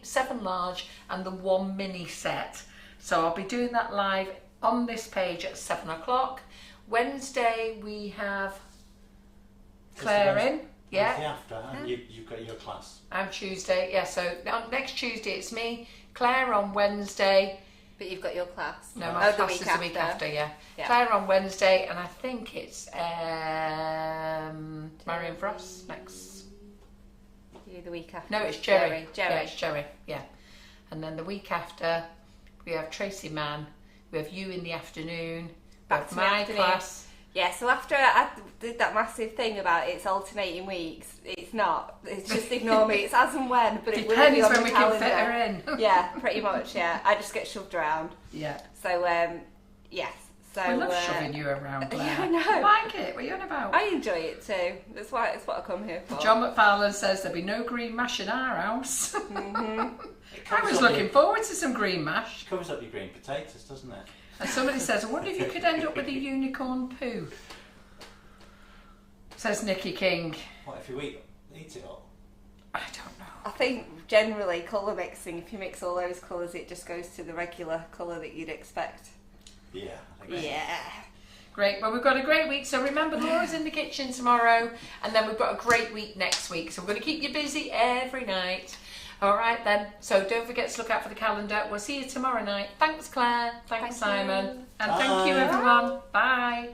B: 7 large and the 1 mini set. So I'll be doing that live on this page at 7 o'clock. Wednesday we have Claire in. Yeah.
D: Wednesday after, and you've got your class.
B: And Tuesday, yeah, so next Tuesday it's me, Claire on Wednesday.
A: But you've got your class.
B: No, my
A: the
B: class
A: week
B: is the week after, yeah.
A: Yeah.
B: Claire on Wednesday, and I think it's Marion Frost next.
A: You the week after.
B: No, it's Jerry.
A: Jerry.
B: Yeah, it's Jerry, yeah. And then the week after, we have Tracy Mann, we have you in the afternoon,
A: Back to
B: my
A: the afternoon.
B: class.
A: Yeah, so after I did that massive thing about it's alternating weeks, it's not. It's just ignore me. It's as and when, but it will be
B: Depends
A: on
B: when
A: the
B: we
A: calendar.
B: can fit her in.
A: Yeah, pretty much, yeah. I just get shoved around.
B: Yeah.
A: So, yes. So,
B: I love shoving you around, Claire.
A: Yeah, I know.
B: I like it. What are you on about?
A: I enjoy it too. It's what I come here for.
B: John McFarlane says there'll be no green mash in our house.
D: It
B: I
D: covers
B: was
D: up
B: looking forward to some green mash.
D: It covers up your green potatoes, doesn't it?
B: And somebody says, I wonder if you could end up with a unicorn poo. Says Nikki King.
D: What if you eat it all?
B: I don't know.
A: I think generally colour mixing, if you mix all those colours, it just goes to the regular colour that you'd expect.
D: Yeah, I think so.
A: Yeah.
B: Great. Well, we've got a great week. So remember, Laura's in the kitchen tomorrow. And then we've got a great week next week. So we're going to keep you busy every night. All right, then. So don't forget to look out for the calendar. We'll see you tomorrow night. Thanks, Claire. Thanks,
A: Thank you.
B: Simon. And thank you,
D: Bye.
B: everyone. Bye.